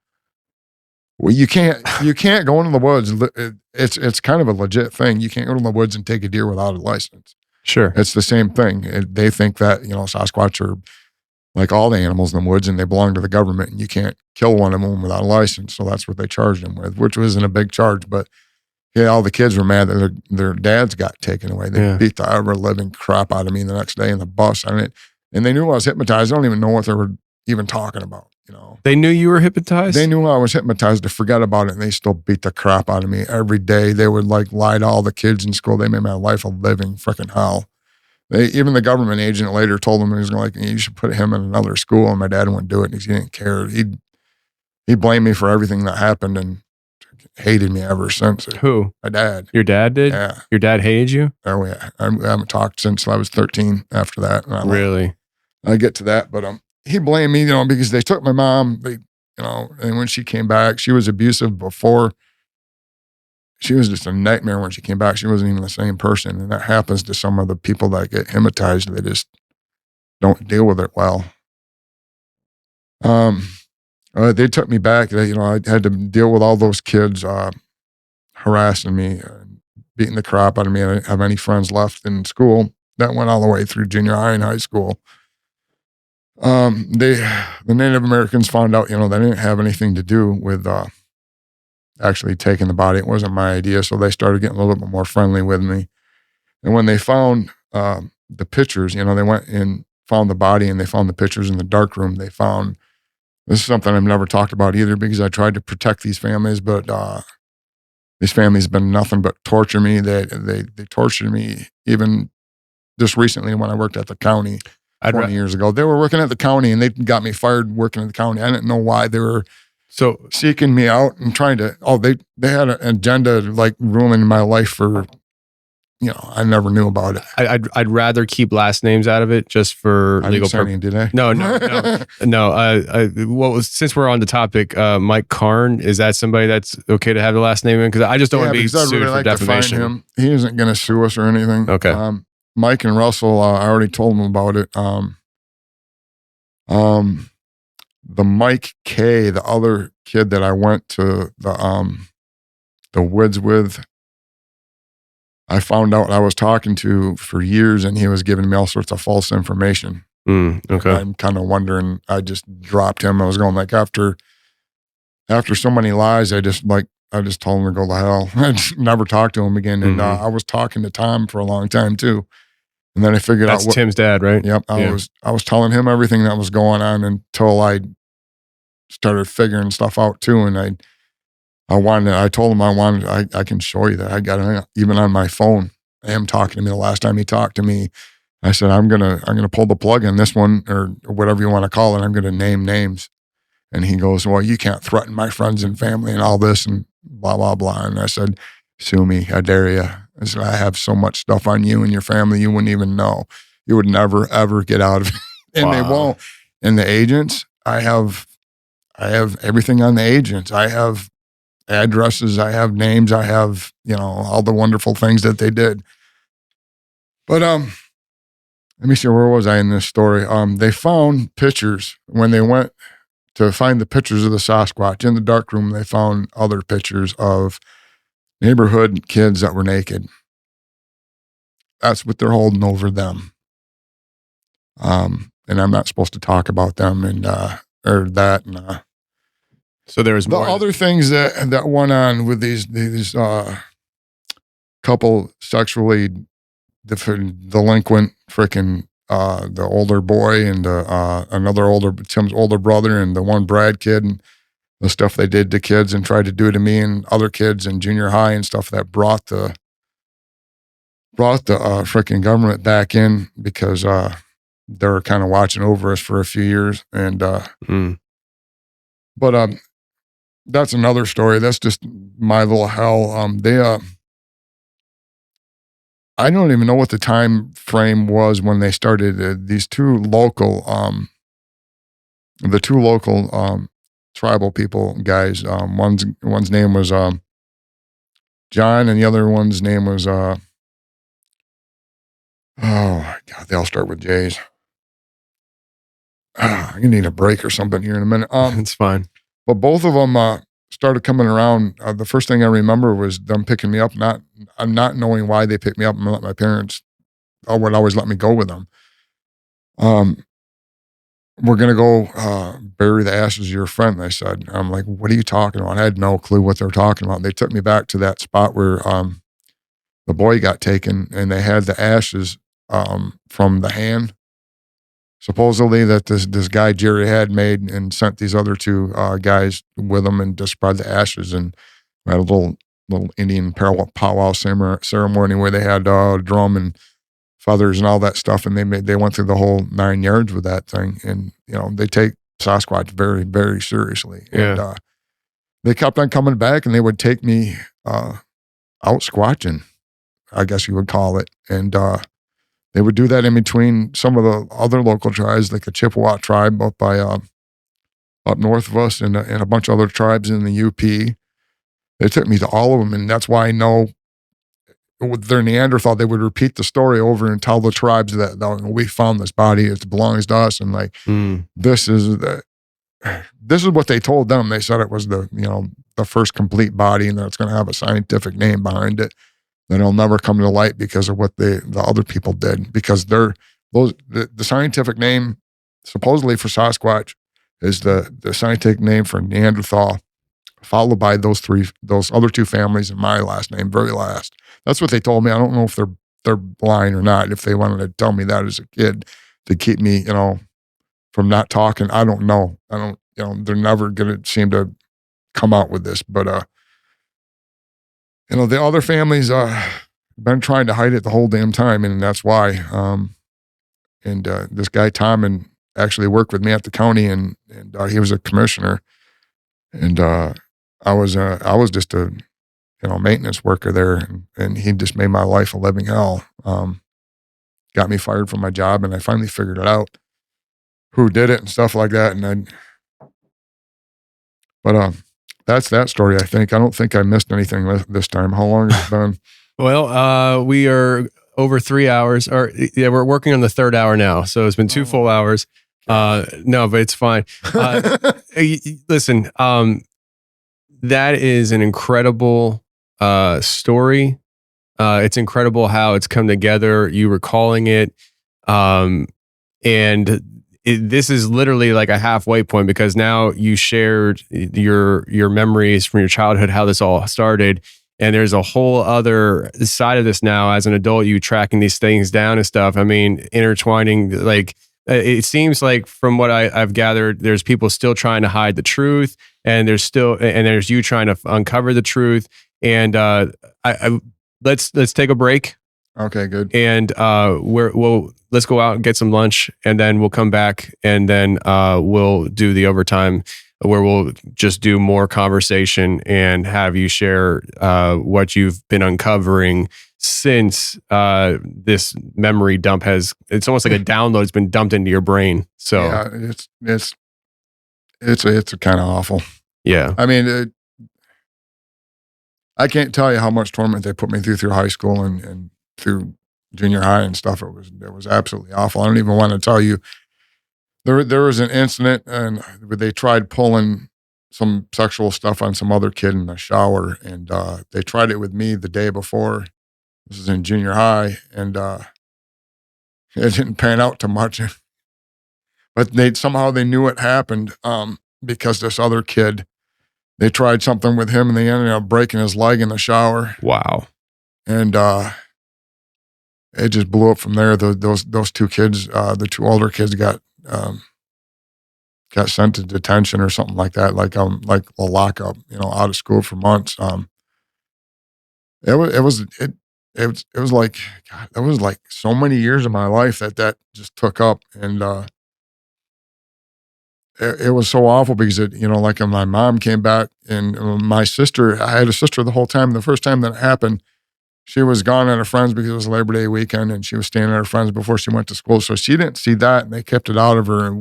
Well, you can't go into the woods. It's kind of a legit thing. You can't go to the woods and take a deer without a license. Sure. It's the same thing. They think that, Sasquatch are like all the animals in the woods and they belong to the government and you can't kill one of them without a license. So that's what they charged him with, which wasn't a big charge. But yeah, all the kids were mad that their dads got taken away. They beat the ever living crap out of me the next day in the bus. And they knew I was hypnotized. I don't even know what they were even talking about. They knew you were hypnotized? They knew I was hypnotized to forget about it, and they still beat the crap out of me every day. They would like lie to all the kids in school. They made my life a living freaking hell. Even the government agent later told them, he was like, you should put him in another school, and my dad wouldn't do it. He didn't care. He blamed me for everything that happened and hated me ever since. Who? My dad. Your dad did? Yeah. Your dad hated you? Oh yeah. I haven't talked since I was 13 after that. Really? I get to that, but he blamed me, because they took my mom, and when she came back, she was abusive before. She was just a nightmare when she came back. She wasn't even the same person. And that happens to some of the people that get hypnotized. They just don't deal with it well. They took me back. I had to deal with all those kids harassing me, beating the crap out of me. I didn't have any friends left in school. That went all the way through junior high and high school. The Native Americans found out, they didn't have anything to do with actually taking the body. It wasn't my idea, so they started getting a little bit more friendly with me. And when they found the pictures, they went and found the body, and they found the pictures in the dark room. They found, this is something I've never talked about either, because I tried to protect these families, but these families have been nothing but torture me. They tortured me even just recently when I worked at the county 20 years ago. They were working at the county, and they got me fired working at the county. I didn't know why they were seeking me out and trying to, they had an agenda like ruining my life for, I never knew about it. I'd rather keep last names out of it just for legal purposes. Did I? No. Since we're on the topic, Mike Karn, is that somebody that's okay to have the last name in? Because I just don't want to be sued for defamation. To find him. He isn't going to sue us or anything. Okay. Mike and Russell, I already told them about it. The Mike K, the other kid that I went to the woods with, I found out I was talking to for years, and he was giving me all sorts of false information. Okay. I'm kind of wondering, I just dropped him. I was going like, after so many lies, I just told him to go to hell. I just never talked to him again. And I was talking to Tom for a long time too. And then I figured That's Tim's dad, right? Yep. I was telling him everything that was going on until I started figuring stuff out too. And I told him I can show you that. I got it even on my phone. Him talking to me the last time he talked to me. I said, I'm gonna pull the plug on this one, or whatever you want to call it. I'm gonna name names. And he goes, well, you can't threaten my friends and family and all this and blah, blah, blah. And I said, sue me, I dare you. I said, I have so much stuff on you and your family, you wouldn't even know. You would never, ever get out of it. And They won't. And the agents, I have everything on the agents. I have addresses, I have names, I have, all the wonderful things that they did. But let me see, where was I in this story? They found pictures when they went to find the pictures of the Sasquatch. In the dark room, they found other pictures of neighborhood kids that were naked. That's what they're holding over them. And I'm not supposed to talk about them or that. And so there was more. The other things that went on with these couple sexually delinquent freaking the older boy and Tim's older brother and the one Brad kid, and the stuff they did to kids and tried to do to me and other kids in junior high and stuff, that brought the freaking government back in, because they were kind of watching over us for a few years. And but that's another story. That's just my little hell. I don't even know what the time frame was when they started. These two local tribal people guys. One's name was John, and the other one's name was oh my God, they all start with J's. I'm gonna need a break or something here in a minute. It's fine. But both of them started coming around. The first thing I remember was them picking me up, not knowing why they picked me up, and let my parents would always let me go with them. We're going to go bury the ashes of your friend, they said. I'm like, what are you talking about? I had no clue what they were talking about. They took me back to that spot where the boy got taken, and they had the ashes from the hand, supposedly, that this guy Jerry had made, and sent these other two guys with him and just spread the ashes. And we had a little Indian powwow ceremony where they had drum and feathers and all that stuff, and they went through the whole 9 yards with that thing. And they take Sasquatch very, very seriously. Yeah. And they kept on coming back, and they would take me out squatching, I guess you would call it. And They would do that in between some of the other local tribes, like the Chippewa tribe up by up north of us, and a bunch of other tribes in the UP. They took me to all of them, and that's why I know with their Neanderthal, they would repeat the story over and tell the tribes that we found this body, it belongs to us, and like this is what they told them. They said it was the first complete body, and that it's going to have a scientific name behind it. That it'll never come to light because of what the other people did. Because the scientific name supposedly for Sasquatch is the scientific name for Neanderthal, followed by those other two families and my last name, very last. That's what they told me. I don't know if they're lying or not. If they wanted to tell me that as a kid to keep me, from not talking, I don't know. They're never going to seem to come out with this, but the other families been trying to hide it the whole damn time, and that's why. This guy Tom actually worked with me at the county, and he was a commissioner, and I was just a maintenance worker there, and he just made my life a living hell. Got me fired from my job, and I finally figured it out who did it and stuff like that, but that's that story, I think. I don't think I missed anything this time. How long has it been? Well, we are over 3 hours. We're working on the third hour now. So it's been 2 full hours. No, but it's fine. Listen, that is an incredible story. It's incredible how it's come together. You recalling it. This is literally like a halfway point, because now you shared your memories from your childhood, how this all started. And there's a whole other side of this now as an adult, you tracking these things down and stuff. I mean, intertwining, like it seems like from what I've gathered, there's people still trying to hide the truth, and there's you trying to uncover the truth. And let's take a break. Okay, good. And let's go out and get some lunch, and then we'll come back, and then we'll do the overtime where we'll just do more conversation and have you share what you've been uncovering since this memory dump it's almost like a download has been dumped into your brain. So yeah, it's kind of awful. Yeah. I mean, I can't tell you how much torment they put me through high school and through junior high and stuff. It was absolutely awful. I don't even want to tell you. There was an incident, and they tried pulling some sexual stuff on some other kid in the shower, and they tried it with me the day before. This is in junior high, and it didn't pan out too much. But they knew it happened because this other kid, they tried something with him, and they ended up breaking his leg in the shower. Wow. And it just blew up from there. Those two kids, the two older kids, got sent to detention or something like that, like a lockup, out of school for months. It was like, God, that was like so many years of my life that just took up, and it was so awful because like my mom came back, and my sister, I had a sister the whole time. The first time that it happened, she was gone at her friends because it was Labor Day weekend, and she was staying at her friends before she went to school. So she didn't see that, and they kept it out of her,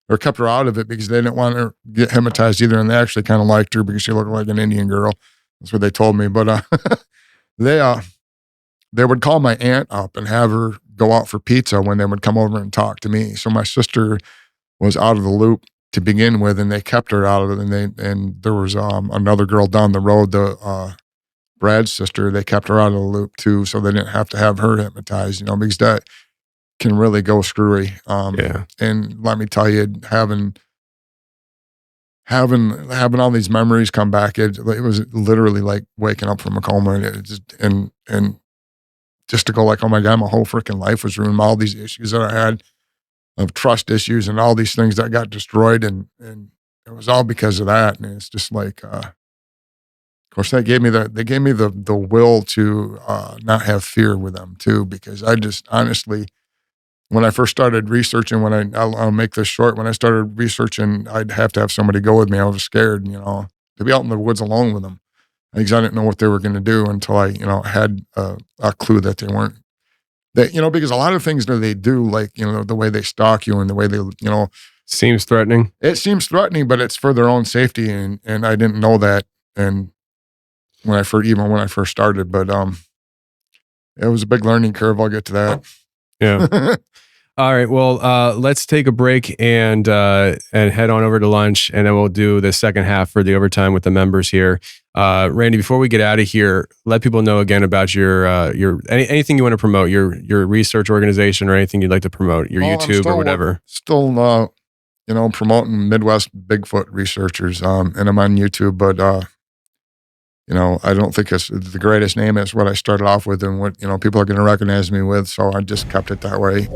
or kept her out of it because they didn't want her to get hypnotized either. And they actually kind of liked her because she looked like an Indian girl. That's what they told me. But they would call my aunt up and have her go out for pizza when they would come over and talk to me. So my sister was out of the loop to begin with, and they kept her out of it. And there was another girl down the road, Brad's sister, they kept her out of the loop too, so they didn't have to have her hypnotized, because that can really go screwy. Yeah. And let me tell you, having all these memories come back, it was literally like waking up from a coma, and just to go like, oh my God, my whole freaking life was ruined. All these issues that I had of trust issues and all these things that got destroyed, and it was all because of that. And it's just like, of course, they gave me the will to not have fear with them too, because I just honestly, when I first started researching, I'll make this short, when I started researching, I'd have to have somebody go with me. I was scared, to be out in the woods alone with them, because I didn't know what they were going to do until I, had a clue that they weren't that, because a lot of things that they do, like, the way they stalk you and the way they, seems threatening. It seems threatening, but it's for their own safety. And I didn't know that. And when I first started, but, it was a big learning curve. I'll get to that. Yeah. All right. Well, let's take a break and head on over to lunch, and then we'll do the second half for the overtime with the members here. Randy, before we get out of here, let people know again about your anything you want to promote, your research organization or anything you'd like to promote, your YouTube or whatever. Still, promoting Midwest Bigfoot researchers, and I'm on YouTube, but I don't think it's the greatest name. It's what I started off with and what, people are going to recognize me with. So I just kept it that way.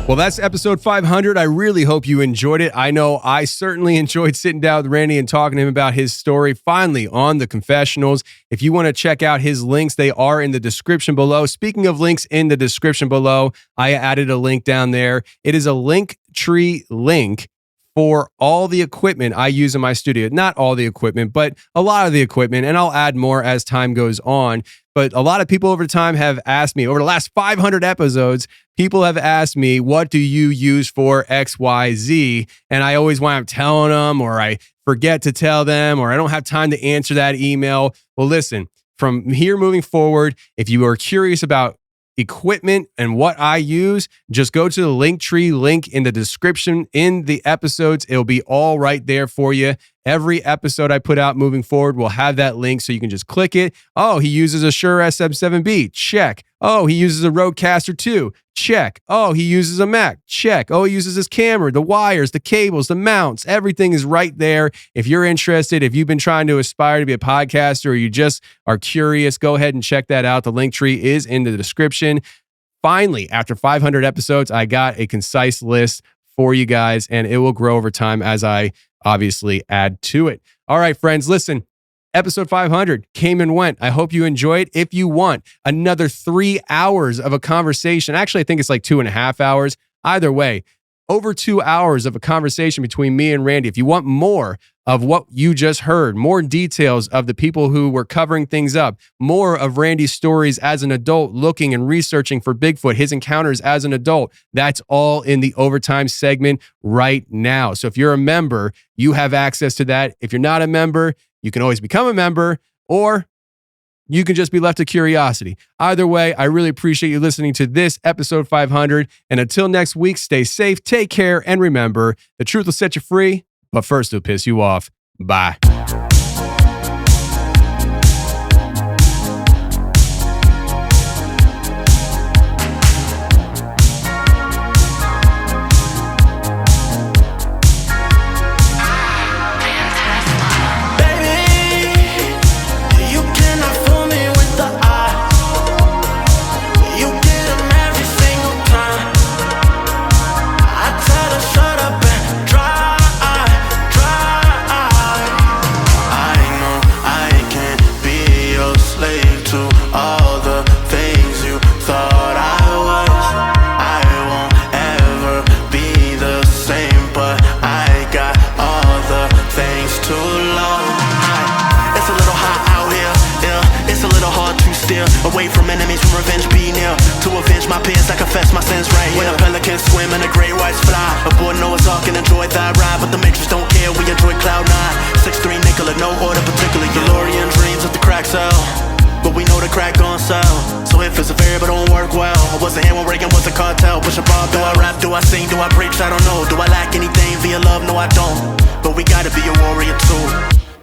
Well, that's episode 500. I really hope you enjoyed it. I know I certainly enjoyed sitting down with Randy and talking to him about his story finally on the Confessionals. If you want to check out his links, they are in the description below. Speaking of links in the description below, I added a link down there. It is a Linktree link for all the equipment I use in my studio. Not all the equipment, but a lot of the equipment, and I'll add more as time goes on. But a lot of people over time have asked me, over the last 500 episodes, people have asked me, what do you use for XYZ? And I always wind up telling them, or I forget to tell them, or I don't have time to answer that email. Well, listen, from here moving forward, if you are curious about equipment and what I use, just go to the Linktree link in the description in the episodes. It'll be all right there for you. Every episode I put out moving forward will have that link, so you can just click it. Oh, he uses a Shure SM7B. Check. Oh, he uses a Rodecaster 2. Check. Oh, he uses a Mac. Check. Oh, he uses his camera, the wires, the cables, the mounts. Everything is right there. If you're interested, if you've been trying to aspire to be a podcaster or you just are curious, go ahead and check that out. The Linktree is in the description. Finally, after 500 episodes, I got a concise list for you guys, and it will grow over time as I obviously add to it. All right, friends, listen. Episode 500 came and went. I hope you enjoyed. If you want another 3 hours of a conversation, actually, I think it's like 2.5 hours. Either way, over 2 hours of a conversation between me and Randy. If you want more of what you just heard, more details of the people who were covering things up, more of Randy's stories as an adult looking and researching for Bigfoot, his encounters as an adult, that's all in the overtime segment right now. So if you're a member, you have access to that. If you're not a member, you can always become a member, or you can just be left to curiosity. Either way, I really appreciate you listening to this episode 500. And until next week, stay safe, take care, and remember, the truth will set you free, but first it'll piss you off. Bye. Away from enemies, from revenge be near. To avenge my peers, I confess my sins right here. When a pelican swim and the great whites fly, aboard Noah's Ark and enjoy thy ride. But the matrix don't care, we enjoy cloud nine. 6'3" Nicola, no order particular. DeLorean dreams of the crack cell, but we know the crack gon' sell. So if it's a variable, don't work well. I wasn't here when Reagan was a cartel. Push a bar, do I rap, do I sing, do I preach? I don't know. Do I lack anything via love? No, I don't. But we gotta be a warrior too,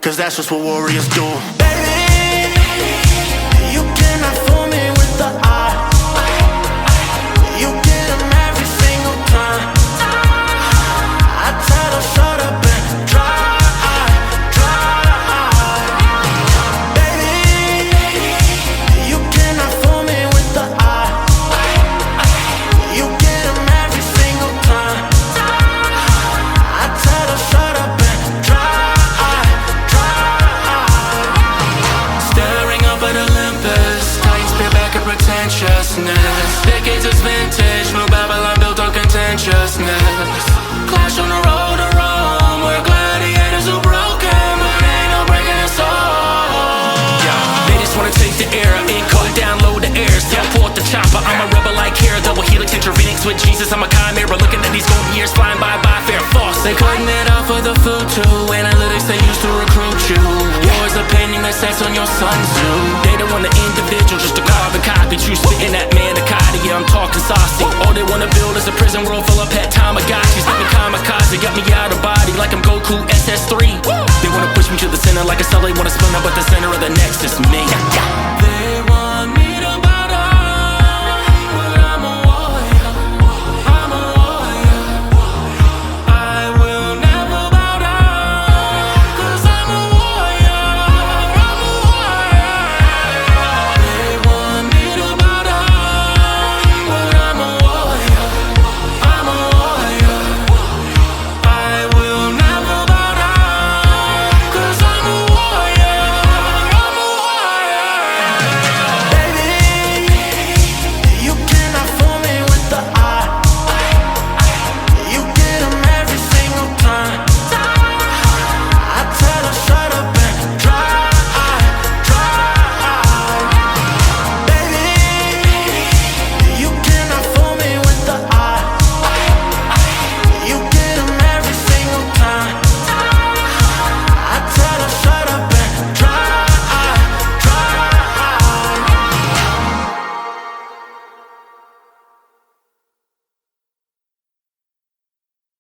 cause that's just what warriors do. Baby, you cannot fool me with the eye. You get them every single time. I tell them shut up and dry. Baby, you cannot fool me with the eye. You get them every single time. I tell them shut up and dry. unto